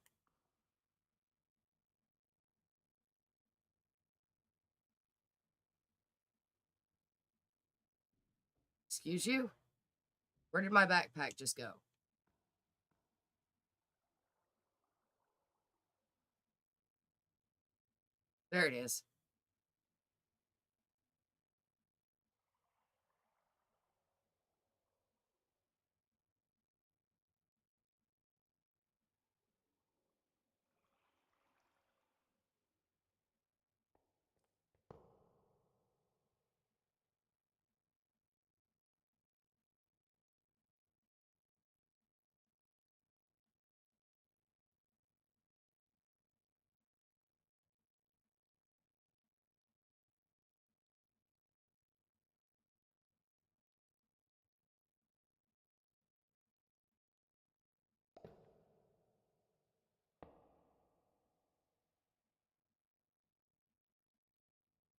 Excuse you? Where did my backpack just go? There it is.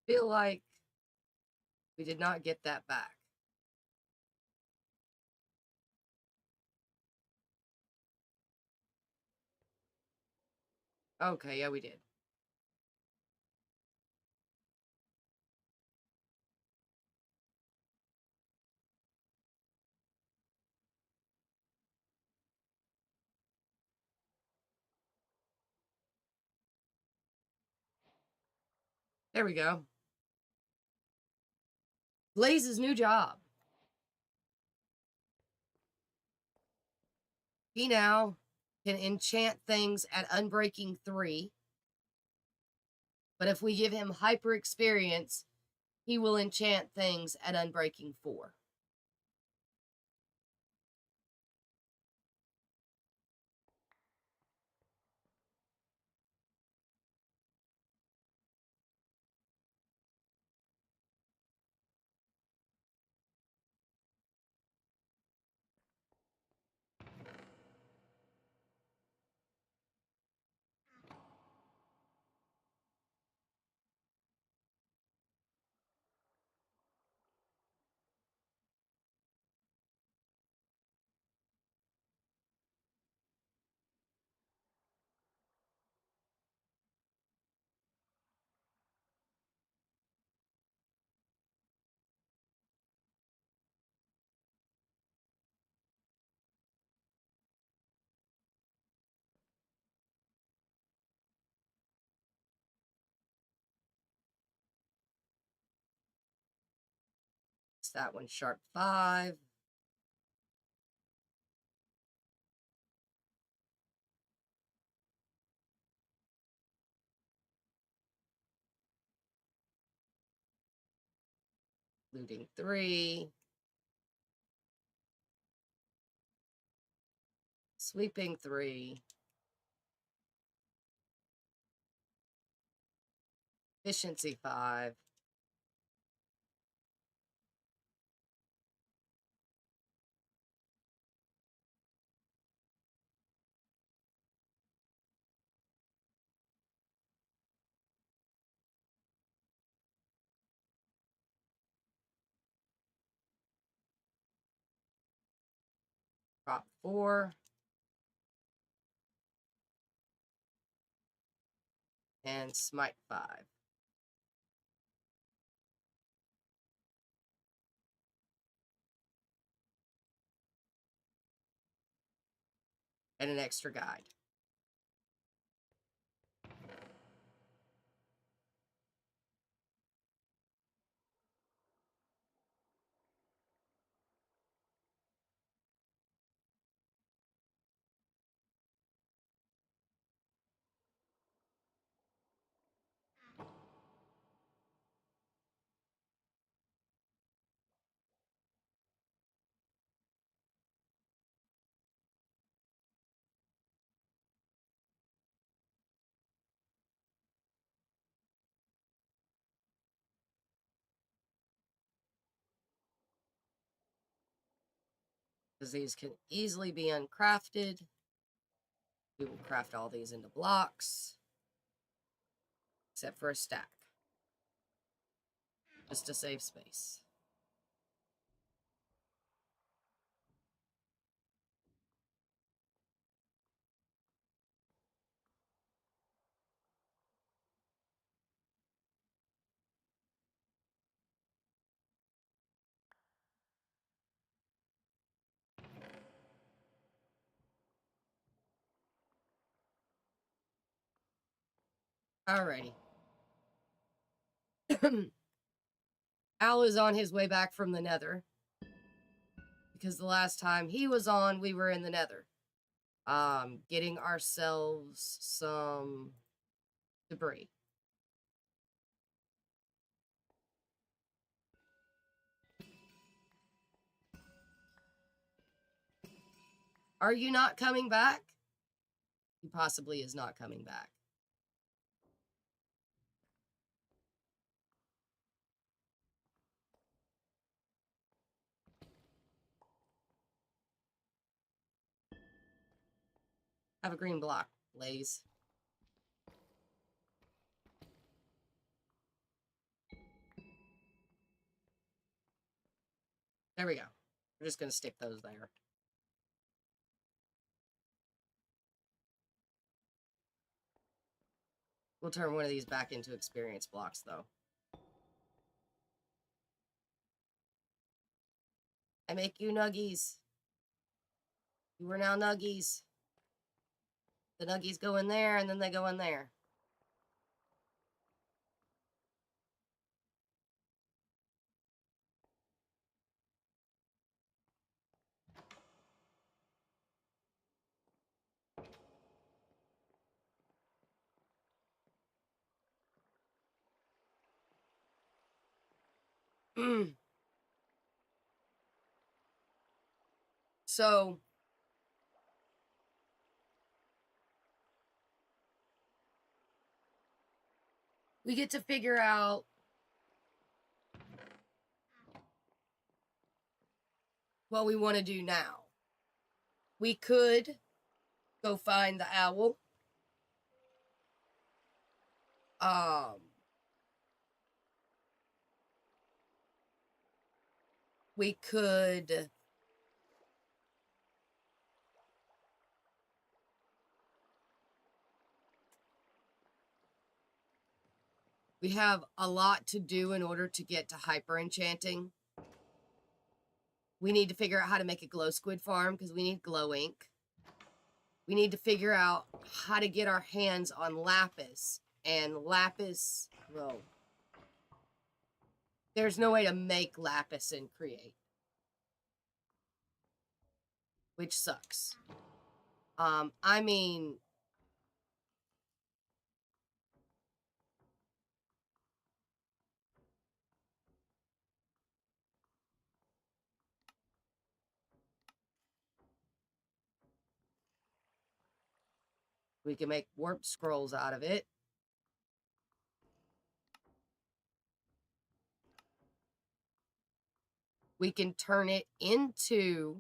Feel like we did not get that back. Okay, yeah, we did. There we go. Blaze's new job. He now can enchant things at Unbreaking 3. But if we give him hyper experience, he will enchant things at Unbreaking 4. What's that one? Sharp 5. Looting 3. Sweeping 3. Efficiency 5. Prop 4. And smite 5. And an extra guide. Because these can easily be uncrafted. We will craft all these into blocks. Except for a stack. Just to save space. Alrighty. Al is on his way back from the Nether. Because the last time he was on, we were in the Nether. Getting ourselves some debris. Are you not coming back? He possibly is not coming back. Have a green block, Blaze. There we go. We're just going to stick those there. We'll turn one of these back into experience blocks, though. I make you nuggies. You are now nuggies. The nuggies go in there, and then they go in there. So, we get to figure out what we want to do now. We could go find the owl. We could we have a lot to do in order to get to hyper enchanting. We need to figure out how to make a glow squid farm because we need glow ink. We need to figure out how to get our hands on lapis. And lapis, well, there's no way to make lapis and create, which sucks. I mean, we can make warp scrolls out of it. We can turn it into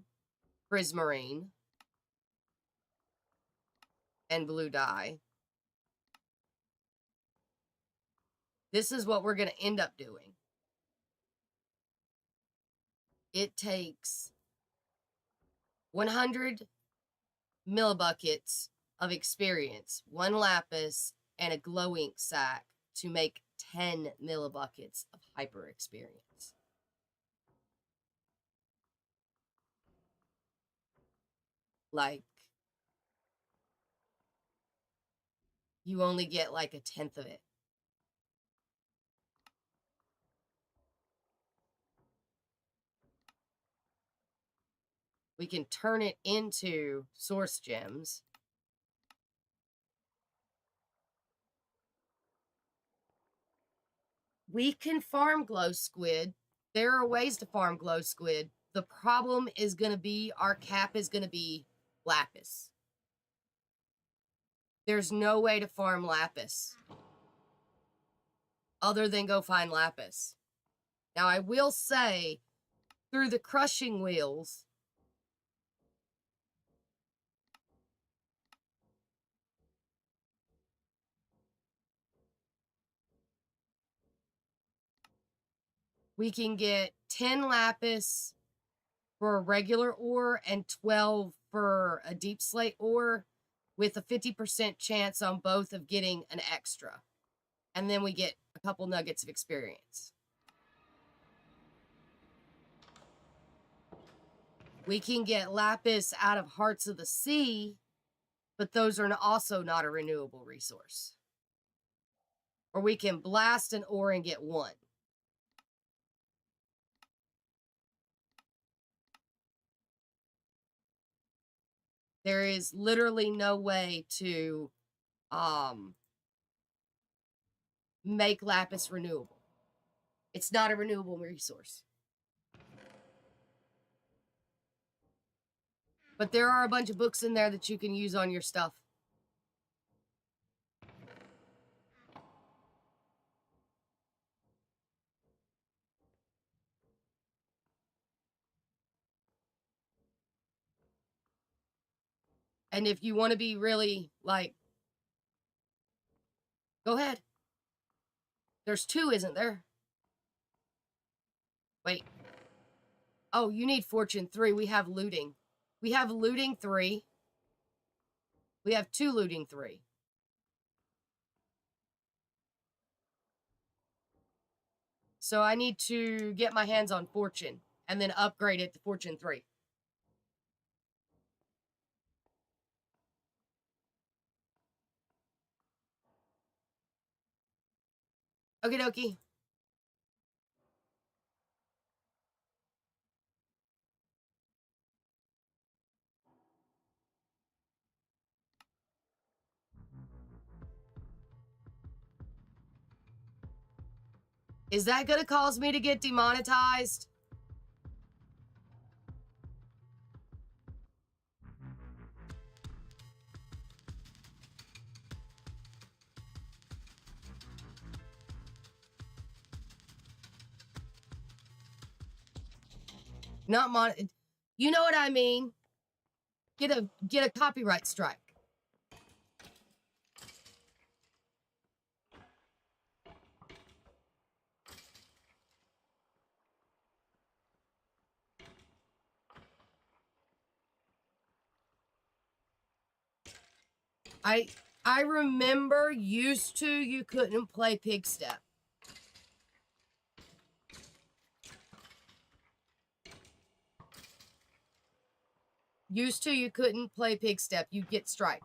prismarine and blue dye. This is what we're going to end up doing. It takes 100 millibuckets of experience, 1 lapis, and a glow ink sac to make 10 millibuckets of hyper experience. Like, you only get like a tenth of it. We can turn it into source gems. We can farm glow squid. There are ways to farm glow squid. The problem is going to be our cap is going to be lapis. There's no way to farm lapis other than go find lapis. Now, I will say, through the crushing wheels, we can get 10 lapis for a regular ore and 12 for a deep slate ore, with a 50% chance on both of getting an extra. And then we get a couple nuggets of experience. We can get lapis out of Hearts of the Sea, but those are also not a renewable resource. Or we can blast an ore and get 1. There is literally no way to make lapis renewable. It's not a renewable resource. But there are a bunch of books in there that you can use on your stuff. And if you want to be really, like, go ahead. There's 2, isn't there? Wait. Oh, you need fortune 3. We have looting. We have looting 3. We have 2 looting 3. So I need to get my hands on fortune and then upgrade it to fortune 3. Okie dokie. Is that going to cause me to get demonetized? Not mon. You know what I mean? Get a copyright strike. I remember used to you couldn't play Pig Step. Used to you couldn't play Pig Step. You'd get striked.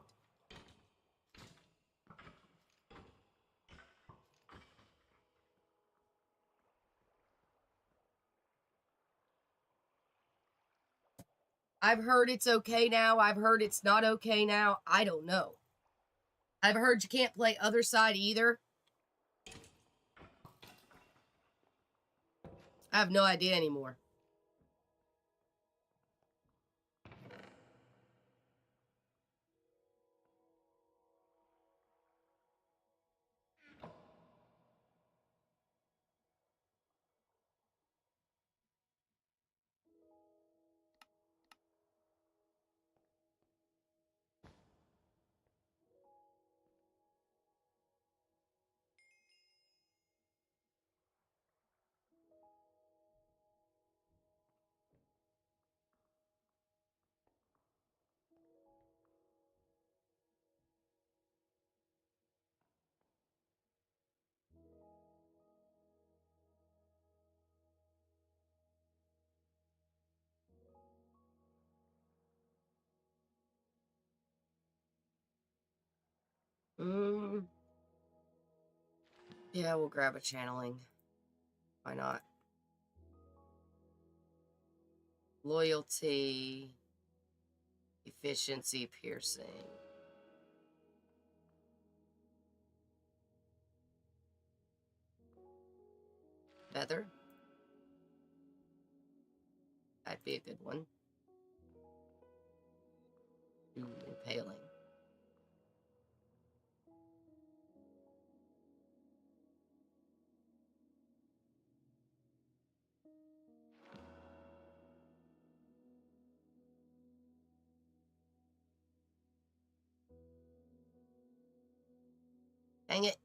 I've heard it's okay now. I've heard it's not okay now. I don't know. I've heard you can't play other side either. I have no idea anymore. Yeah, we'll grab a channeling. Why not? Loyalty, efficiency, piercing. Feather. That'd be a good one. Ooh, impaling. Dang it.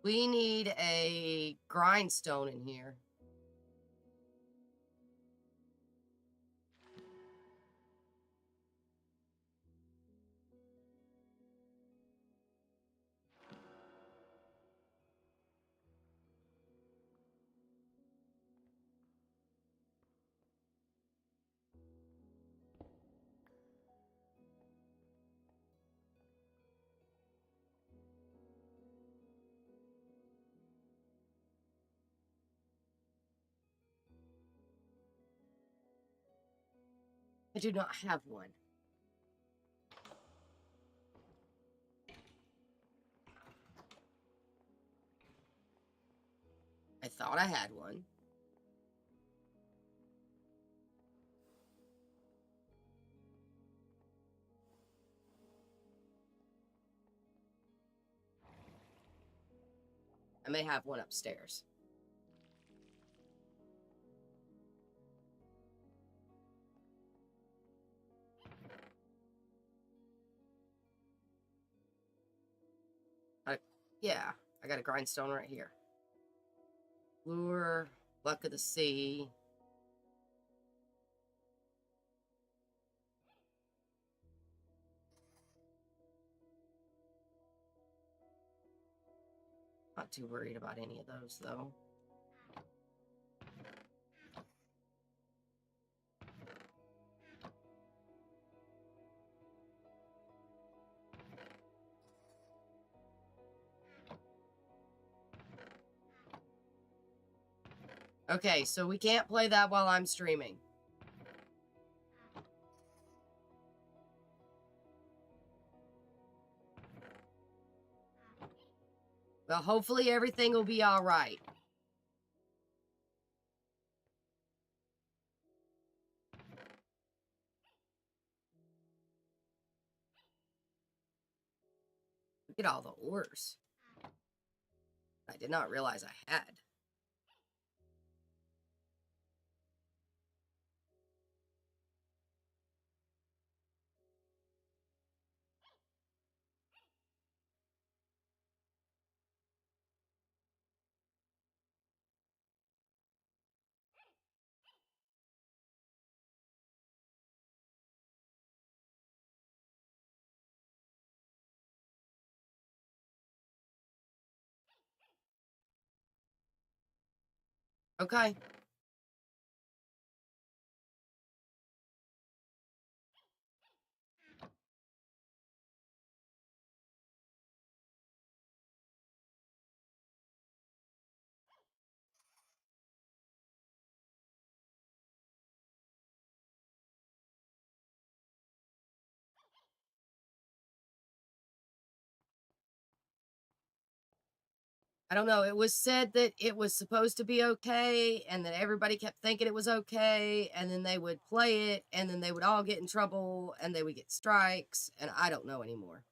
We need a grindstone in here. I do not have one. I thought I had one. I may have one upstairs. Yeah, I got a grindstone right here. Lure, luck of the sea. Not too worried about any of those, though. Okay, so we can't play that while I'm streaming. Well, hopefully everything will be all right. Look at all the ores. I did not realize I had. Okay. I don't know. It was said that it was supposed to be okay and that everybody kept thinking it was okay. And then they would play it and then they would all get in trouble and they would get strikes. And I don't know anymore.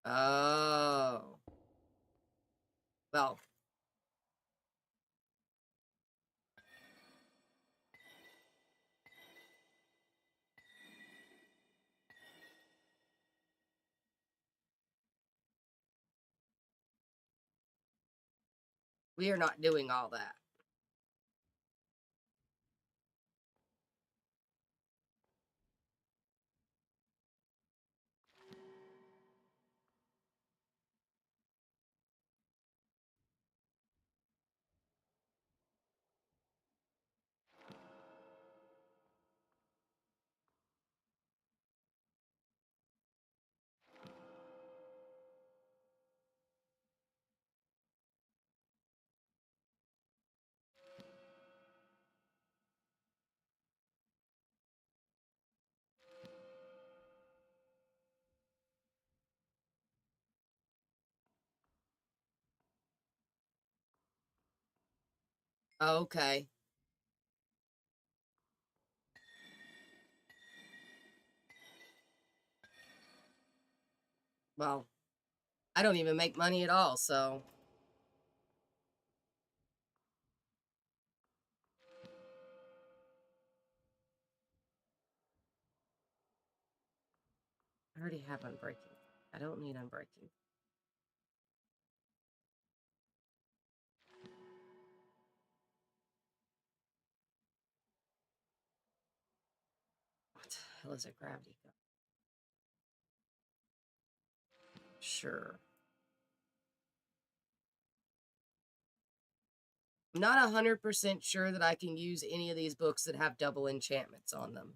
Oh. Well, we are not doing all that. Okay. Well, I don't even make money at all, so. I already have Unbreaking. I don't need Unbreaking. What the hell is a gravity gun? Sure. I'm not 100% sure that I can use any of these books that have double enchantments on them.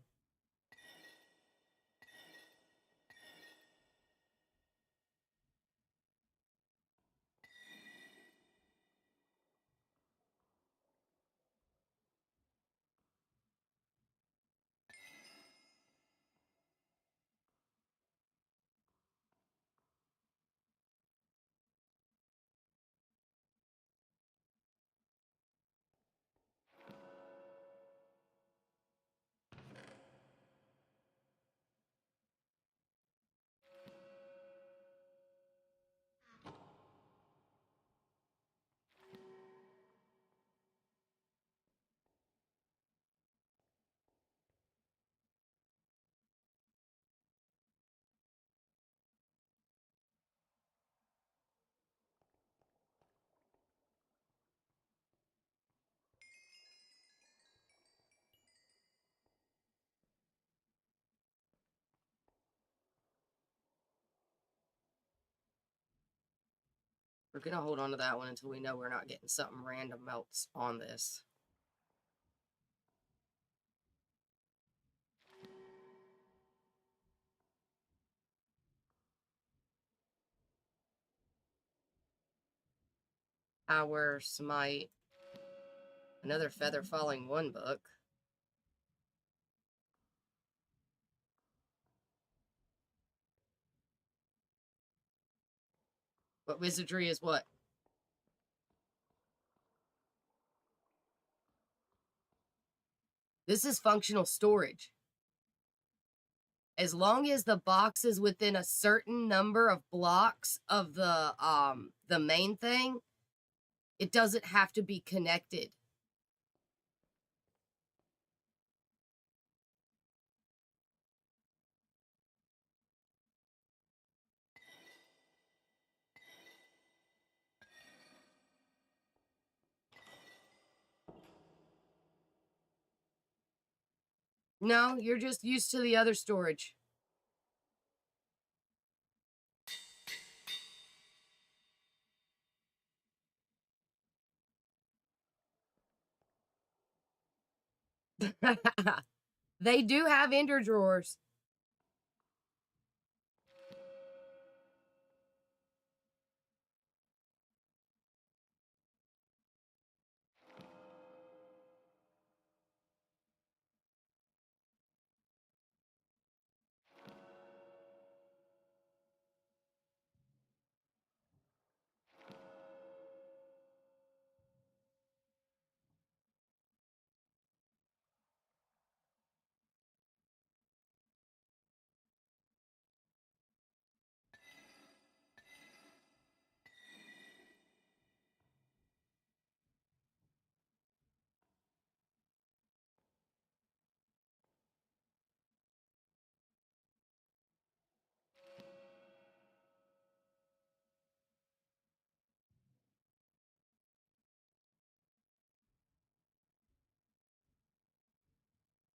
We're going to hold on to that one until we know we're not getting something random else on this. Power, Smite, another Feather Falling 1 book. But Wizardry is what? This is functional storage. As long as the box is within a certain number of blocks of the main thing, it doesn't have to be connected. No, you're just used to the other storage. They do have ender drawers.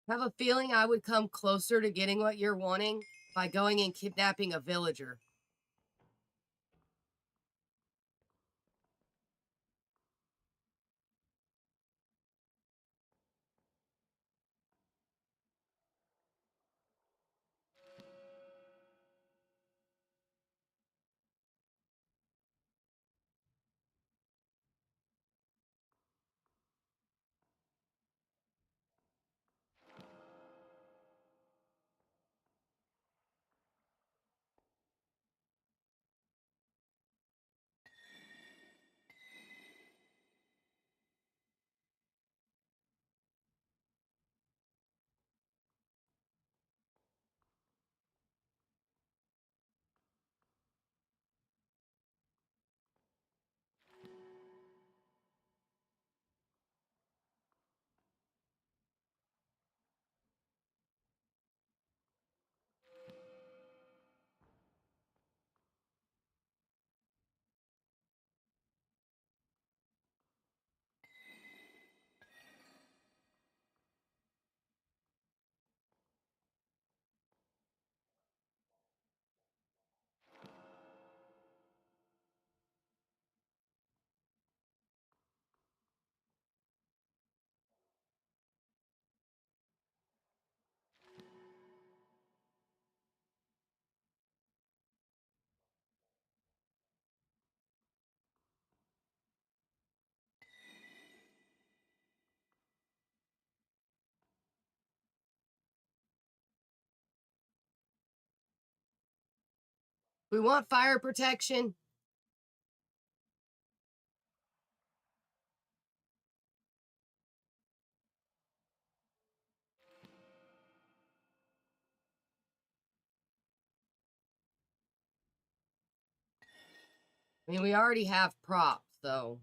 I have a feeling I would come closer to getting what you're wanting by going and kidnapping a villager. We want fire protection. I mean, we already have props, so.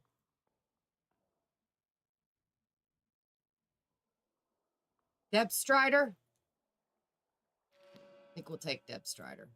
Depth Strider? I think we'll take Depth Strider.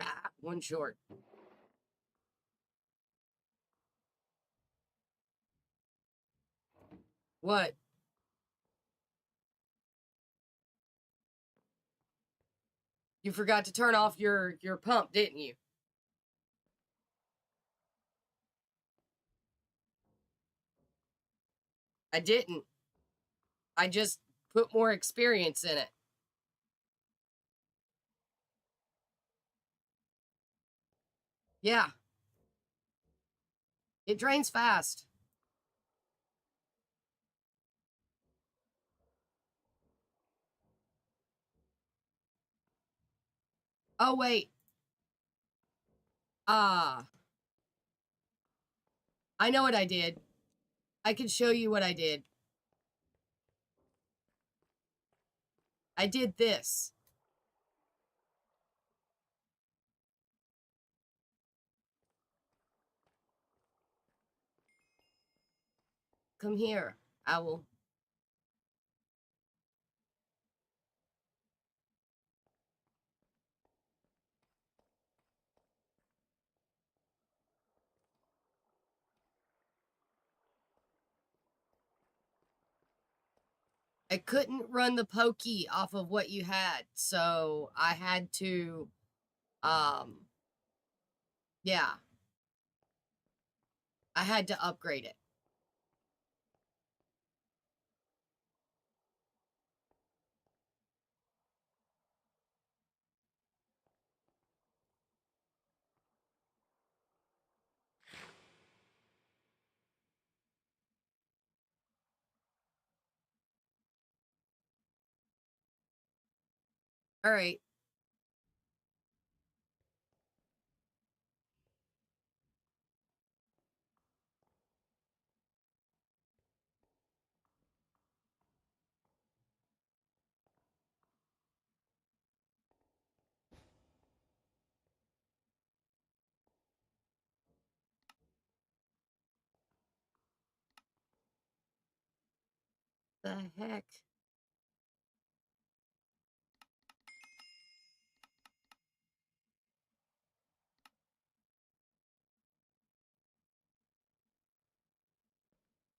Ah, one short. What? You forgot to turn off your pump, didn't you? I didn't. I just put more experience in it. Yeah. It drains fast. Oh, wait. Ah. I know what I did. I can show you what I did. I did this. Come here, owl. I couldn't run the pokey off of what you had, so I had to, yeah. I had to upgrade it. All right. The heck?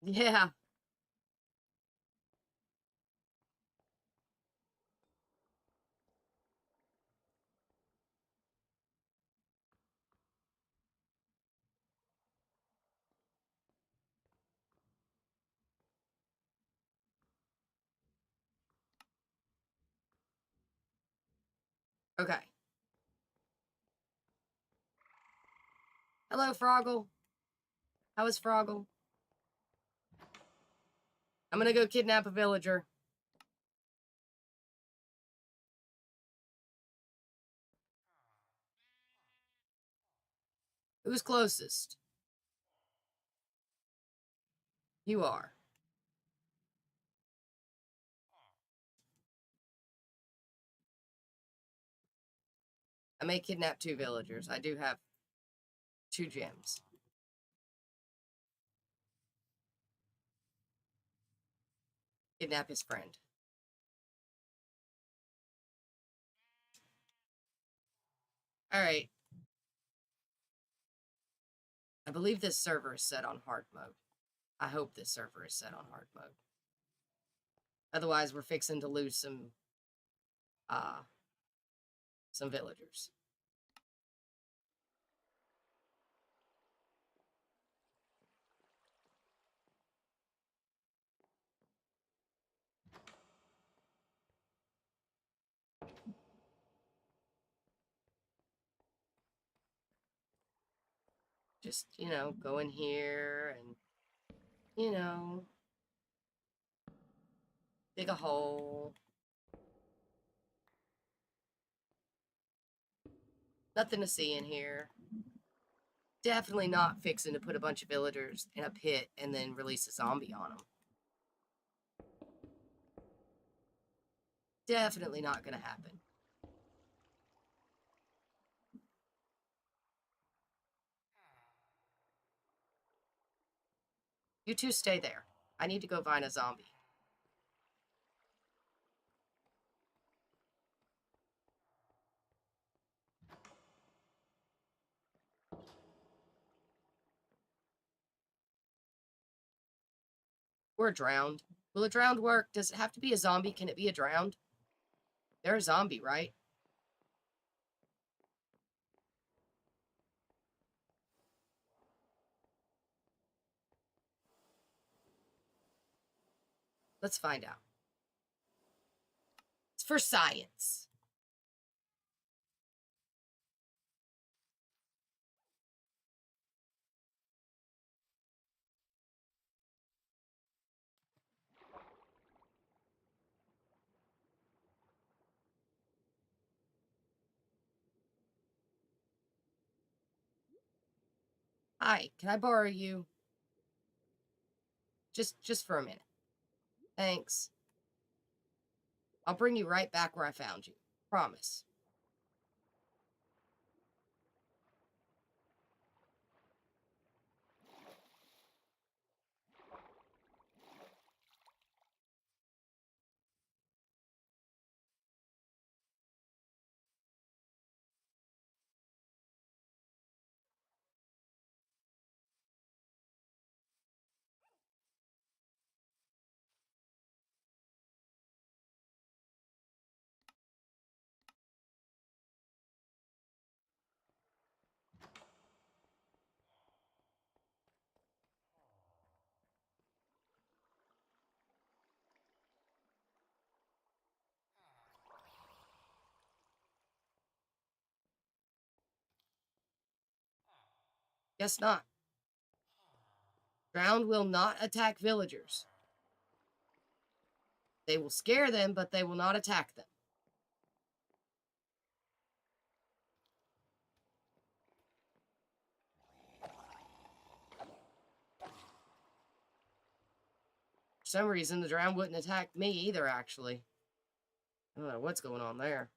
Yeah. Okay. Hello, Froggle. How is Froggle? I'm gonna go kidnap a villager. Who's closest? You are. I may kidnap 2 villagers. I do have 2 gems. Kidnap his friend. All right. I believe this server is set on hard mode. I hope this server is set on hard mode. Otherwise, we're fixing to lose some villagers. Just, go in here and, dig a hole. Nothing to see in here. Definitely not fixing to put a bunch of villagers in a pit and then release a zombie on them. Definitely not going to happen. You two stay there. I need to go find a zombie. We're drowned. Will a drowned work? Does it have to be a zombie? Can it be a drowned? They're a zombie, right? Let's find out. It's for science. Hi, can I borrow you? Just for a minute. Thanks. I'll bring you right back where I found you. Promise. Guess not. Drowned will not attack villagers. They will scare them, but they will not attack them. For some reason, the drowned wouldn't attack me either, actually. I don't know what's going on there.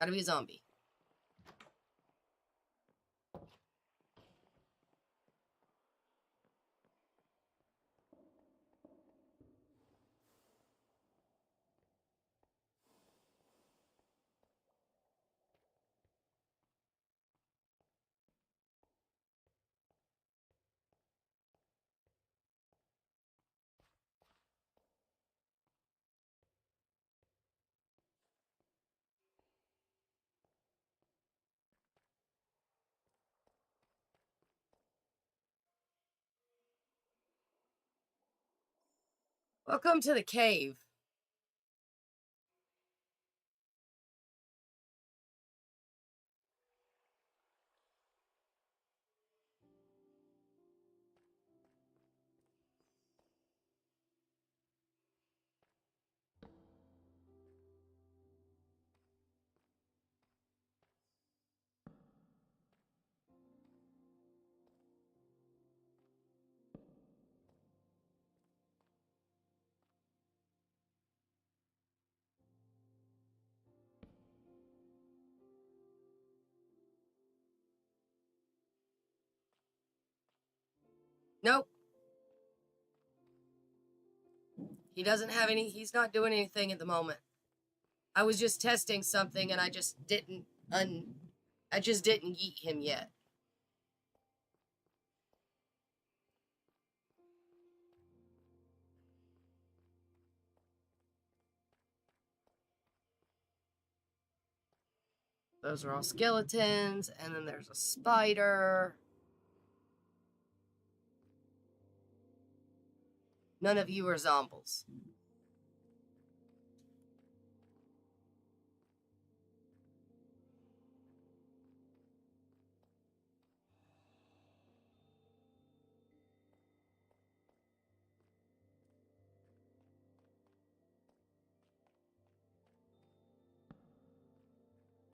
Gotta be a zombie. Welcome to the cave. Nope. He doesn't have any, he's not doing anything at the moment. I was just testing something and I just didn't yeet him yet. Those are all skeletons, and then there's a spider. None of you are zombies.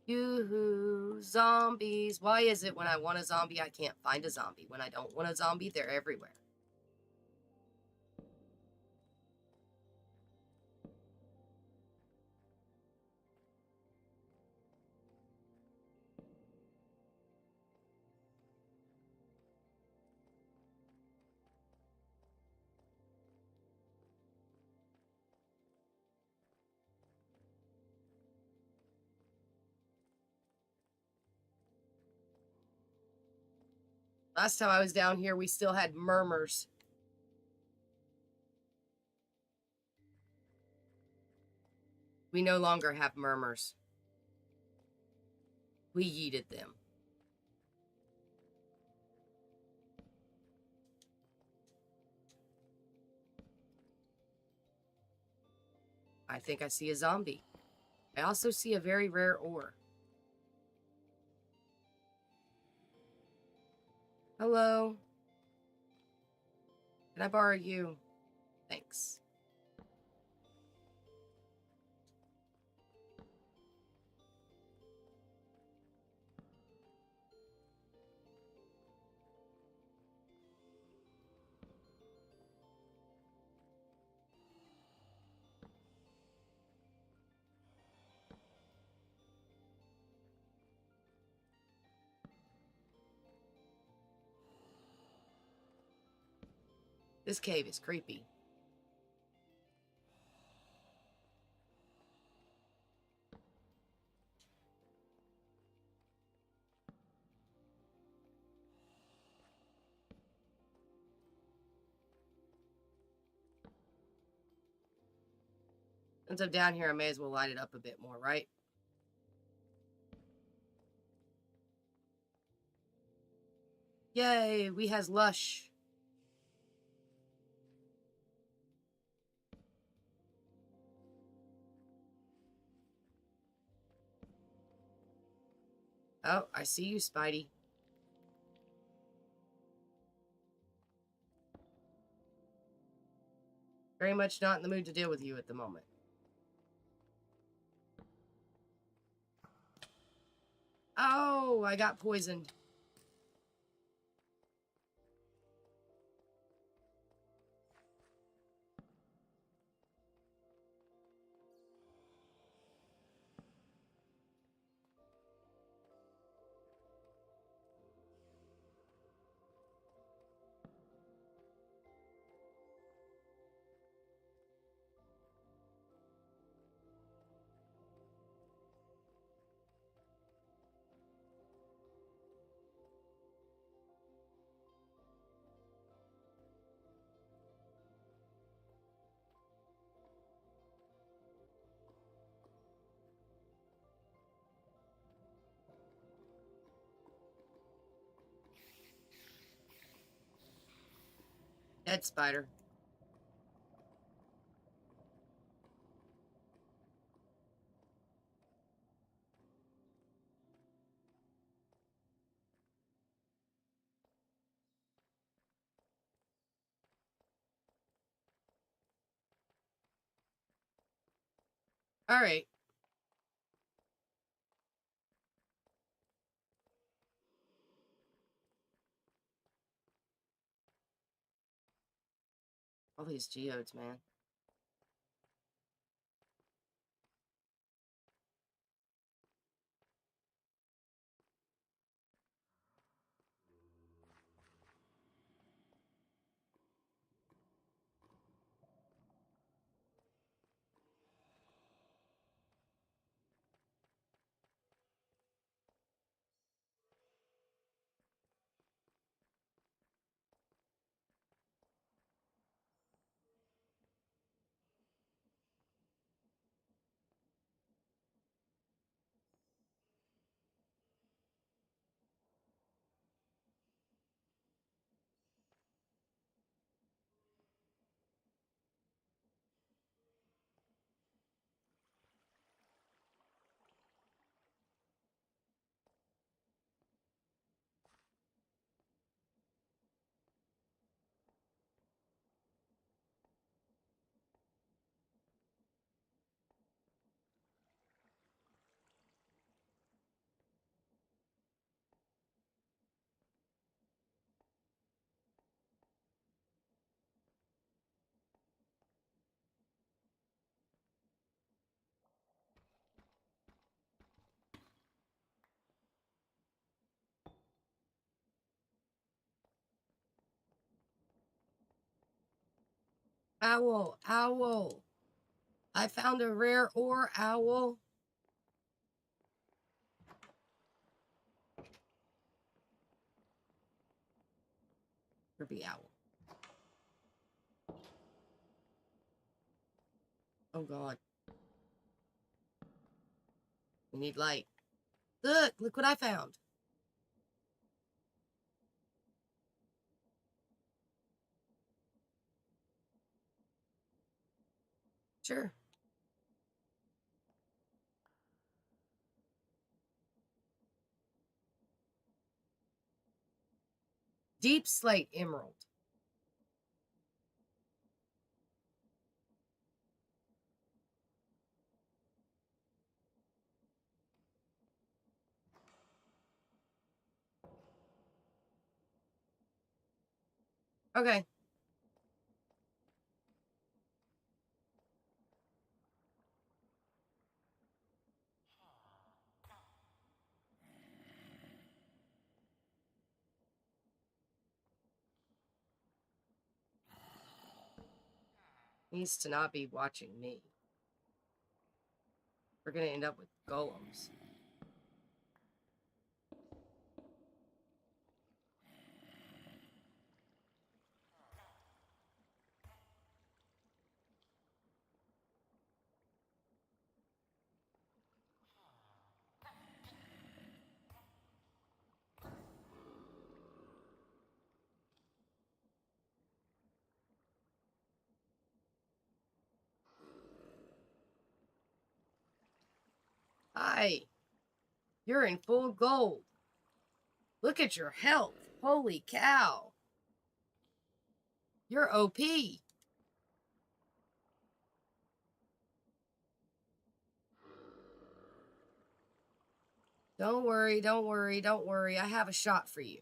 Yoo-hoo, zombies. Why is it when I want a zombie, I can't find a zombie? When I don't want a zombie, they're everywhere. Last time I was down here, we still had murmurs. We no longer have murmurs. We yeeted them. I think I see a zombie. I also see a very rare ore. Hello? Can I borrow you? Thanks. This cave is creepy. Since I'm down here, I may as well light it up a bit more, right? Yay, we has lush. Oh, I see you, Spidey. Very much not in the mood to deal with you at the moment. Oh, I got poisoned. Dead spider. All right. All these geodes, man. Owl, owl. I found a rare ore, owl. Kirby owl. Oh god. We need light. Look what I found. Sure. Deep slate emerald. Okay. Needs to not be watching me. We're gonna end up with golems. Hi. You're in full gold. Look at your health. Holy cow. You're OP. Don't worry, don't worry, don't worry. I have a shot for you.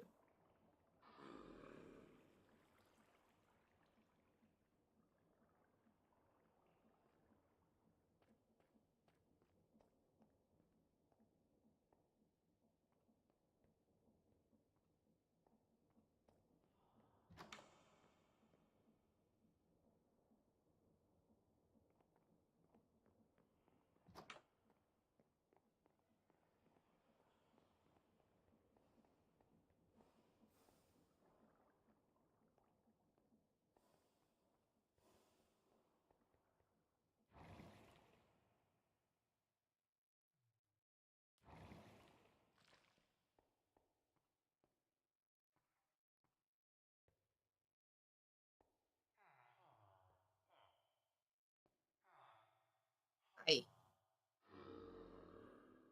Hey.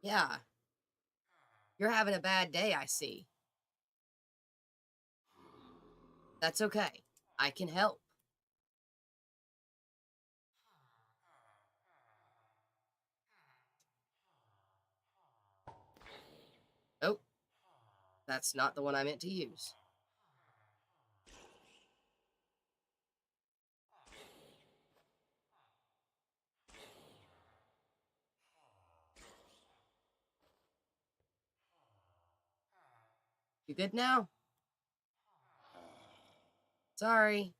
Yeah. You're having a bad day, I see. That's okay. I can help. Oh, that's not the one I meant to use. You good now? Sorry.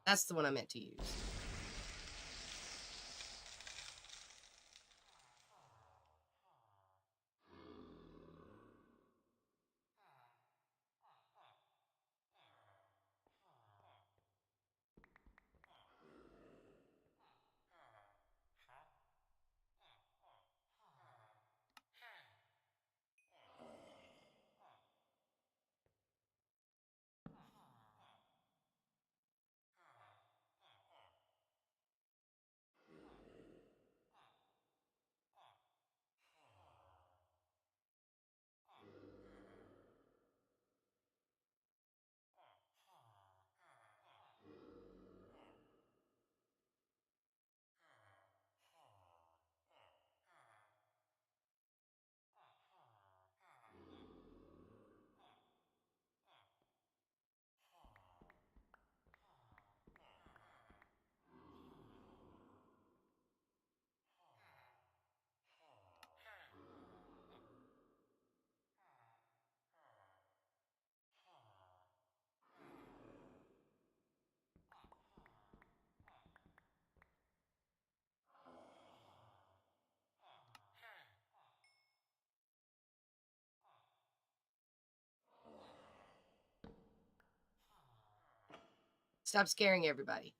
That's the one I meant to use. Stop scaring everybody.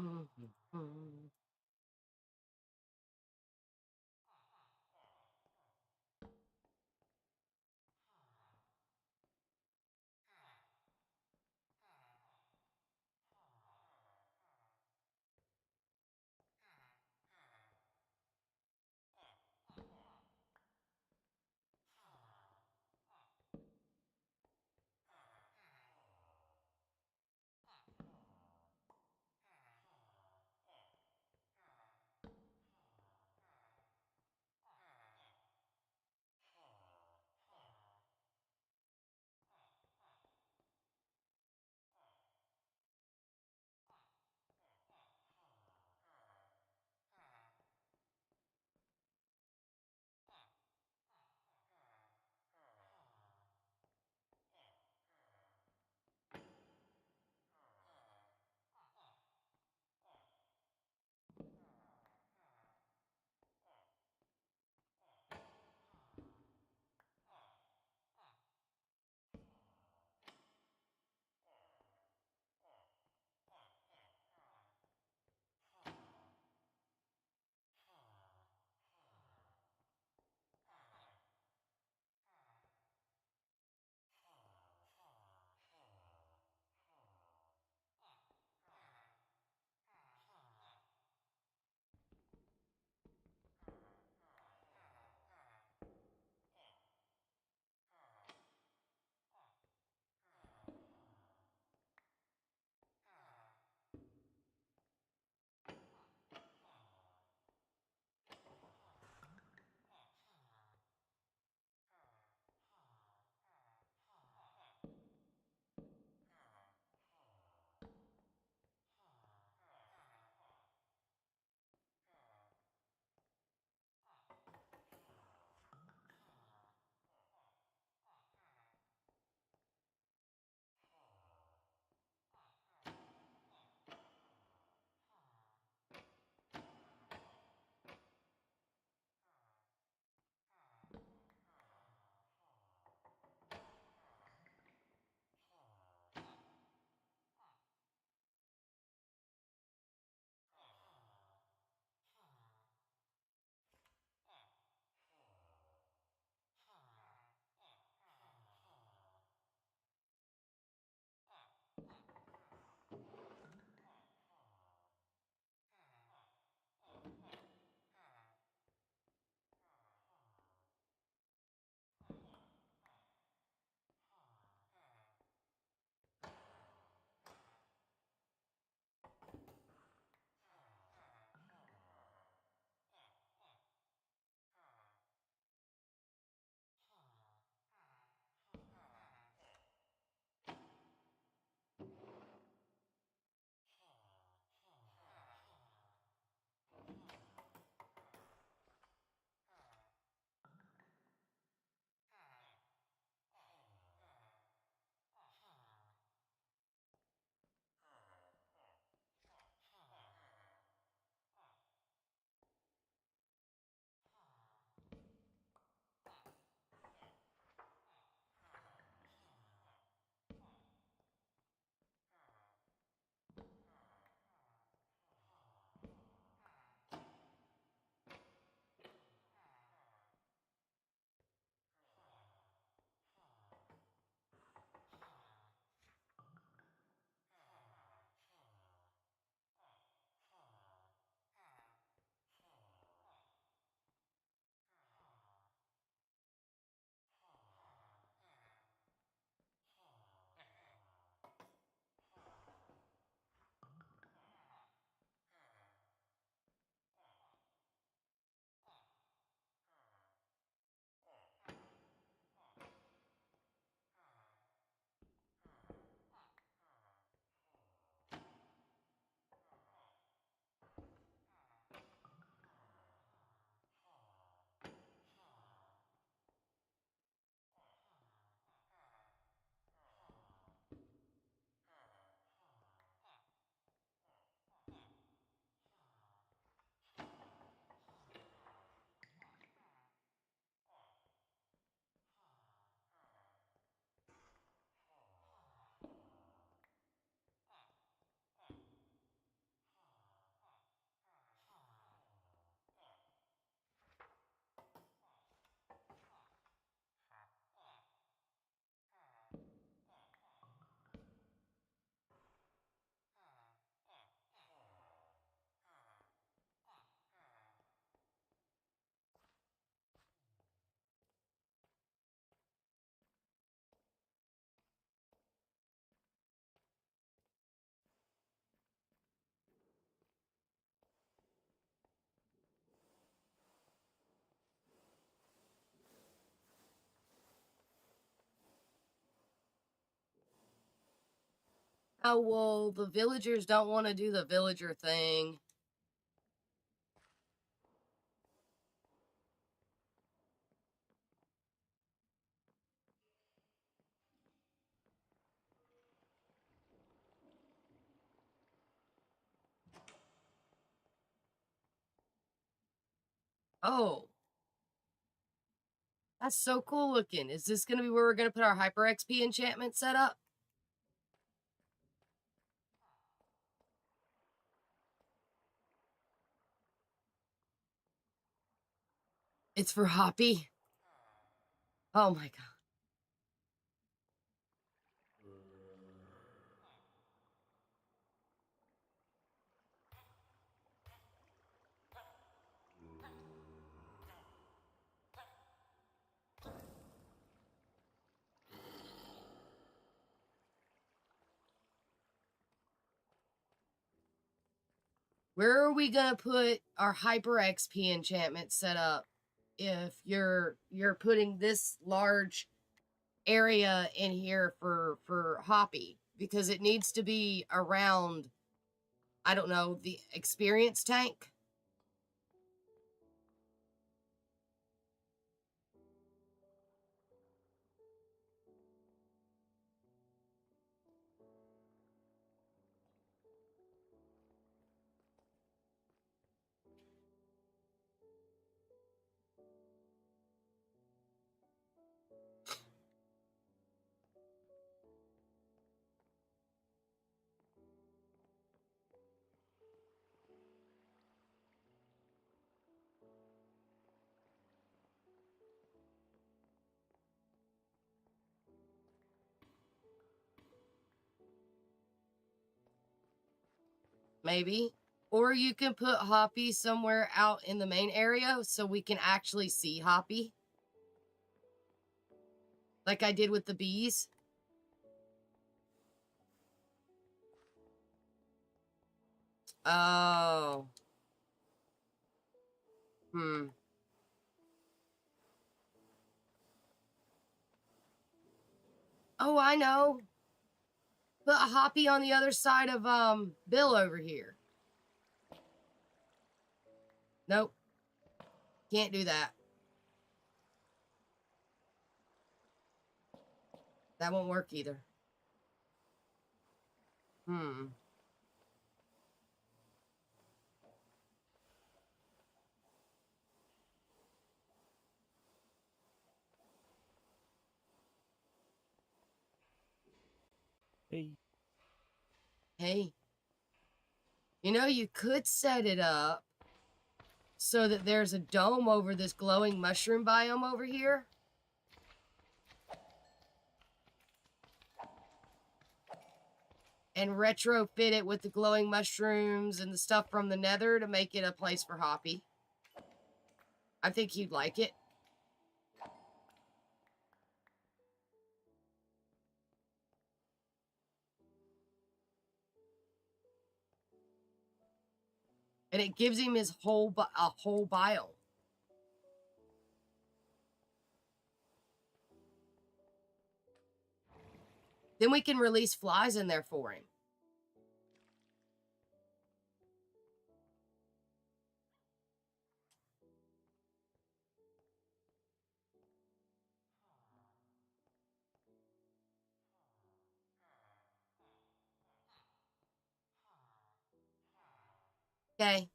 Mhm. Oh, well, the villagers don't want to do the villager thing. Oh, that's so cool looking. Is this going to be where we're going to put our Hyper XP enchantment set up? It's for Hoppy. Oh my god. Where are we gonna put our Hyper XP enchantment set up if you're putting this large area in here for Hoppy? Because it needs to be around, I don't know, the experience tank. Maybe. Or you can put Hoppy somewhere out in the main area so we can actually see Hoppy. Like I did with the bees. Oh. Hmm. Oh, I know. Put a Hoppy on the other side of Bill over here. Nope. Can't do that. That won't work either. Hmm. Hey. Hey. You know, you could set it up so that there's a dome over this glowing mushroom biome over here. And retrofit it with the glowing mushrooms and the stuff from the nether to make it a place for Hoppy. I think you'd like it. And it gives him his whole biome. Then we can release flies in there for him. Okay.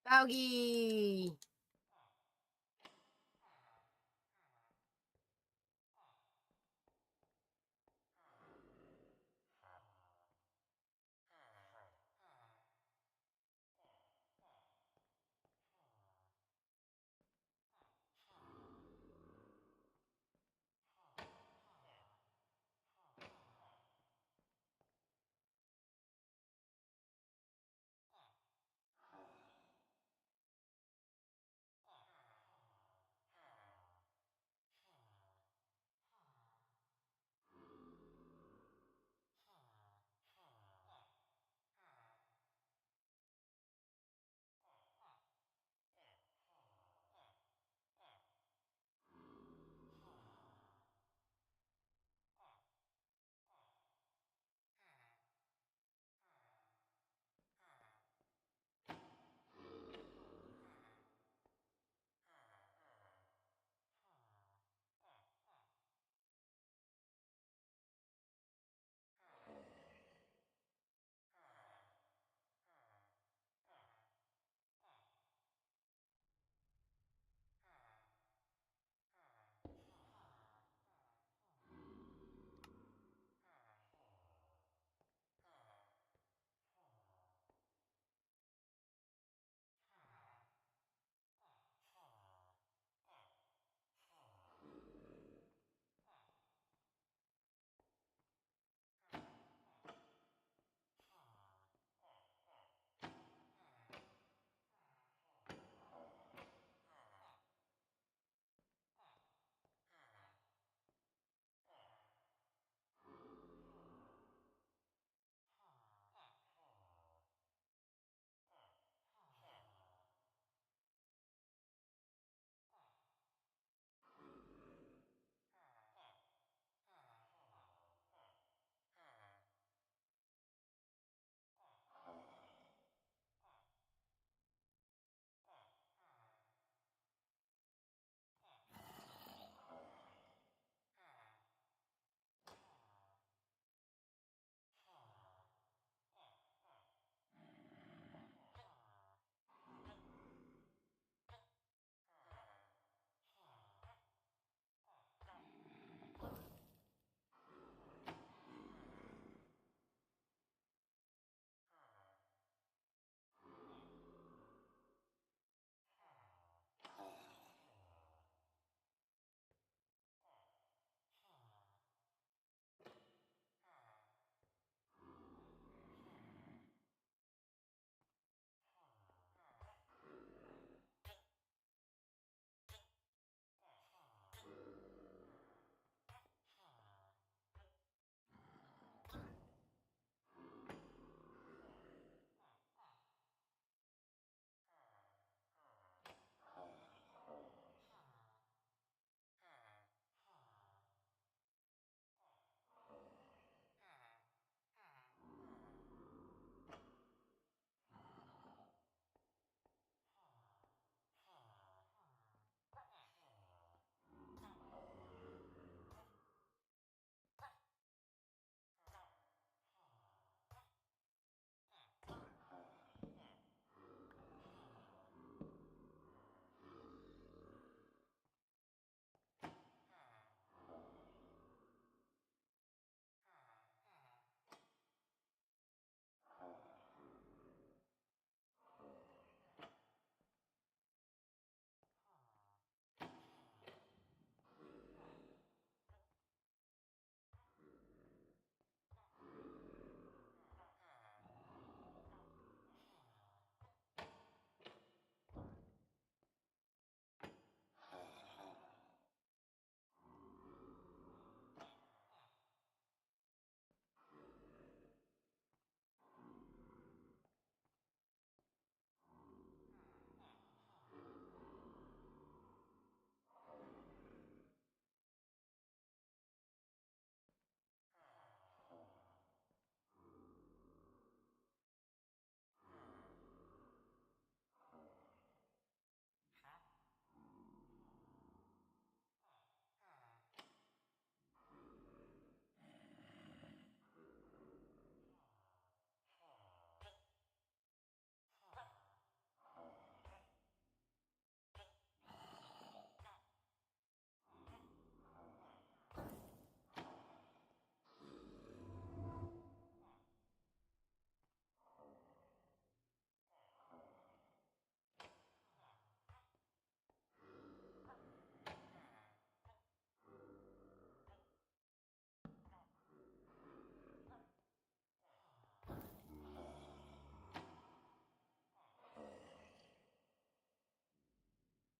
Doggy.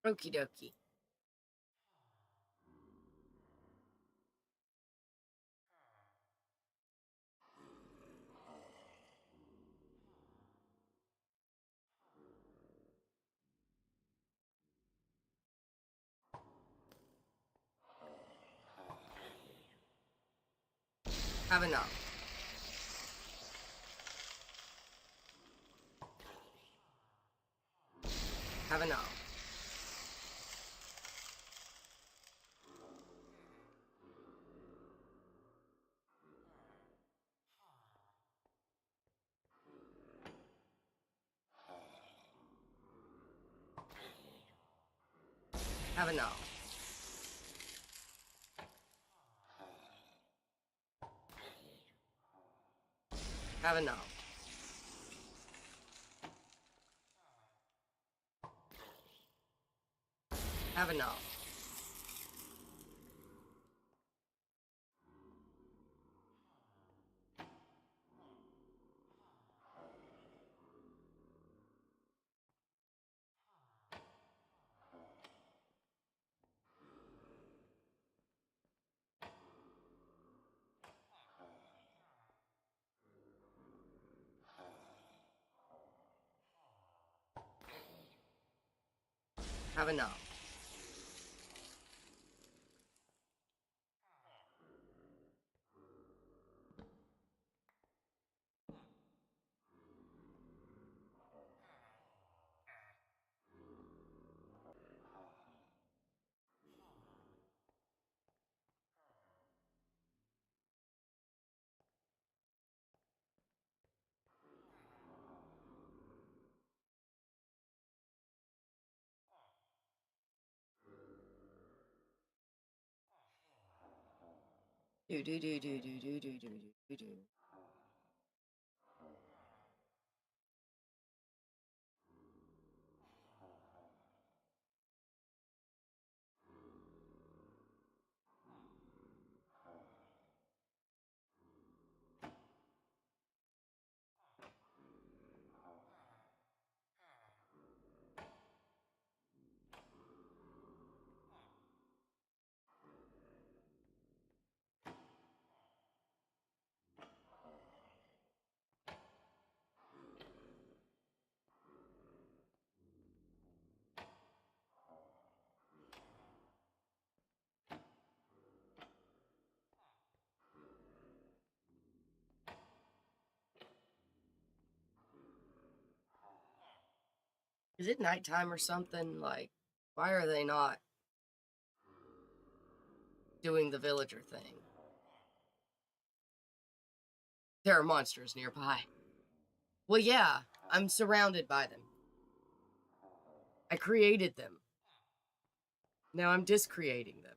Okie dokie. Have enough. Have enough. Have enough. Have enough. Have enough. Have enough. Do do do do do do do do do do. Is it nighttime or something? Like, why are they not doing the villager thing? There are monsters nearby. Well, yeah, I'm surrounded by them. I created them. Now I'm discreating them.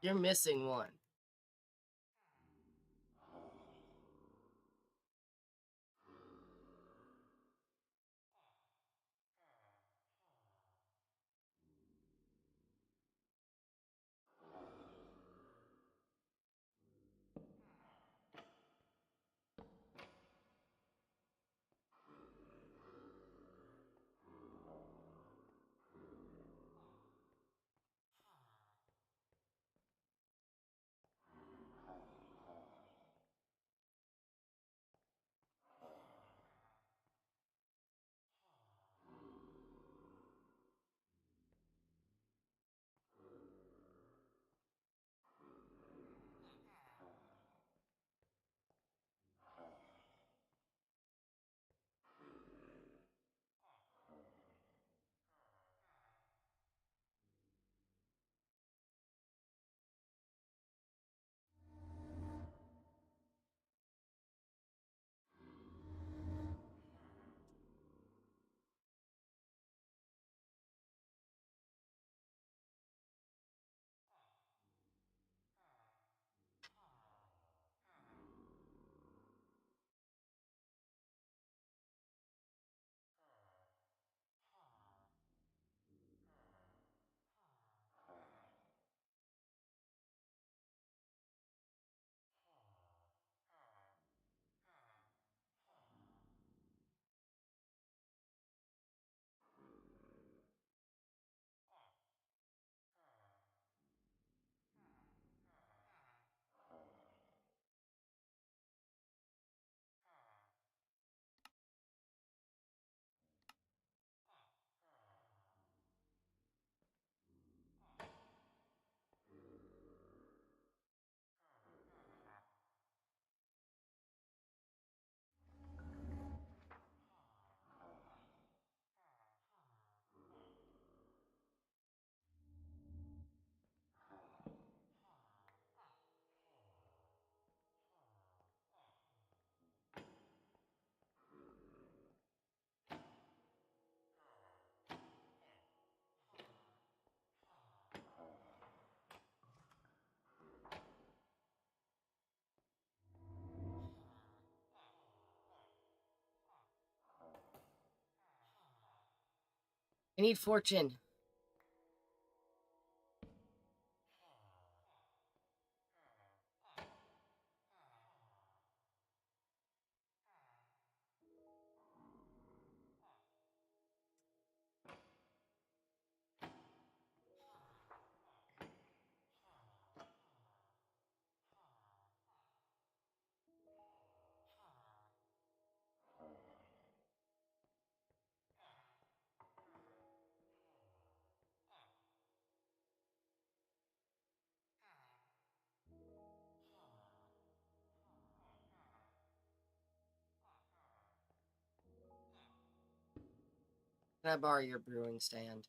You're missing one. I need fortune. Can I borrow your brewing stand?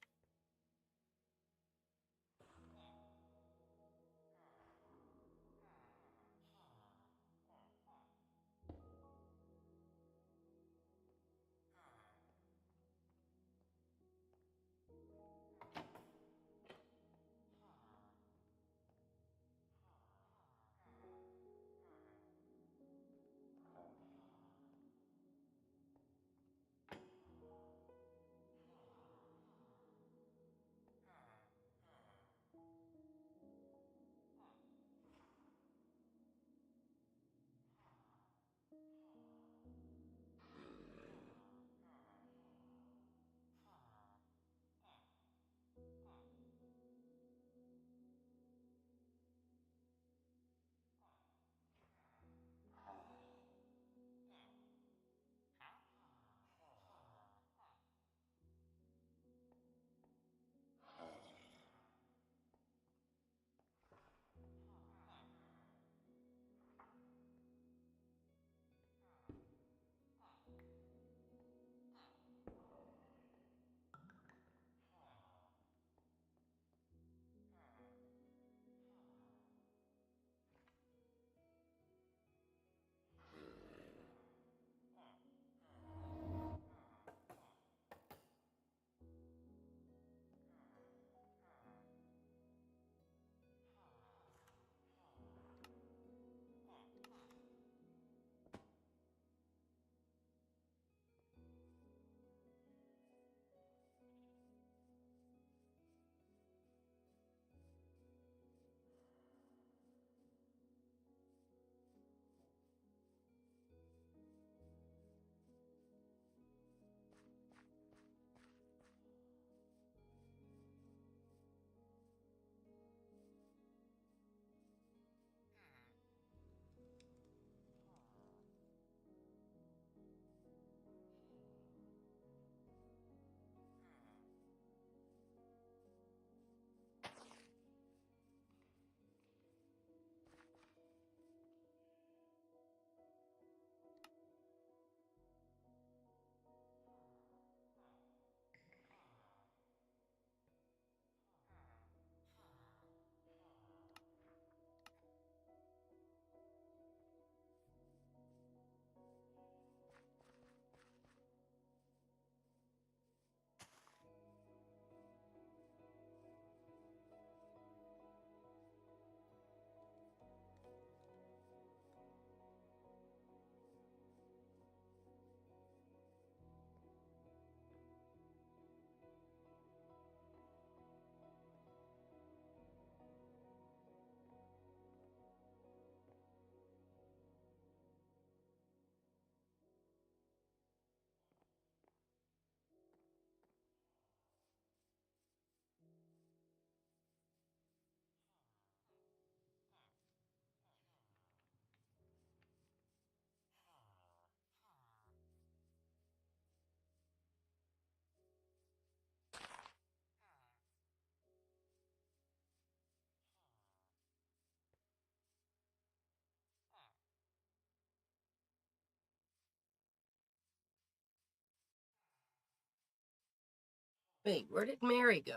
Wait, where did Mary go?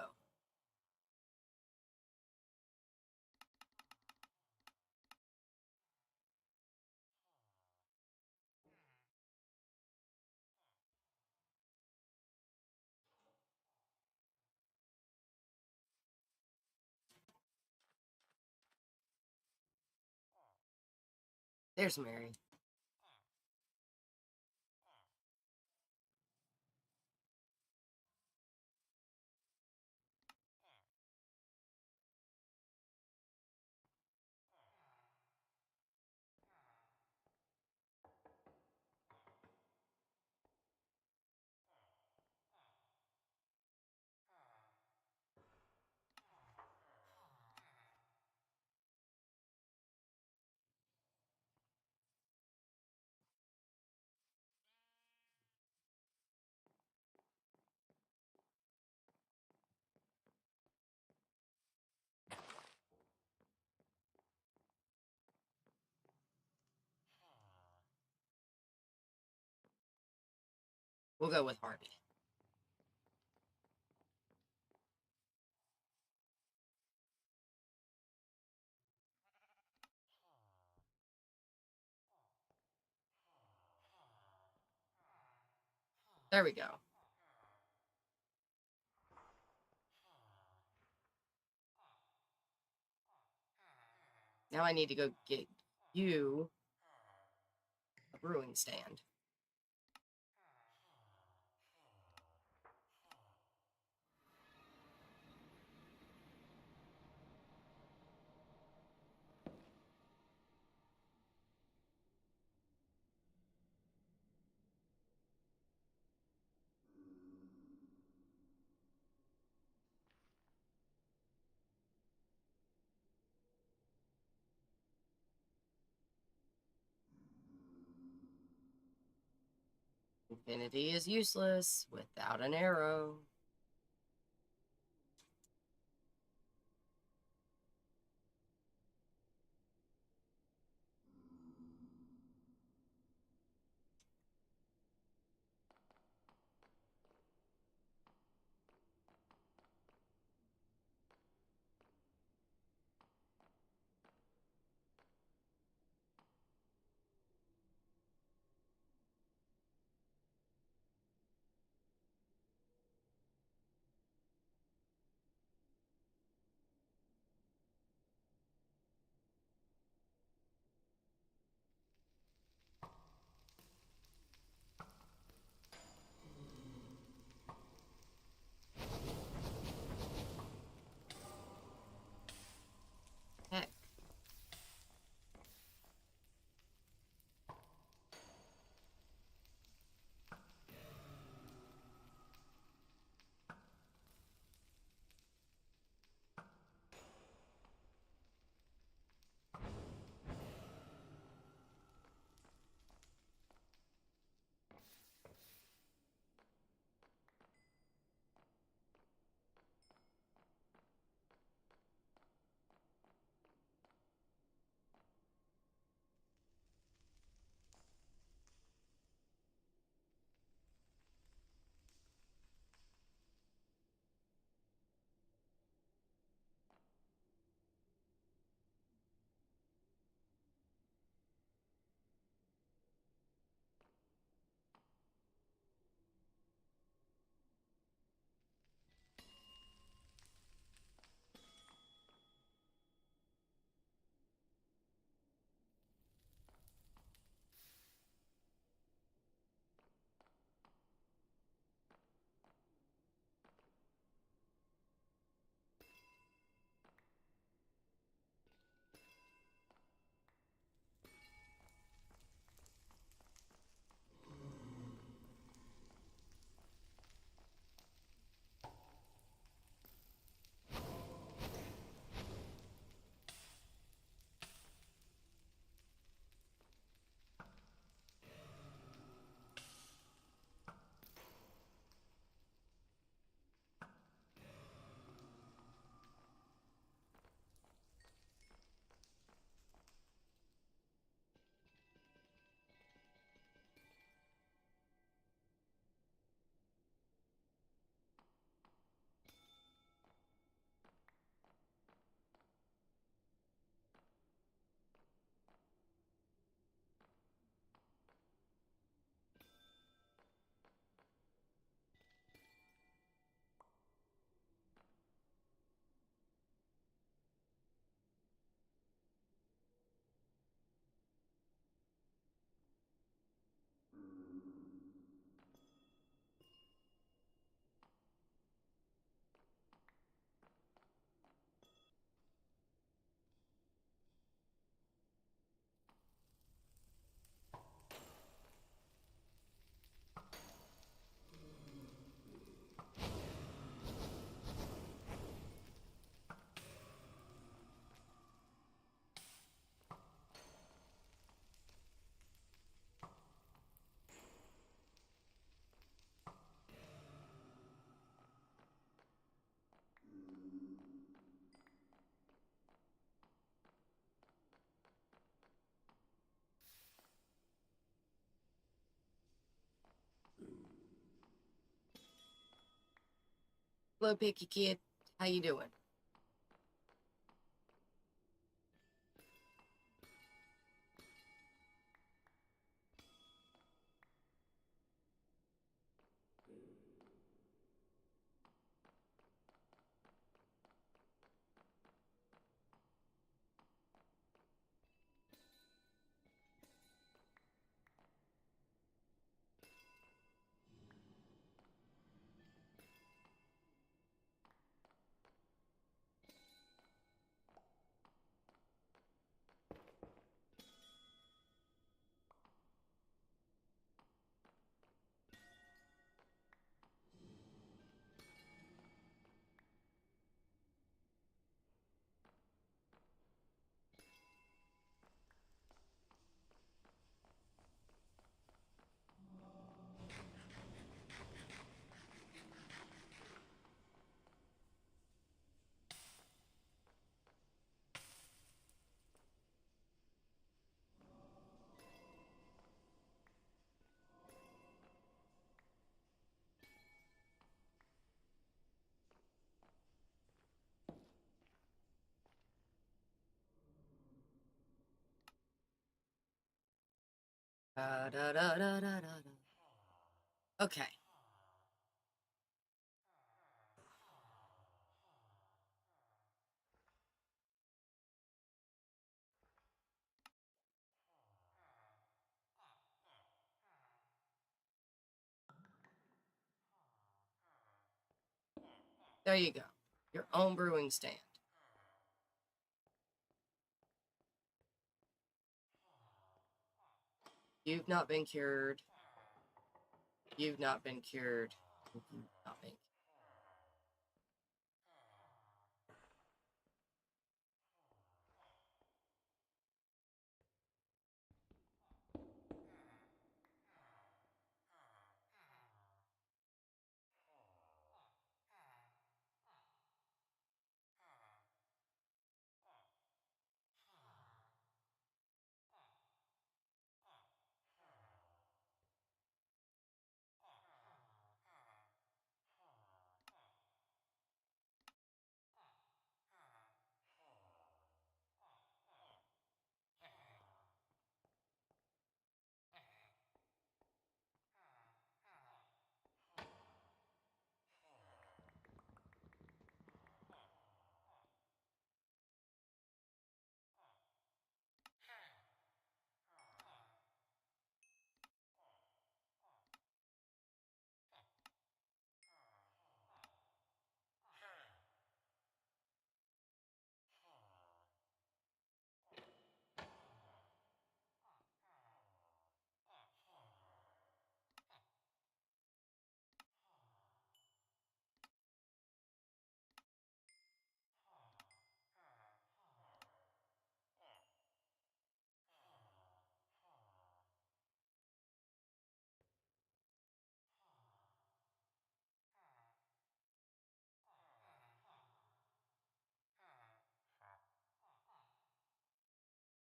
There's Mary. We'll go with Harvey. There we go. Now I need to go get you a brewing stand. Infinity is useless without an arrow. Hello, Picky Kid. How you doing? Da, da, da, da, da, da. Okay. There you go. Your own brewing stand. You've not been cured. You've not been cured. You've not been.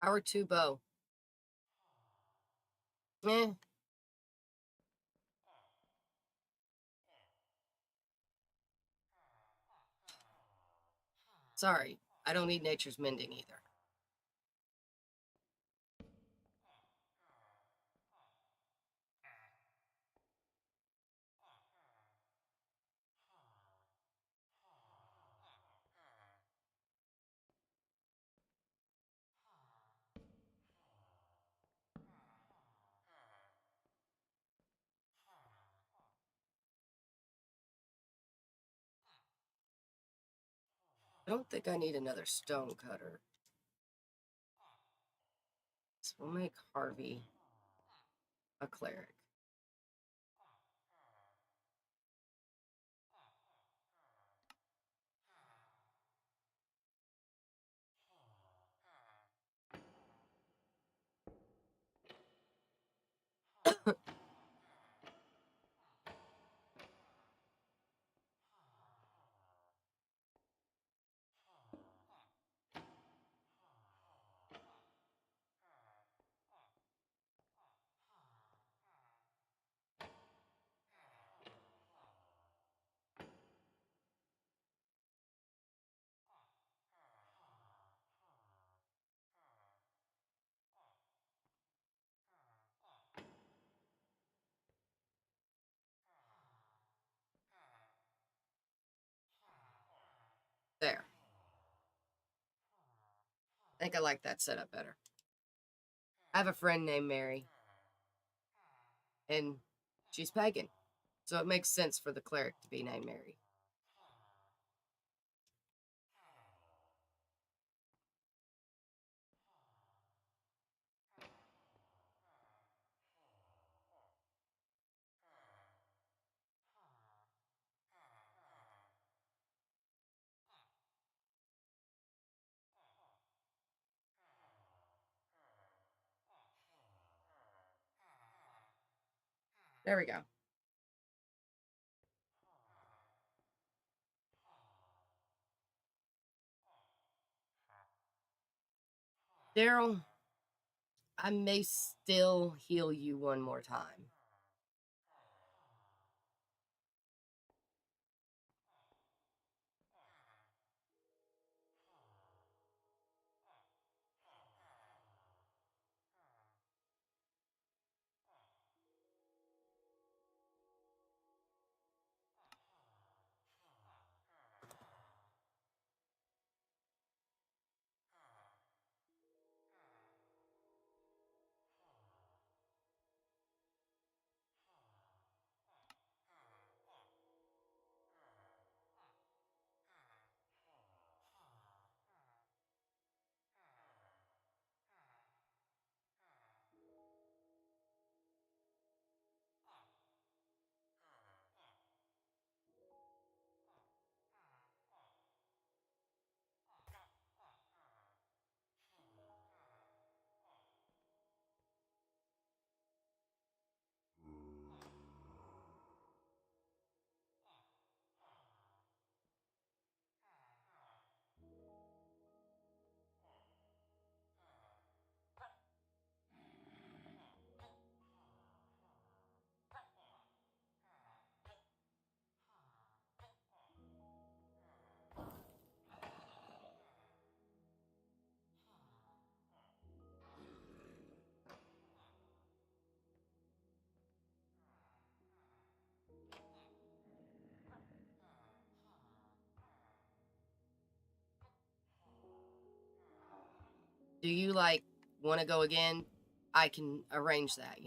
Hour 2 bow. Eh. Sorry. I don't need nature's mending either. I don't think I need another stone cutter. So we'll make Harvey a cleric. I think I like that setup better. I have a friend named Mary, and she's pagan, so it makes sense for the cleric to be named Mary. There we go. Daryl, I may still heal you one more time. Do you want to go again? I can arrange that,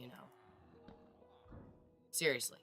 Seriously.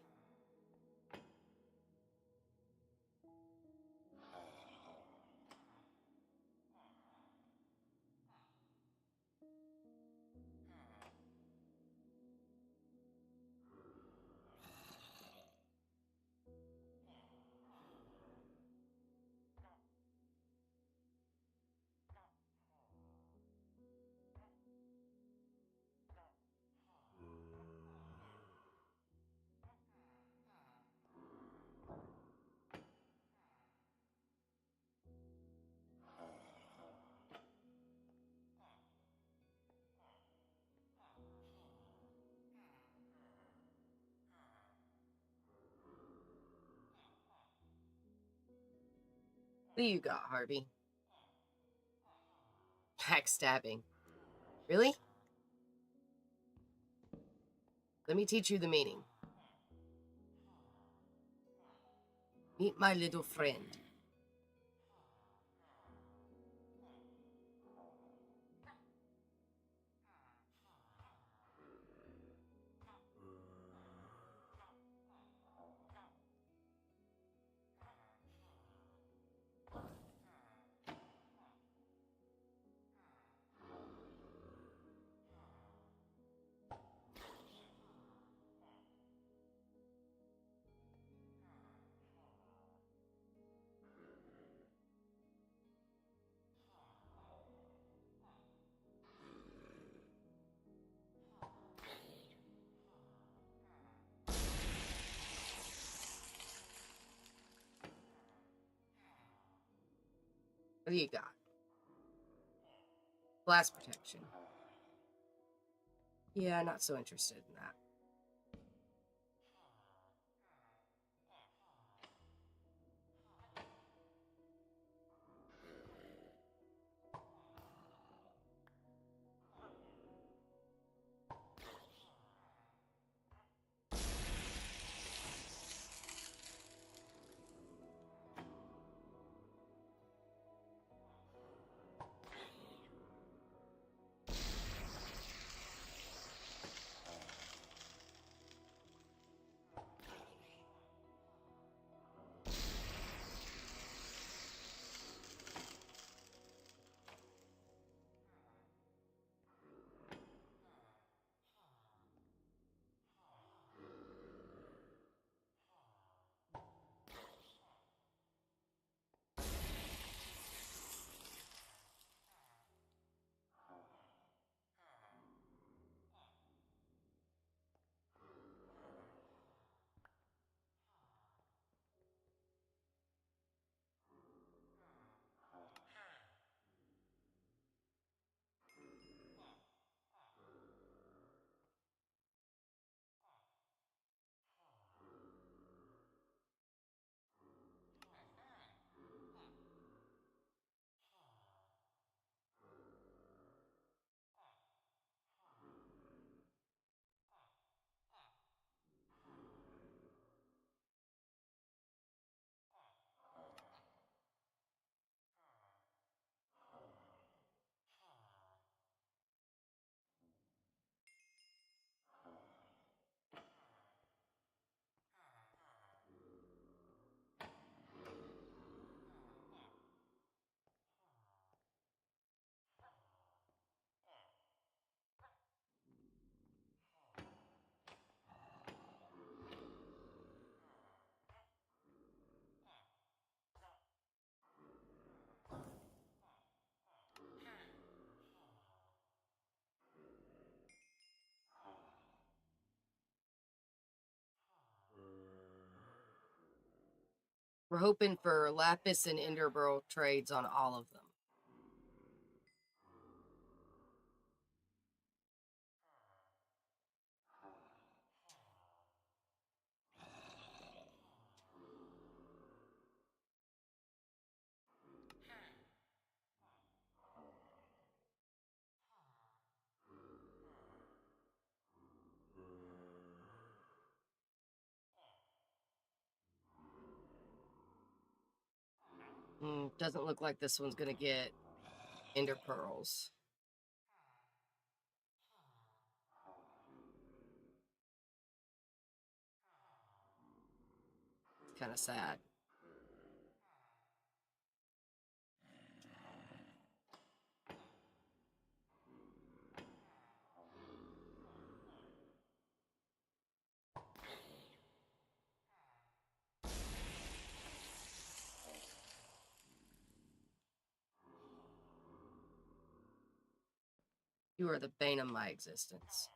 What do you got, Harvey? Backstabbing. Really? Let me teach you the meaning. Meet my little friend. What do you got? Blast protection. Yeah, not so interested in that. We're hoping for lapis and enderpearl trades on all of them. Doesn't look like this one's gonna get ender pearls. Kind of sad. You are the bane of my existence.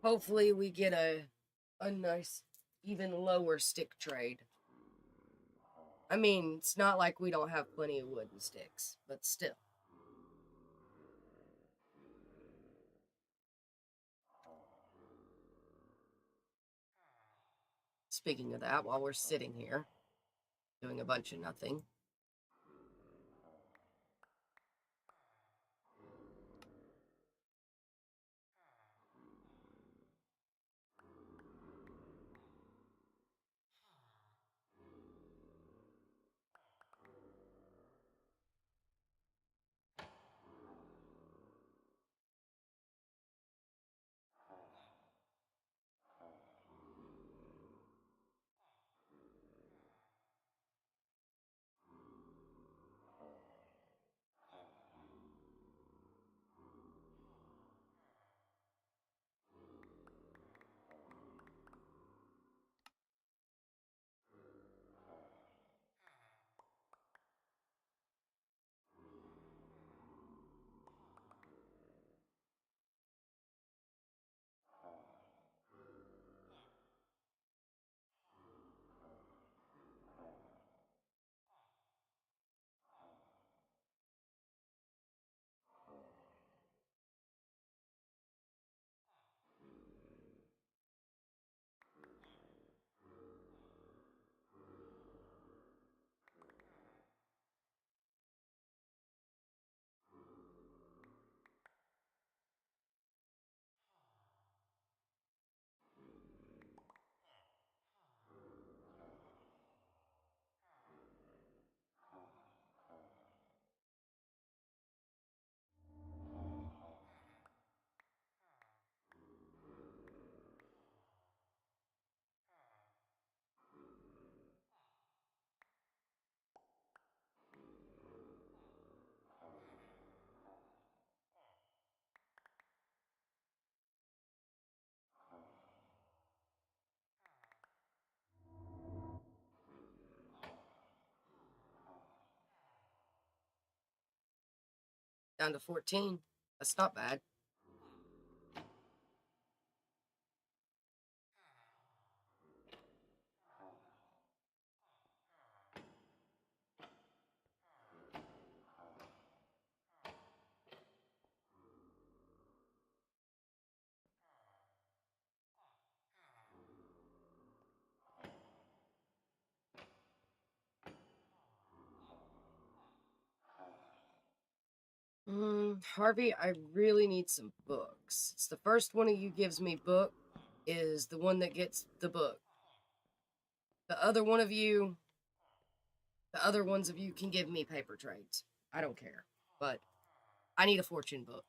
Hopefully we get a nice, even lower stick trade. I mean, it's not like we don't have plenty of wooden sticks, but still. Speaking of that, while we're sitting here, doing a bunch of nothing, Down to 14. That's not bad. Harvey, I really need some books. It's the first one of you gives me book is the one that gets the book. The other one of you, the other ones of you can give me paper trades. I don't care, but I need a fortune book.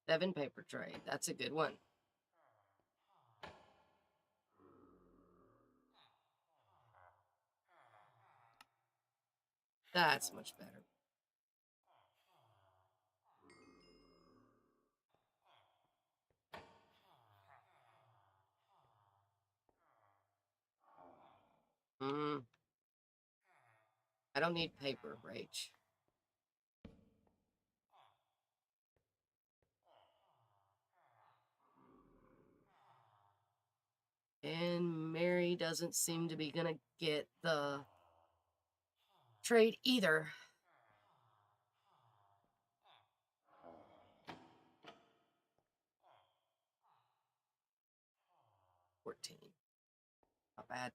Seven paper trade. That's a good one. That's much better. I don't need paper, Rach. And Mary doesn't seem to be gonna get the trade either. $14. Not bad.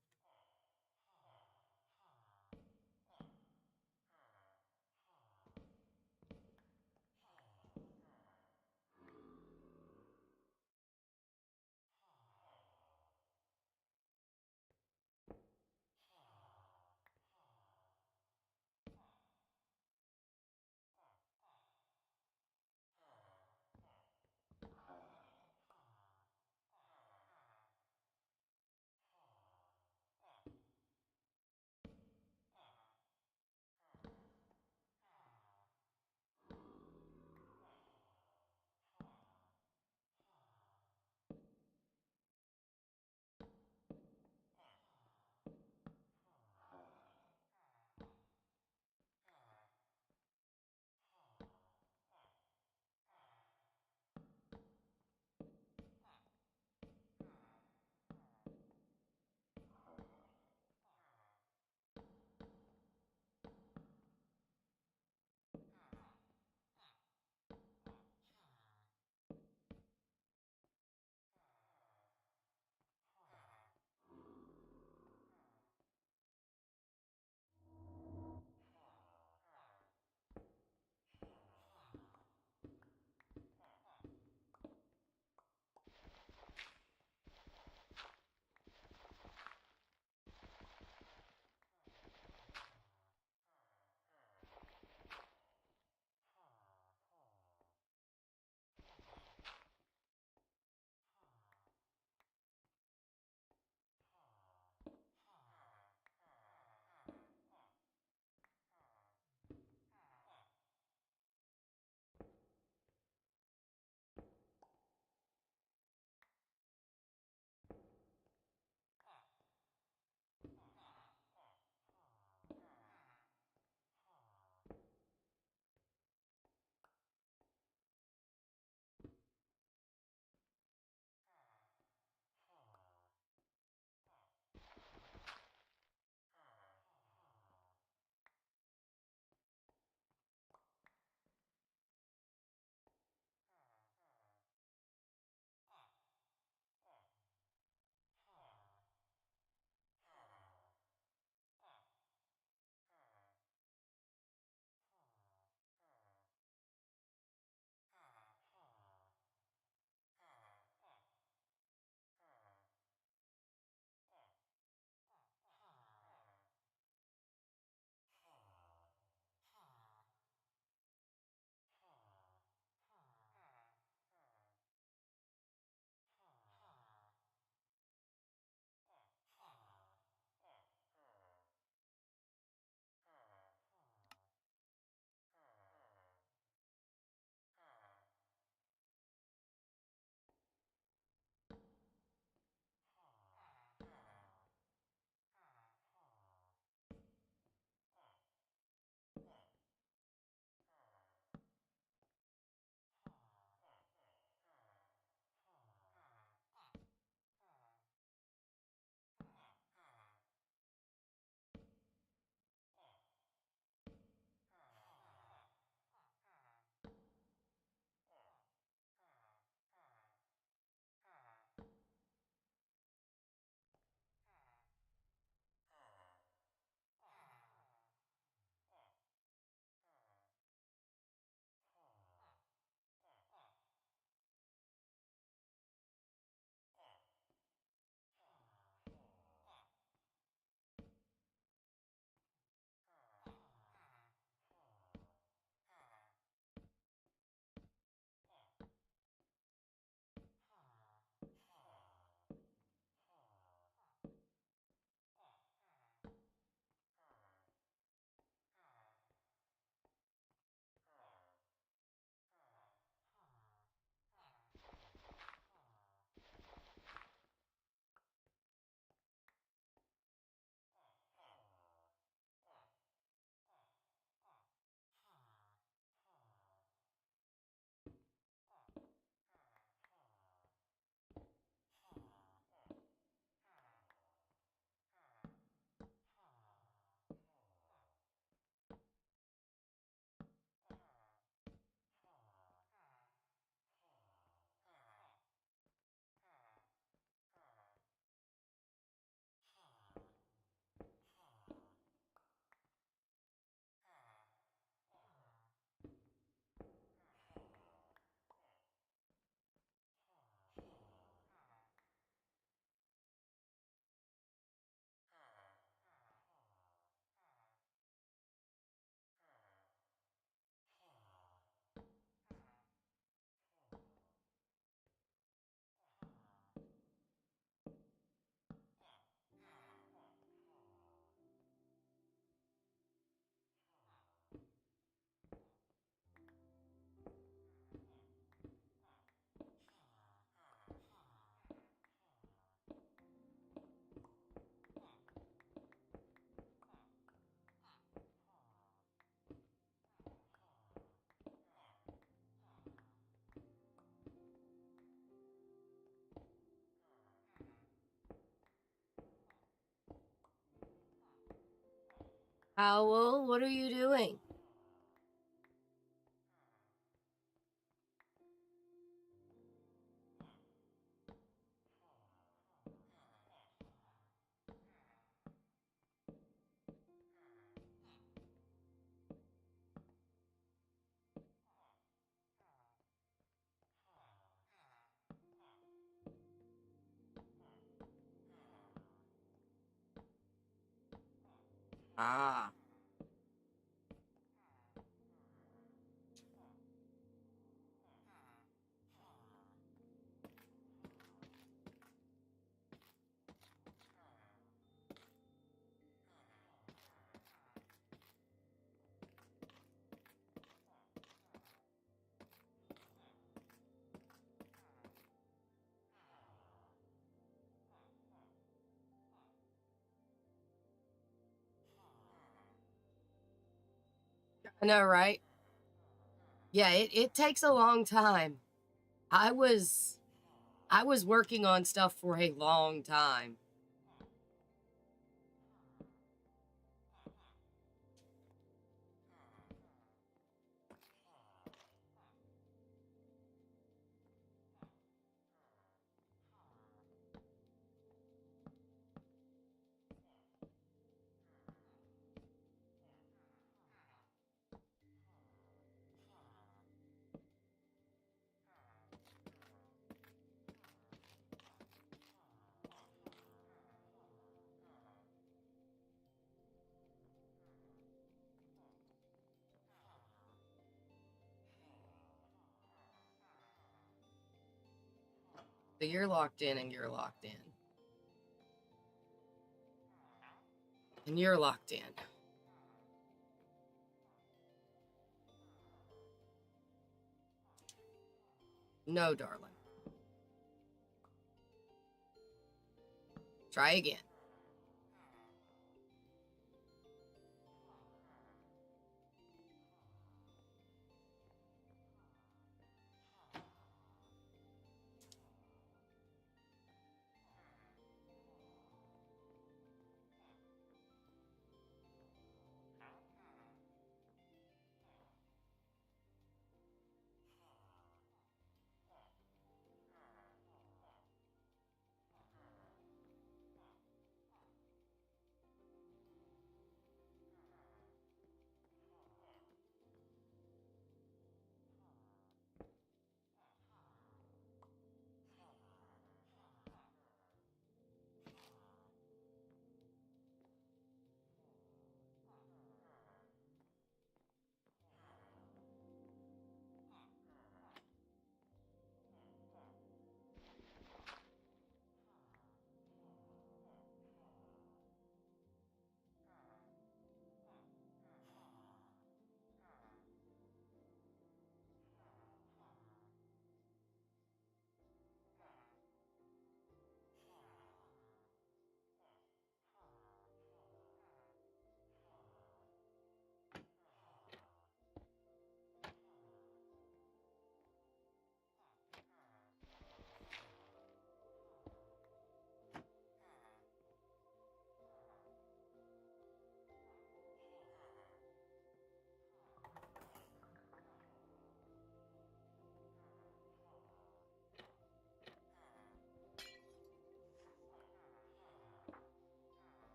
Owl, what are you doing? Ah. I know, right? Yeah, it takes a long time. I was working on stuff for a long time. So you're locked in and you're locked in. And you're locked in. No, darling. Try again.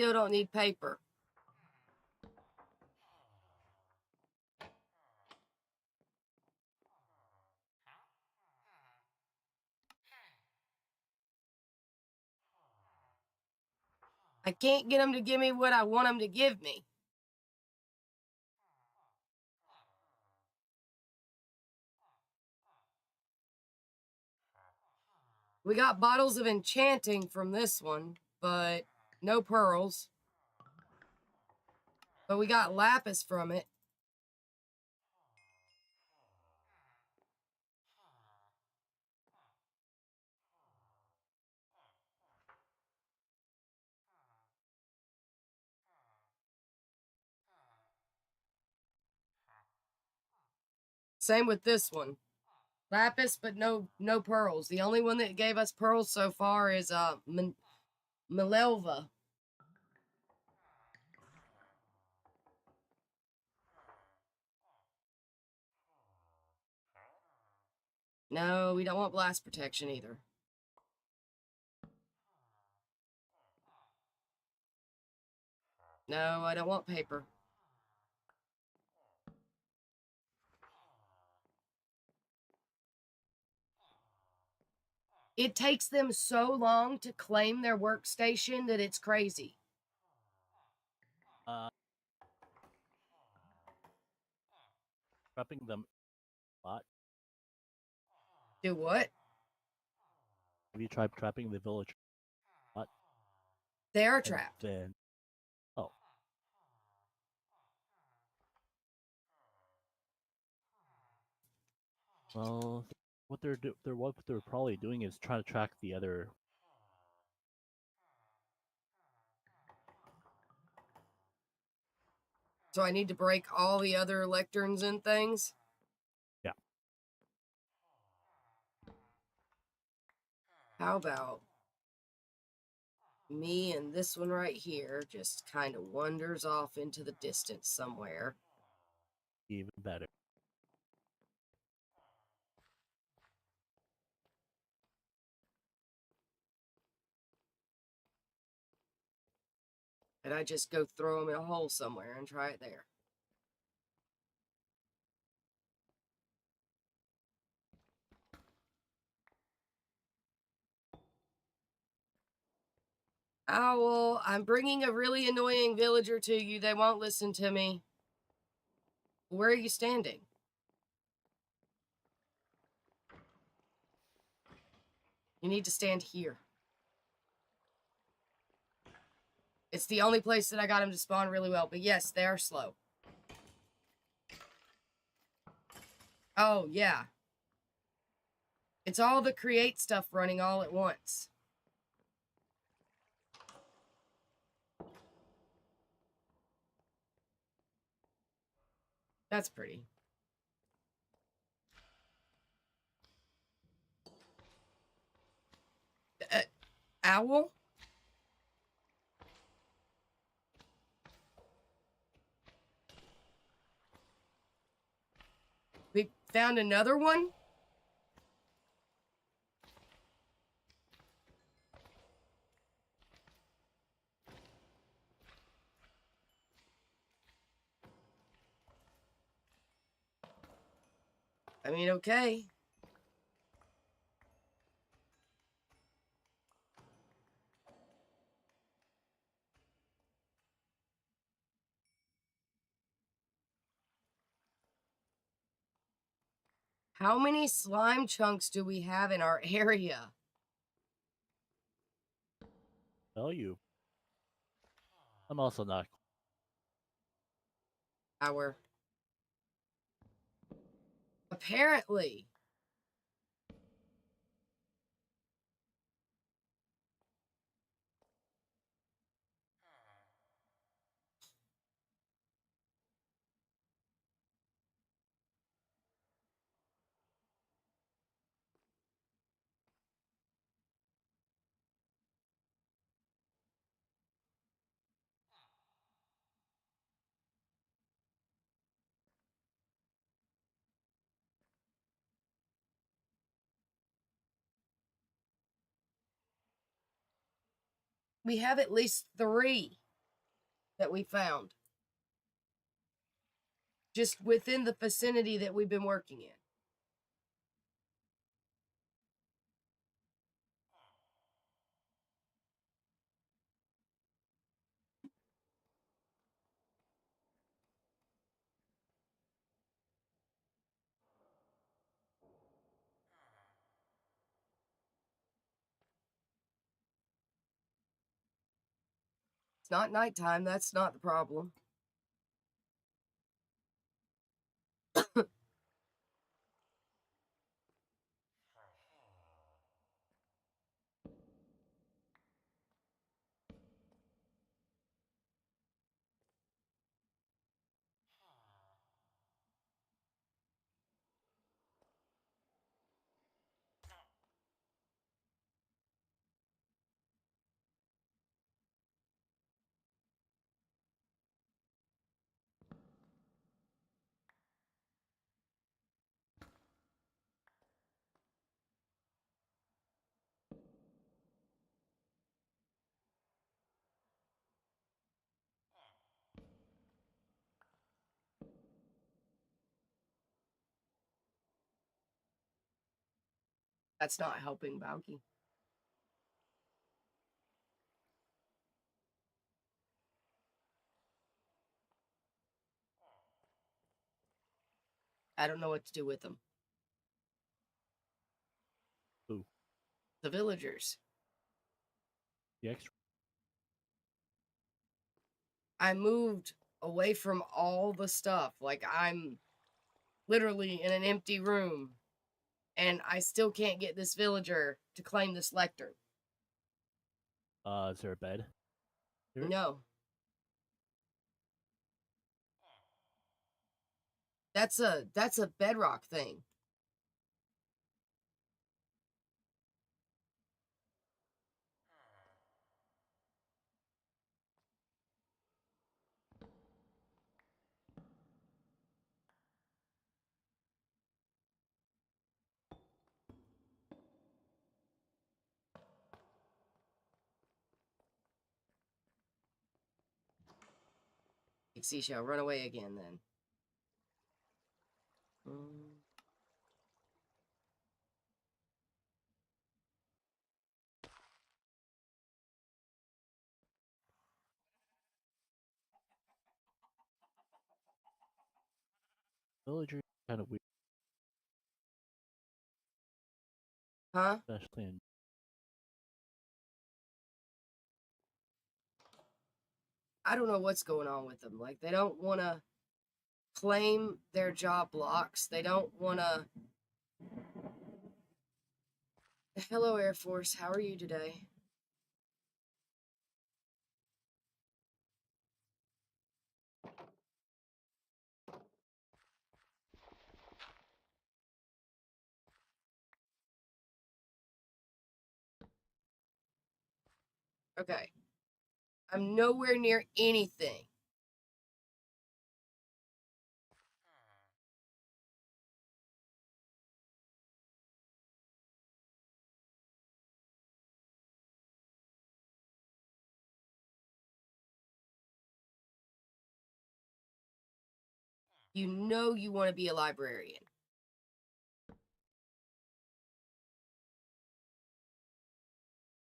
still don't need paper. I can't get them to give me what I want them to give me. We got bottles of enchanting from this one, but no pearls. But we got lapis from it. Same with this one. Lapis, but no pearls. The only one that gave us pearls so far is Milelva. No, we don't want blast protection either. No, I don't want paper. It takes them so long to claim their workstation that it's crazy. Trapping them a lot. Do what? Have you tried trapping the village? What? They are trapped. Then, oh, well, what they're probably doing is trying to track the other. So I need to break all the other lecterns and things? Yeah. How about me and this one right here just kind of wanders off into the distance somewhere? Even better. And I just go throw them in a hole somewhere and try it there. Owl, I'm bringing a really annoying villager to you. They won't listen to me. Where are you standing? You need to stand here. It's the only place that I got him to spawn really well. But yes, they are slow. Oh, yeah. It's all the create stuff running all at once. That's pretty. Owl? We found another one? I mean, okay. How many slime chunks do we have in our area? Tell you. I'm also not. Our. Apparently. We have at least 3. that we found. Just within the vicinity that we've been working in. It's not nighttime, that's not the problem. That's not helping, Balky. I don't know what to do with them. Who? The villagers. The extra. I moved away from all the stuff. Like, I'm literally in an empty room. And I still can't get this villager to claim this lectern. Is there a bed? Here? No. That's a bedrock thing. Seashell, run away again then. Villager kind of weird, Huh? especially in. I don't know what's going on with them. Like, they don't want to claim their job blocks. They don't want to... Hello, Air Force. How are you today? Okay. I'm nowhere near anything. You know you want to be a librarian.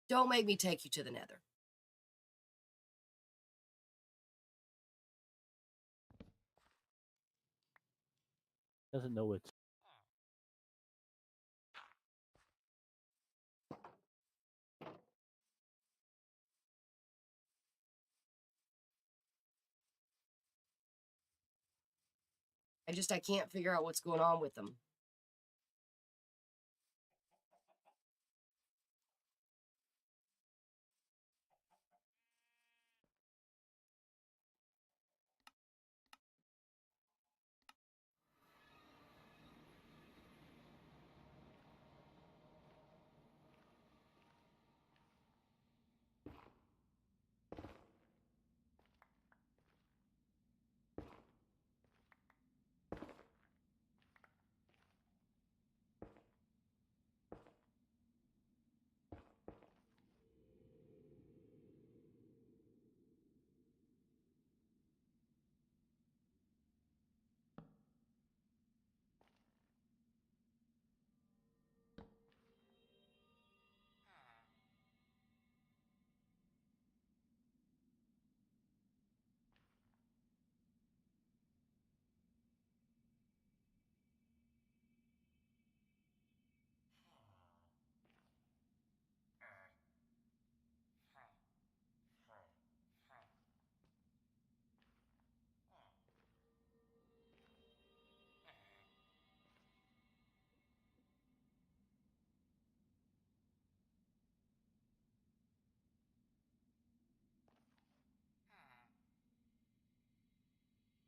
Don't make me take you to the Nether. Doesn't know it's. I can't figure out what's going on with them.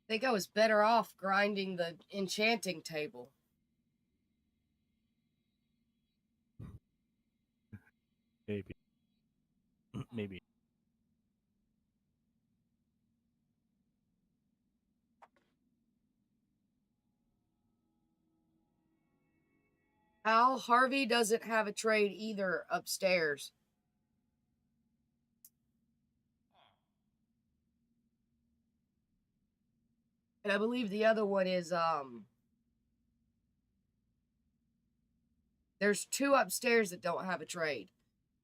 think I was better off grinding the enchanting table. Maybe. Maybe. Al Harvey doesn't have a trade either upstairs. And I believe the other one is there's two upstairs that don't have a trade.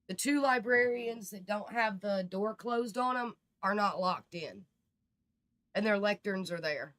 The two librarians that don't have the door closed on them are not locked in. And their lecterns are there.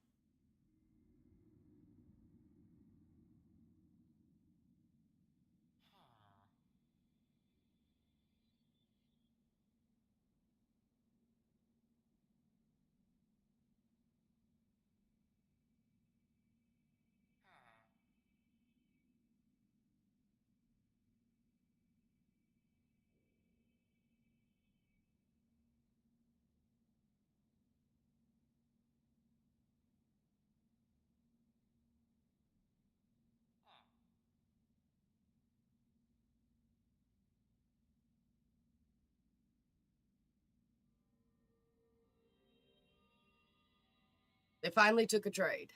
They finally took a trade.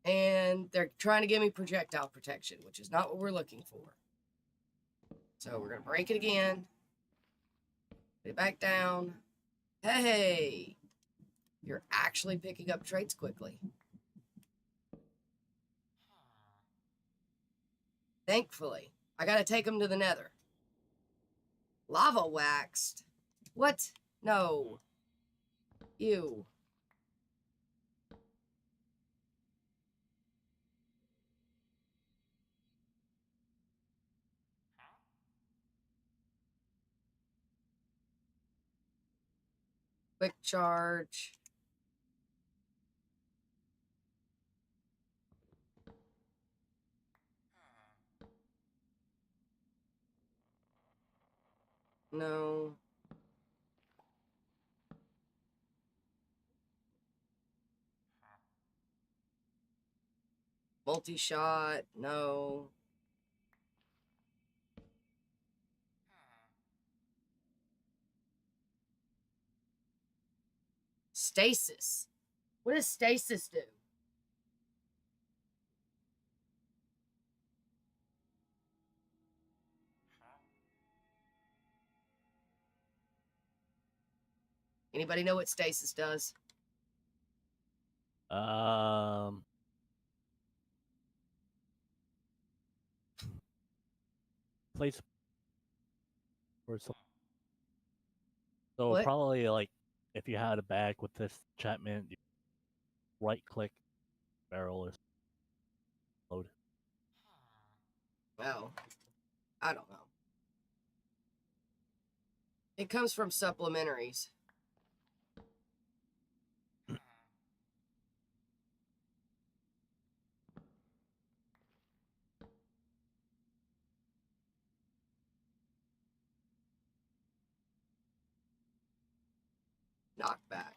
And they're trying to give me projectile protection, which is not what we're looking for. So we're going to break it again. Put it back down. Hey! You're actually picking up traits quickly. Thankfully. I got to take them to the nether. Lava waxed? What? No. Ew. Quick charge. No. Multi-shot. No. Stasis. What does stasis do? Anybody know what stasis does? Place or so. So What? probably like if you had a bag with this enchantment, you right click barrel or load. Well, I don't know. It comes from supplementaries. Knockback.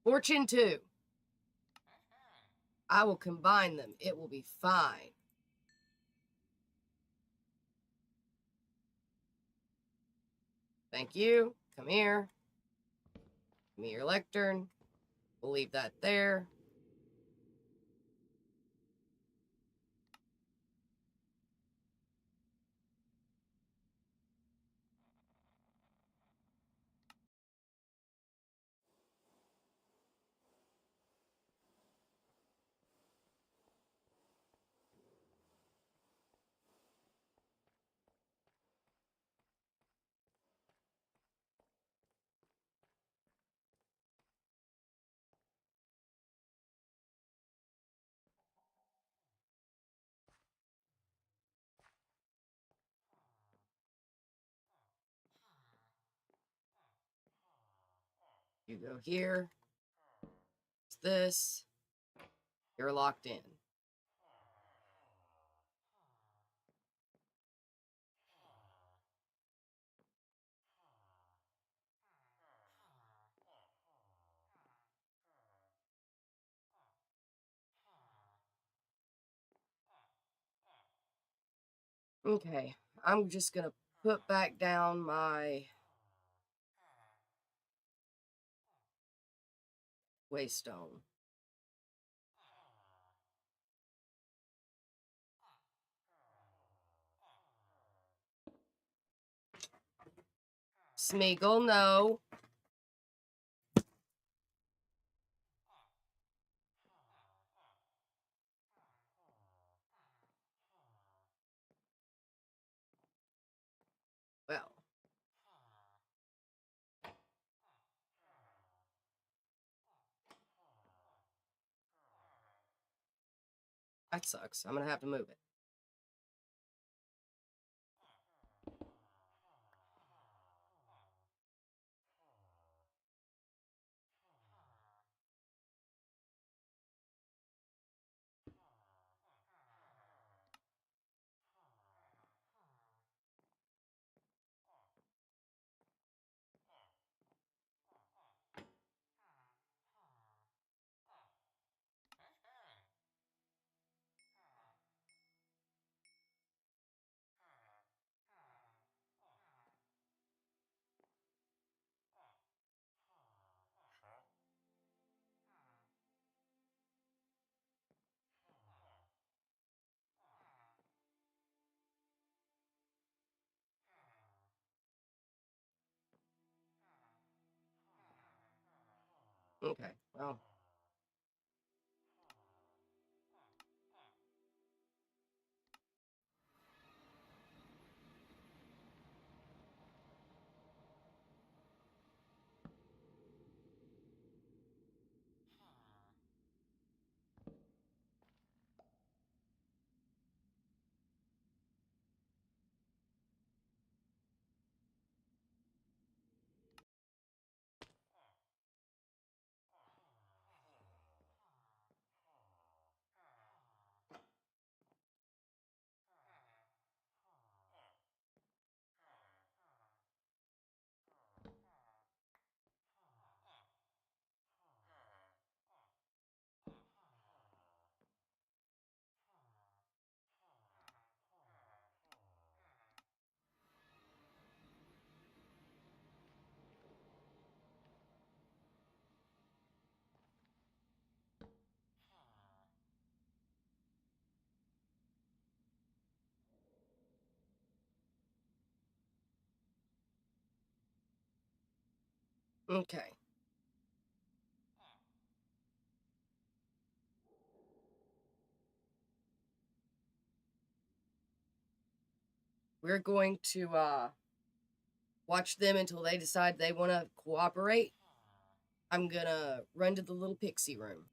Fortune 2. I will combine them. It will be fine. Thank you. Come here. Give me your lectern. We'll leave that there. You go here. It's this. You're locked in. Okay, I'm just gonna put back down my waystone. Smeagol, no. Well. That sucks. I'm gonna have to move it. Okay, well. Okay. We're going to watch them until they decide they want to cooperate. I'm gonna run to the little pixie room.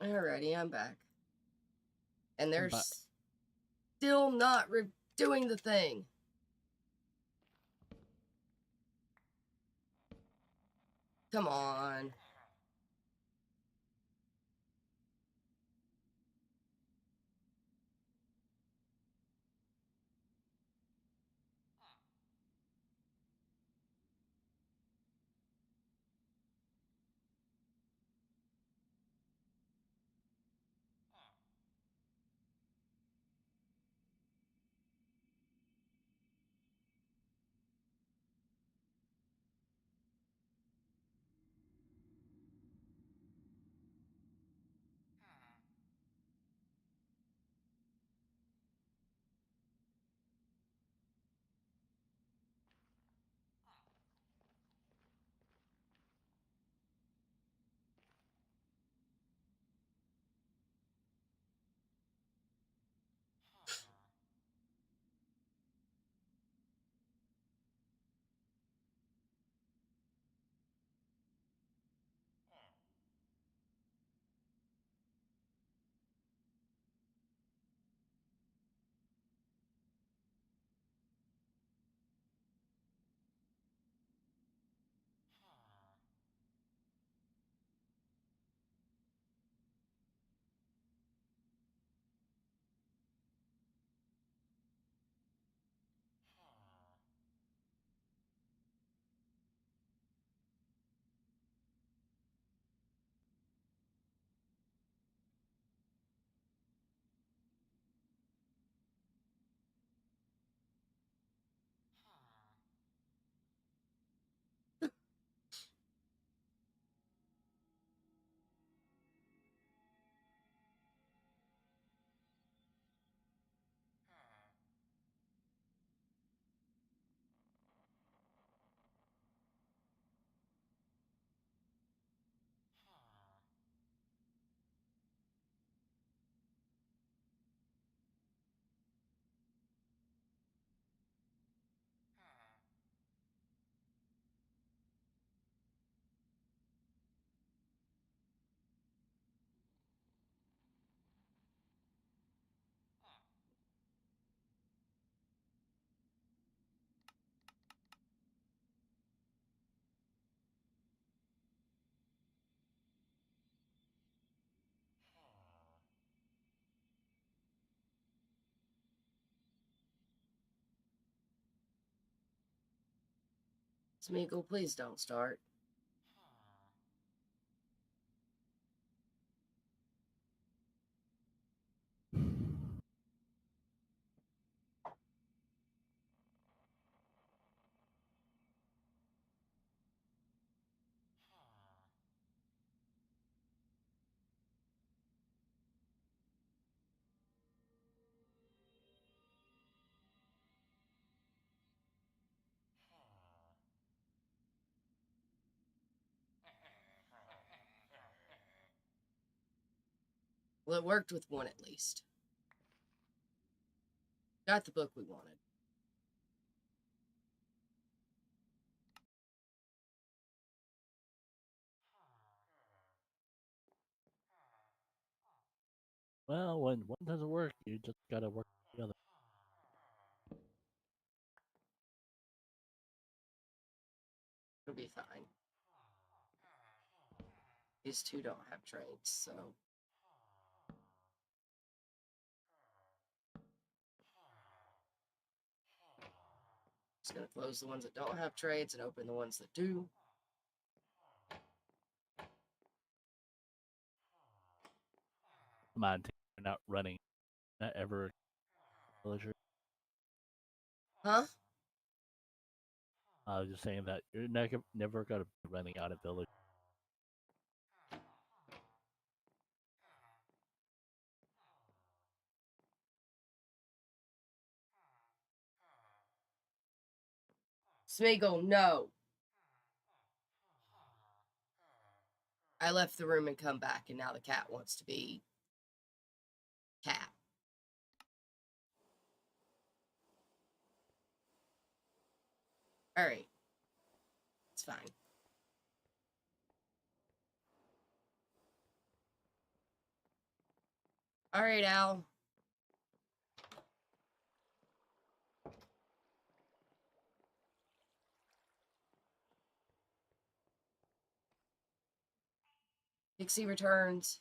Alrighty, I'm back. And they're back. still not doing the thing. Come on. Smeagol, please don't start. Well, it worked with one at least. Got the book we wanted. Well, when one doesn't work, you just gotta work the other. It'll be fine. These two don't have traits, so. Just gonna close the ones that don't have traits and open the ones that do. Come on, you're not running. Not ever villager. Huh? I was just saying that you're never gonna be running out of village. Smeagol, no. I left the room and come back, and now the cat wants to be cat. Alright. It's fine. All right, Al. Dixie returns.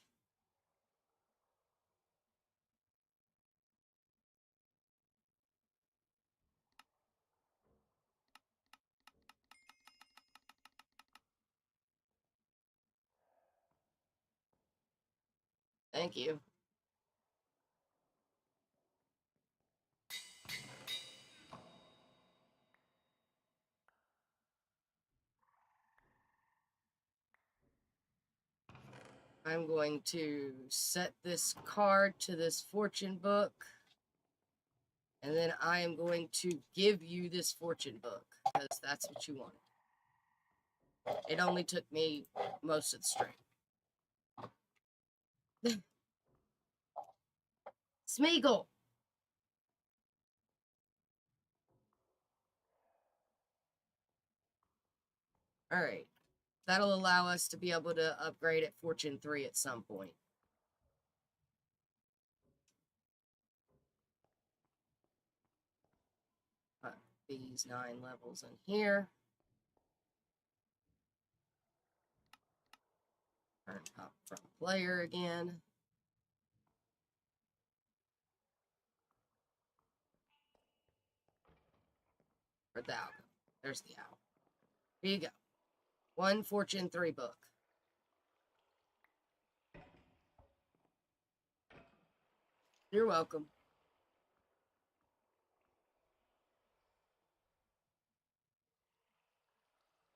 Thank you. I'm going to set this card to this fortune book. And then I am going to give you this fortune book because that's what you wanted. It only took me most of the string. Smeagol! Alright. That'll allow us to be able to upgrade at Fortune 3 at some point. Put these 9 levels in here. Turn top from player again. Where'd the owl go? There's the owl. Here you go. 1 Fortune 3 book. You're welcome.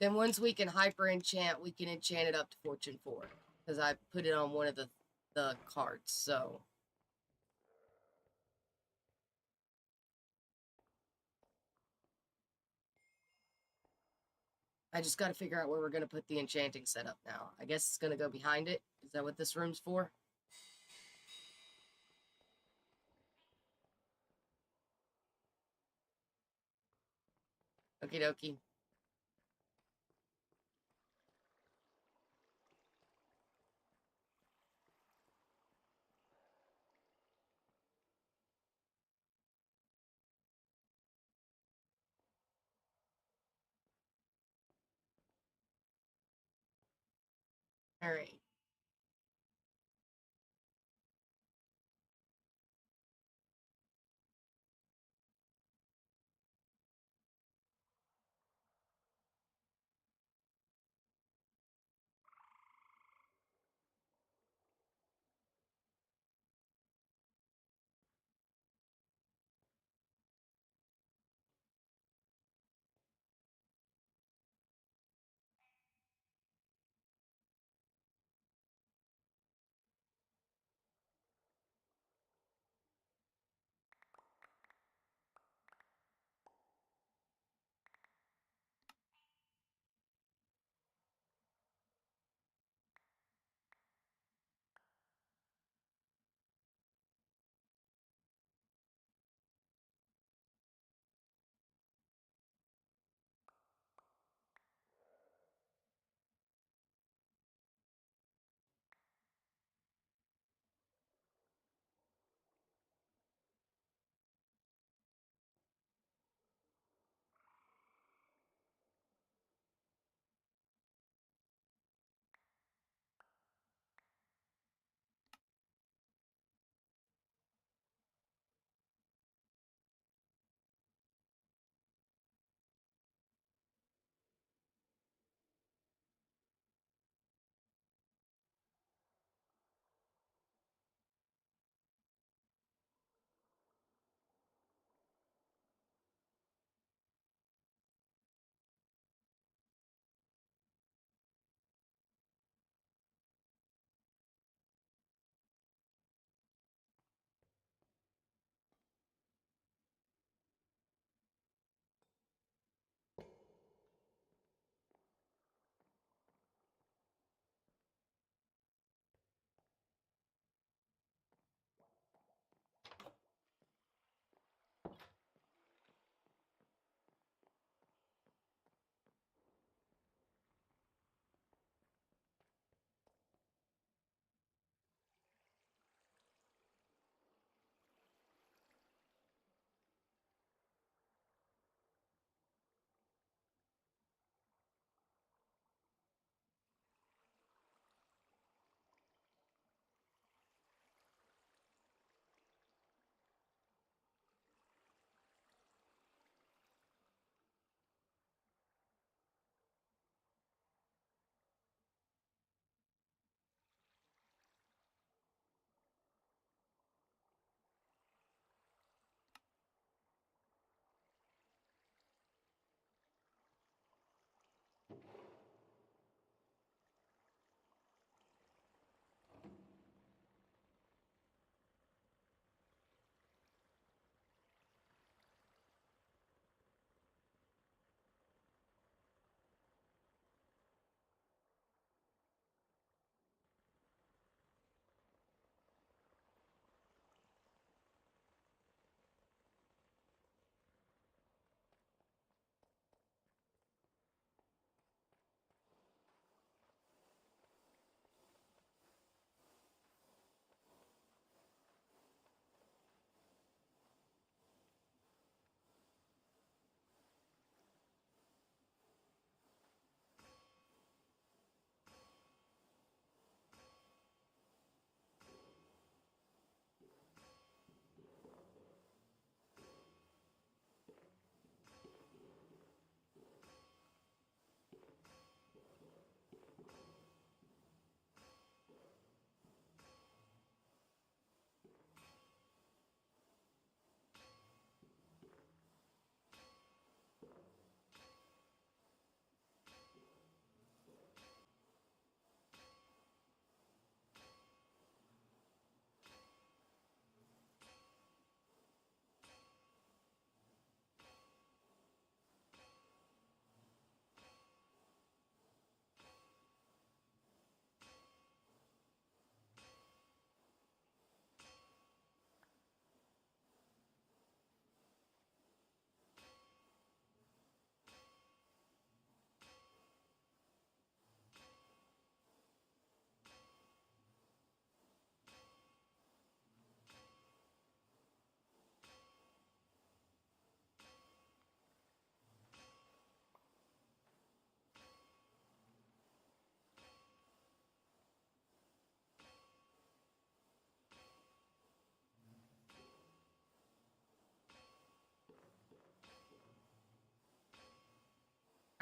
Then once we can hyper enchant, we can enchant it up to Fortune 4. Because I put it on one of the cards, so. I just got to figure out where we're going to put the enchanting setup now. I guess it's going to go behind it. Is that what this room's for? Okie dokie. All right.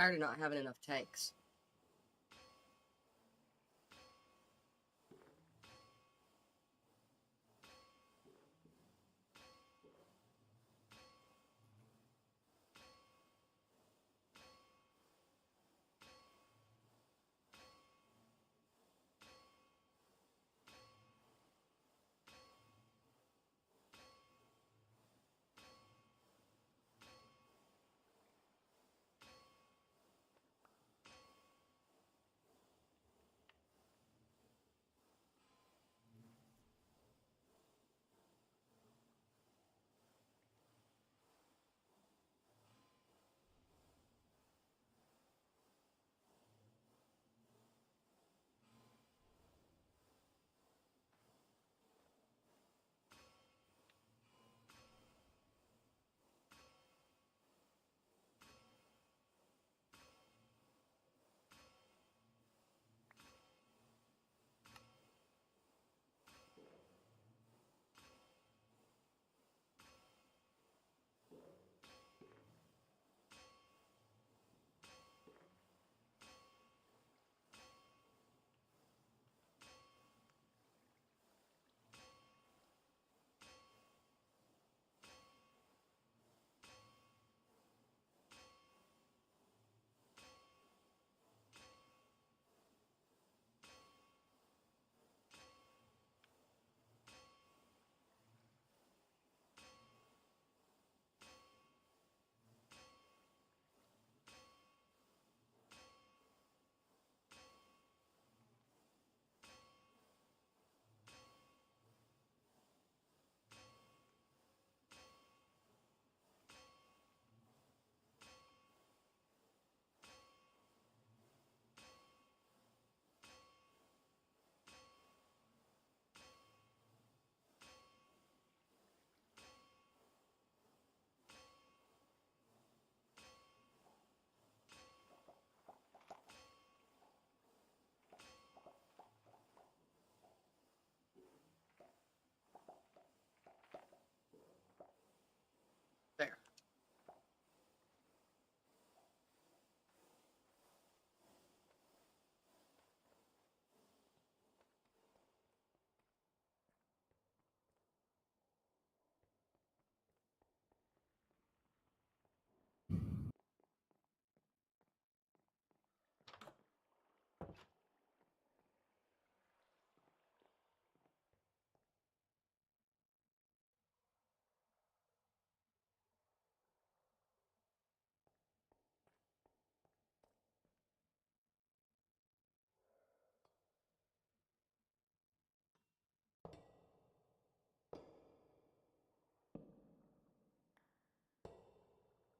Tired of not having enough tanks. There.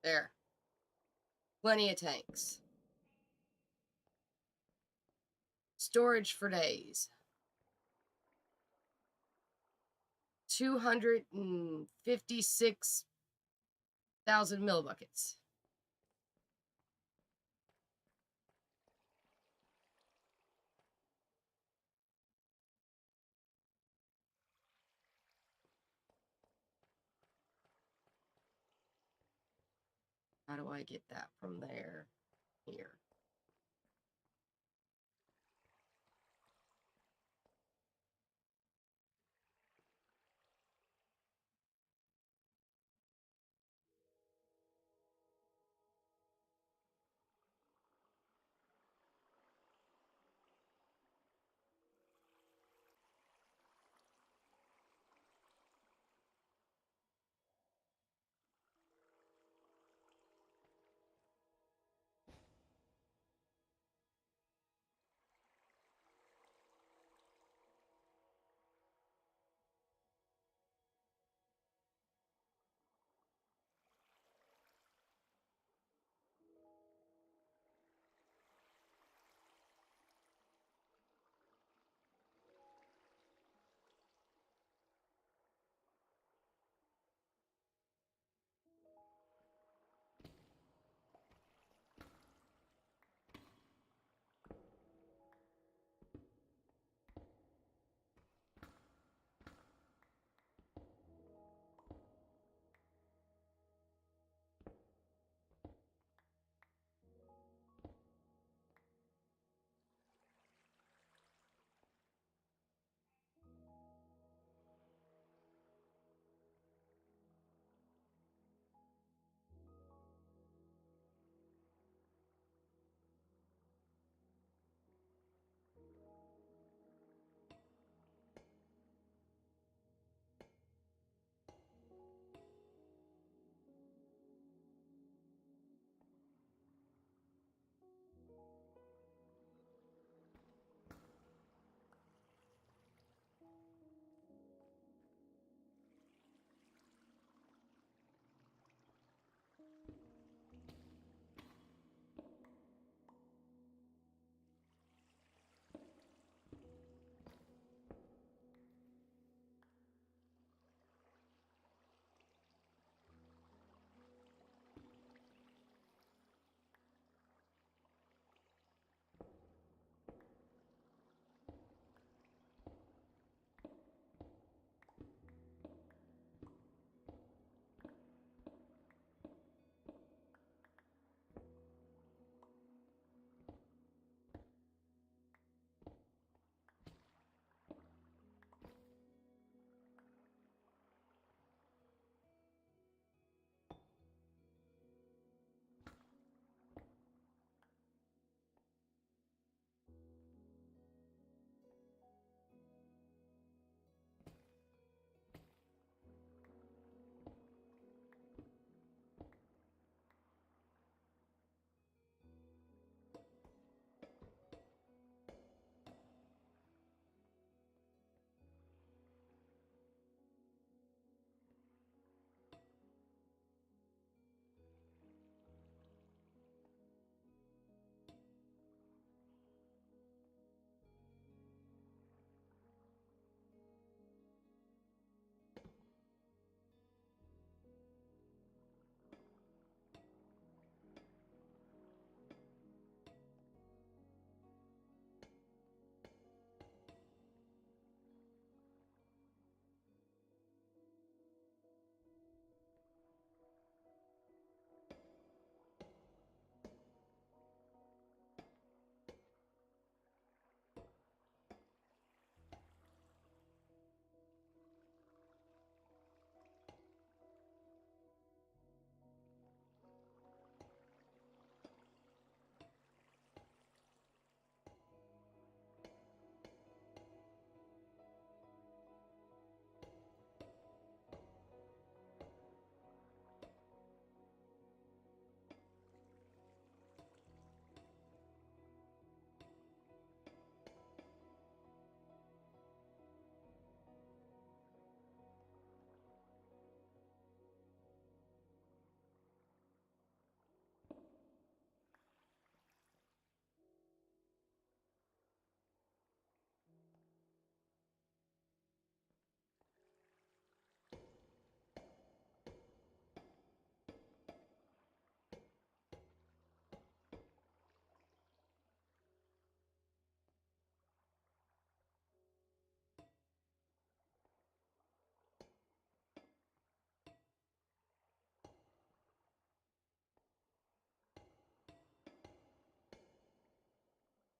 There. Plenty of tanks. Storage for days. 256,000 millibuckets. How do I get that from there? Here.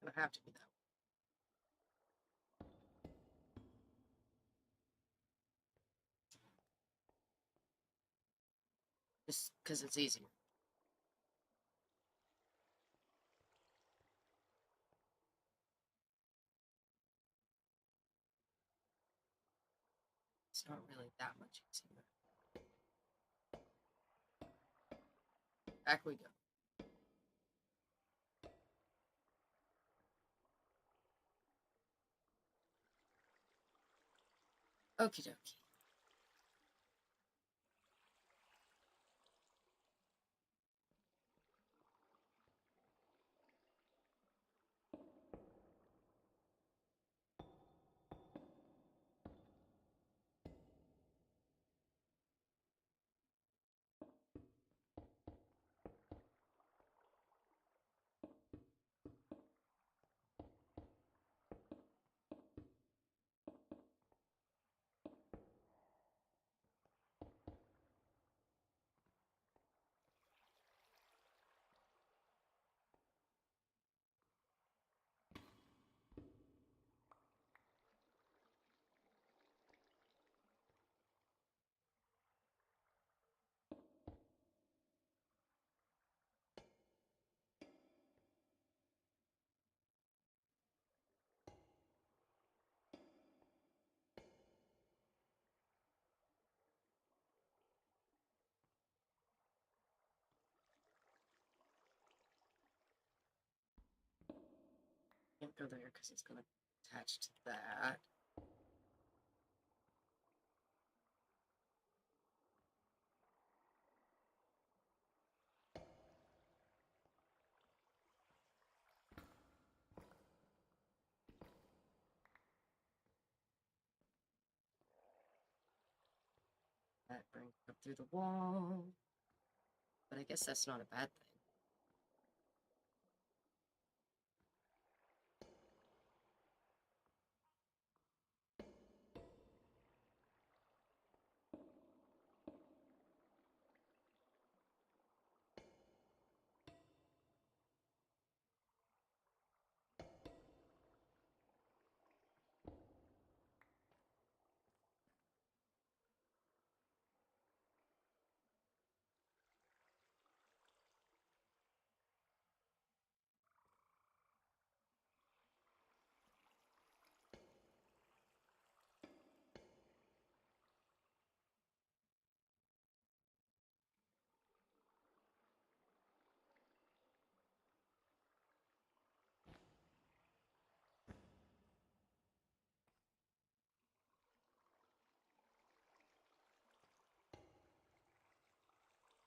It'll have to be that way. Just because it's easier. It's not really that much easier. Back we go. Okie dokie. Can't go there because it's going to attach to that. That brings it up through the wall. But I guess that's not a bad thing.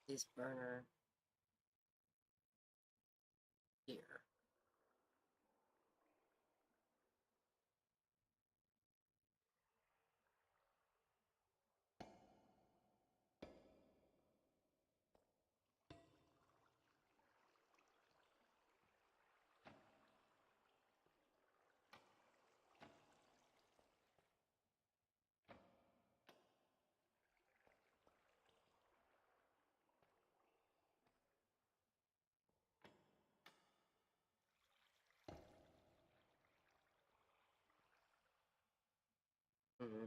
This burner here. Mm-hmm.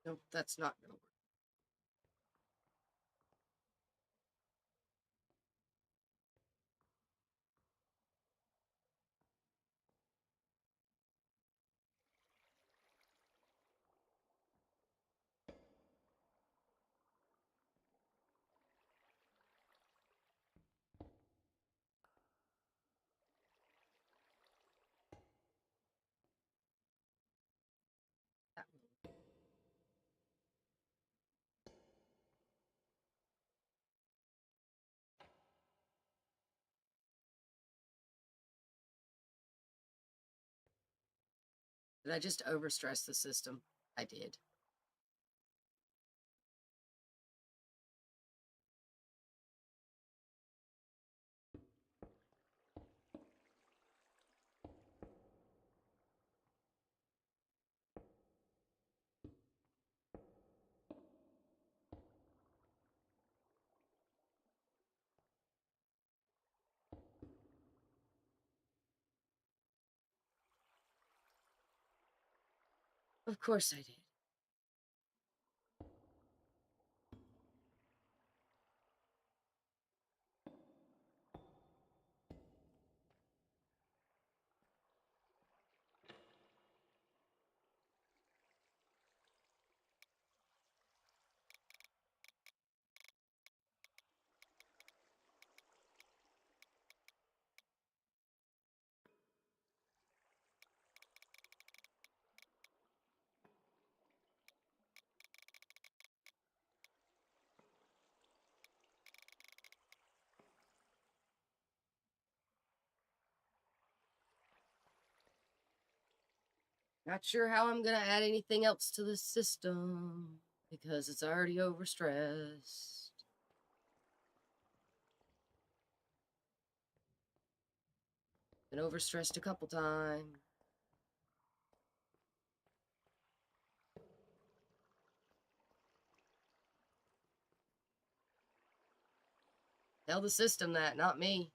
Nope, that's not gonna work. That one. Did I just overstress the system? I did. Of course I did. Not sure how I'm gonna add anything else to the system because it's already overstressed. Been overstressed a couple times. Tell the system that, not me.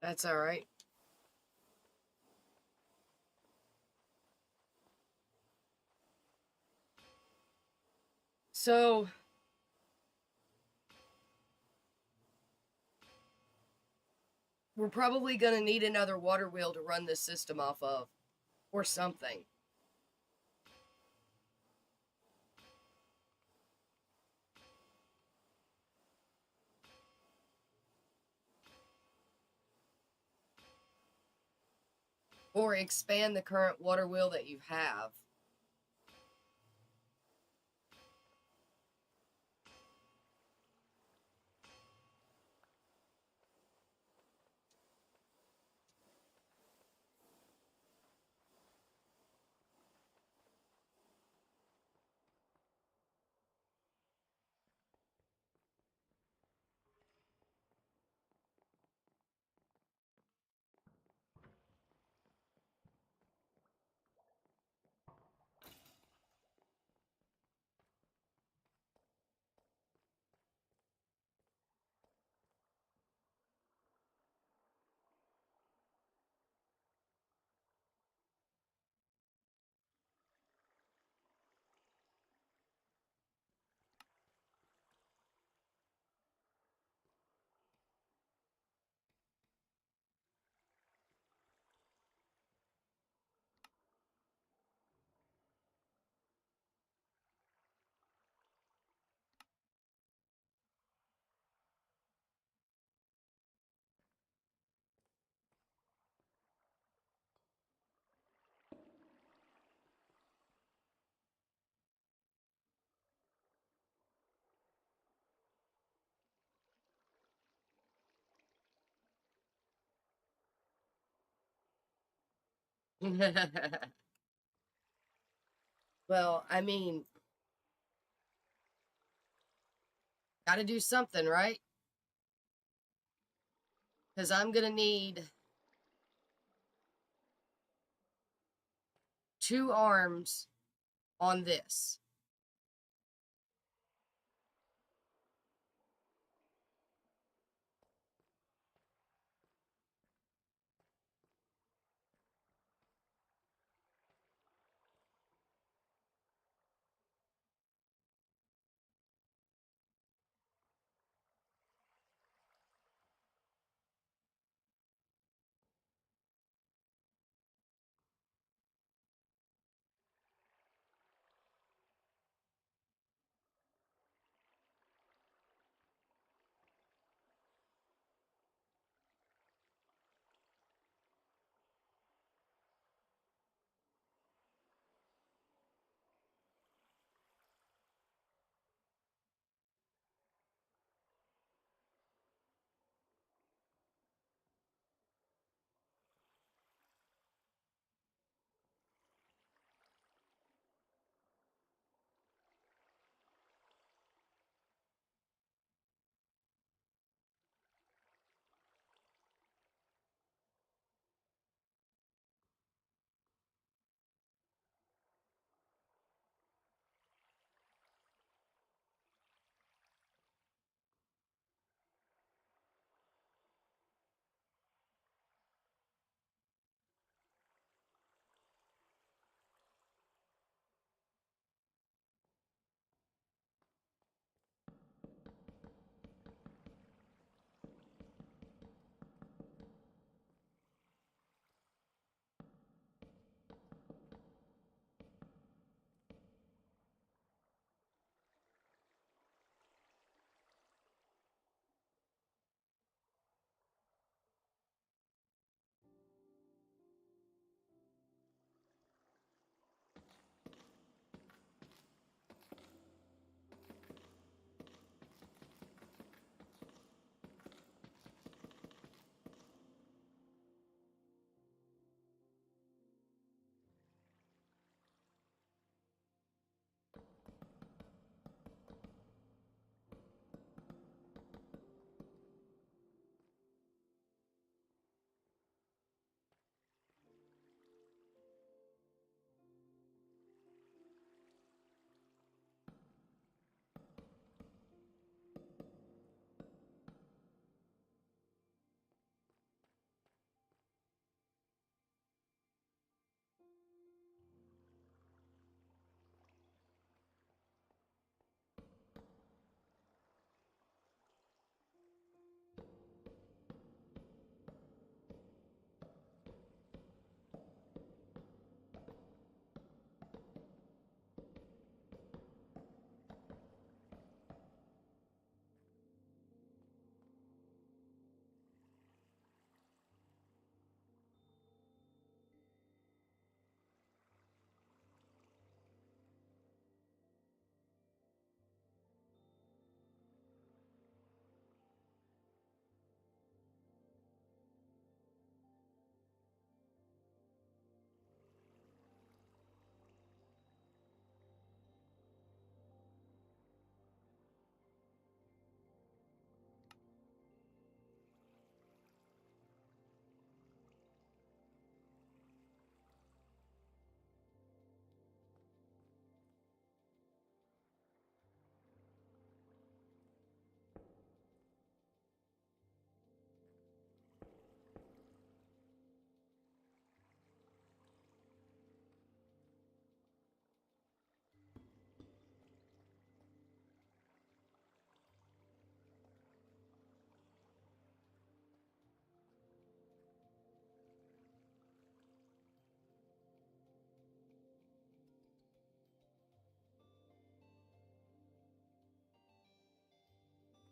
That's all right. So, we're probably going to need another water wheel to run this system off of, or something. Or expand the current water wheel that you have. Well, I mean, gotta do something, right? Because I'm gonna need 2 arms on this.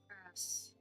Yes.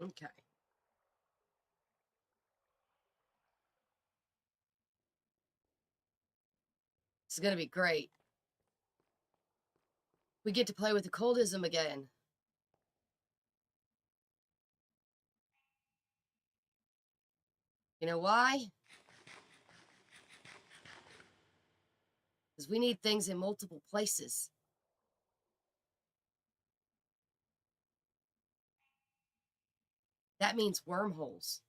Okay. This is going to be great. We get to play with the coldism again. You know why? Because we need things in multiple places. That means wormholes.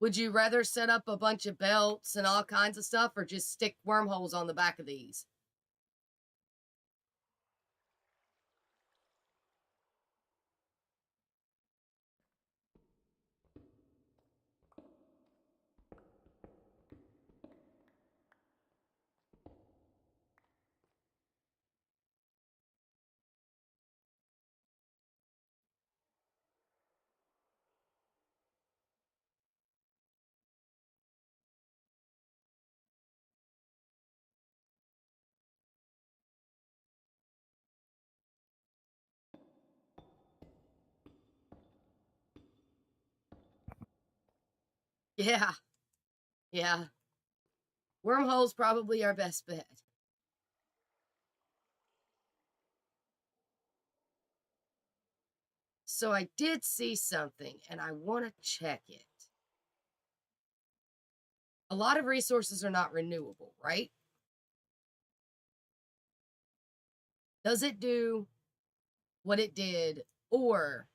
Would you rather set up a bunch of belts and all kinds of stuff or just stick wormholes on the back of these? Yeah. Yeah. Wormholes probably our best bet. So I did see something and I want to check it. A lot of resources are not renewable, right? Does it do what it did, or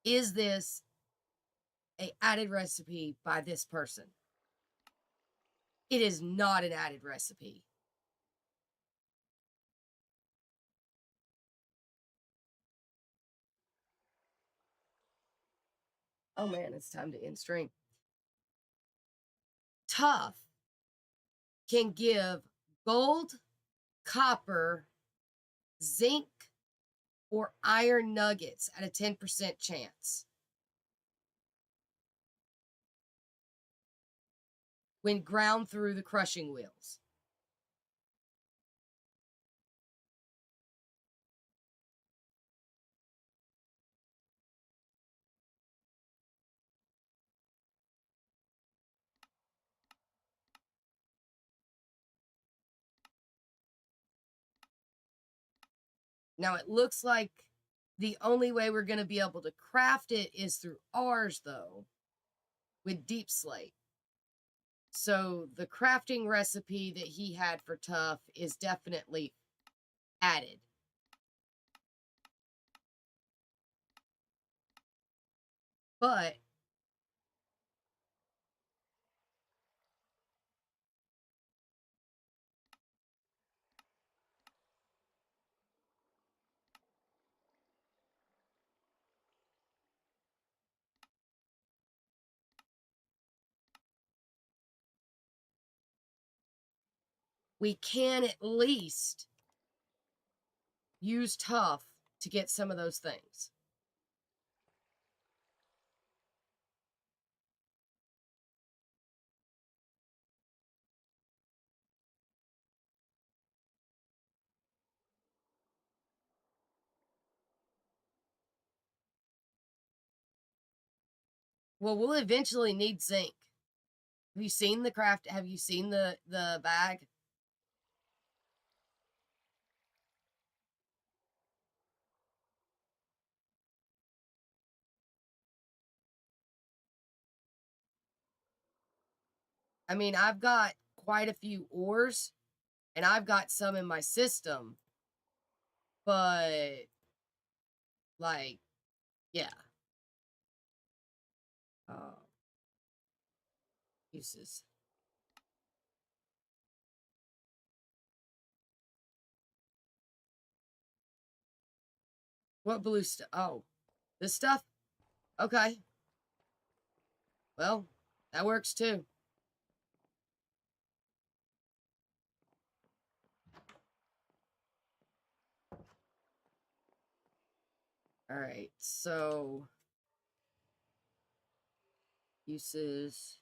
is this a added recipe by this person? It is not an added recipe. Oh man, it's time to end stream. Tough can give gold, copper, zinc, or iron nuggets at a 10% chance when ground through the crushing wheels. Now it looks like the only way we're going to be able to craft it is through ours, though, with deep slate. So the crafting recipe that he had for tough is definitely added. But we can at least use tough to get some of those things. Well, we'll eventually need zinc. Have you seen the craft? Have you seen the bag? I mean, I've got quite a few ores, and I've got some in my system, but like, yeah. Uses. What blue stuff? Oh, this stuff? Okay. Well, that works too. All right, so uses.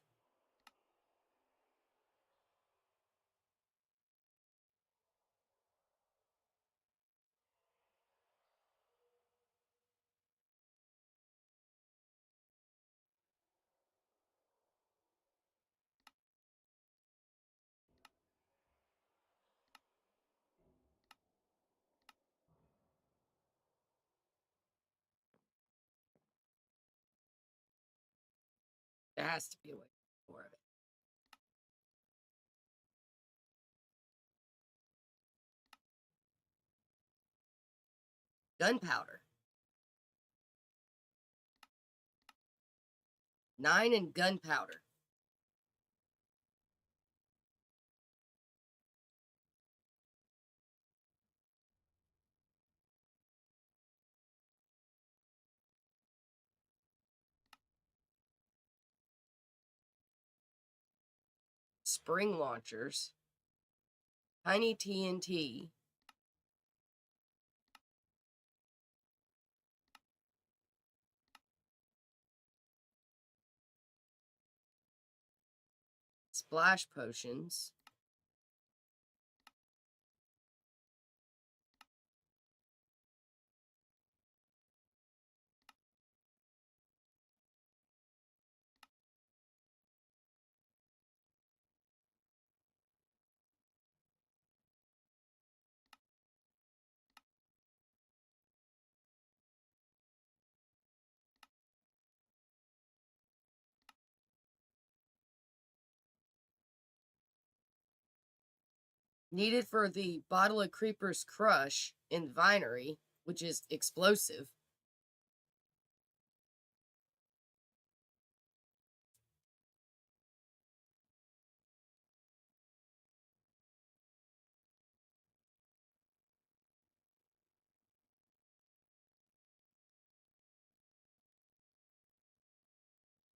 There has to be a way for it. Gunpowder. 9 and gunpowder. Spring launchers. Tiny TNT. Splash potions. Needed for the bottle of Creeper's Crush in Vinery, which is explosive.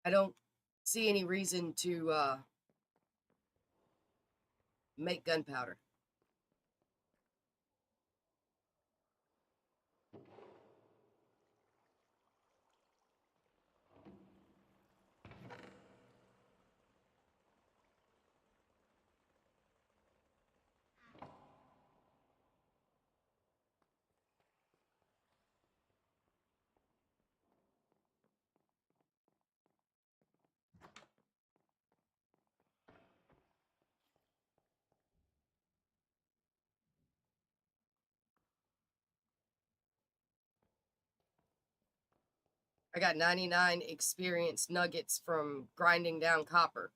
I don't see any reason to make gunpowder. I got 99 experience nuggets from grinding down copper.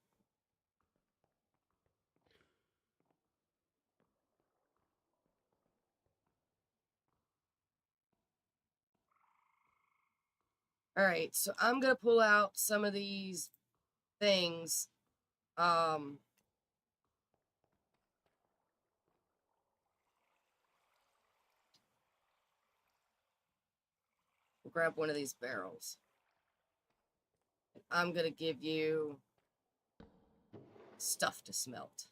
All right, so I'm going to pull out some of these things. We'll grab one of these barrels. I'm going to give you stuff to smelt.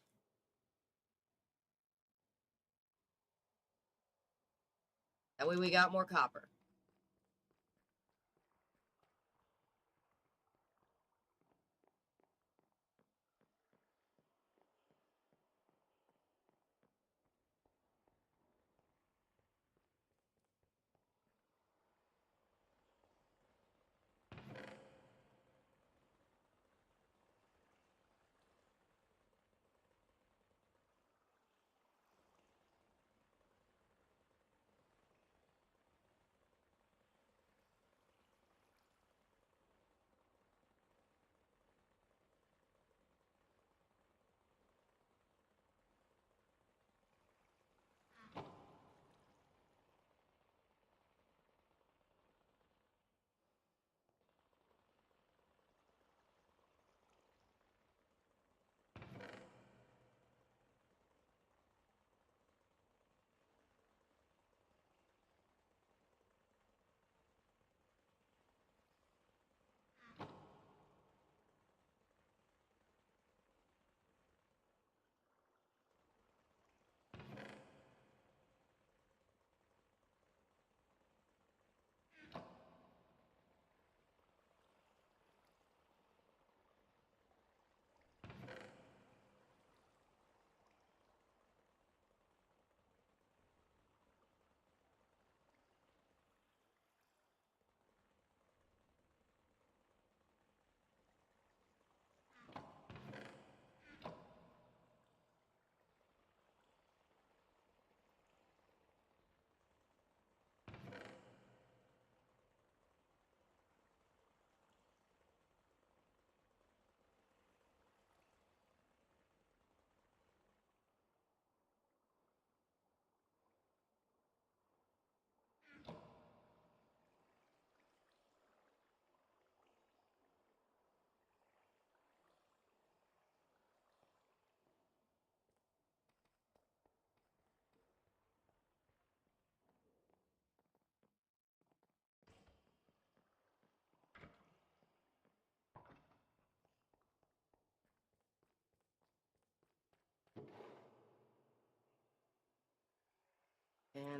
That way we got more copper.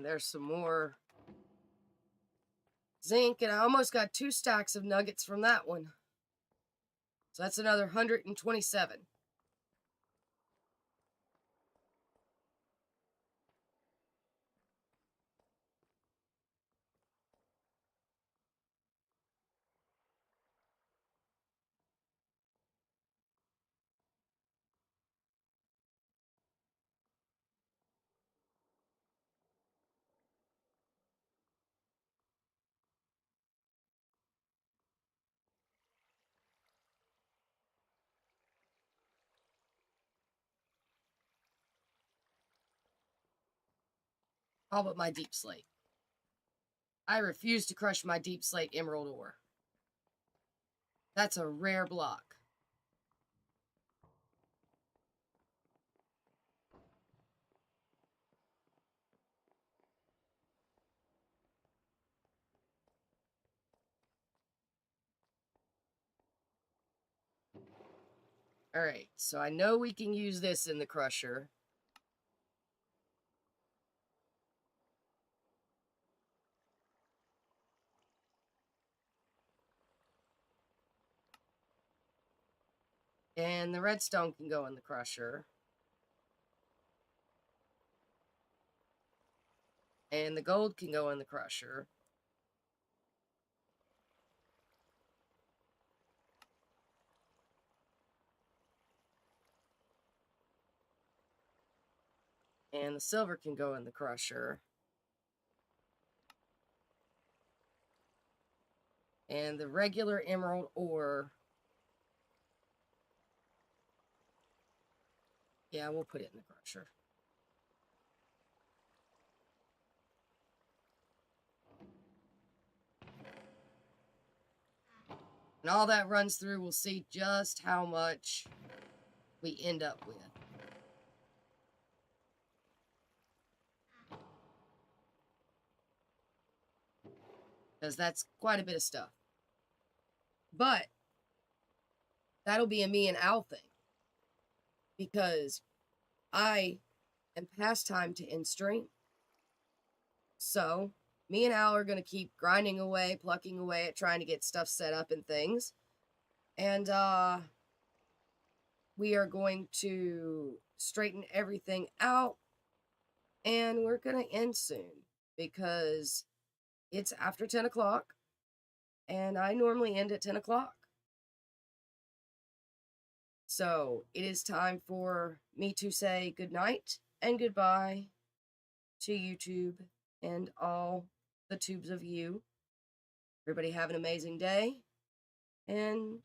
And there's some more zinc, and I almost got 2 stacks of nuggets from that one. So that's another 127. All but my deep slate. I refuse to crush my deep slate emerald ore. That's a rare block. Alright, so I know we can use this in the crusher. And the redstone can go in the crusher. And the gold can go in the crusher. And the silver can go in the crusher. And the regular emerald ore. Yeah, we'll put it in the crusher. And all that runs through, we'll see just how much we end up with. Because that's quite a bit of stuff. But that'll be a me and Al thing. Because I am past time to end stream. So me and Al are going to keep grinding away, plucking away at trying to get stuff set up and things. And we are going to straighten everything out. And we're going to end soon. Because it's after 10 o'clock. And I normally end at 10 o'clock. So it is time for me to say goodnight and goodbye to YouTube and all the tubes of you. Everybody have an amazing day, and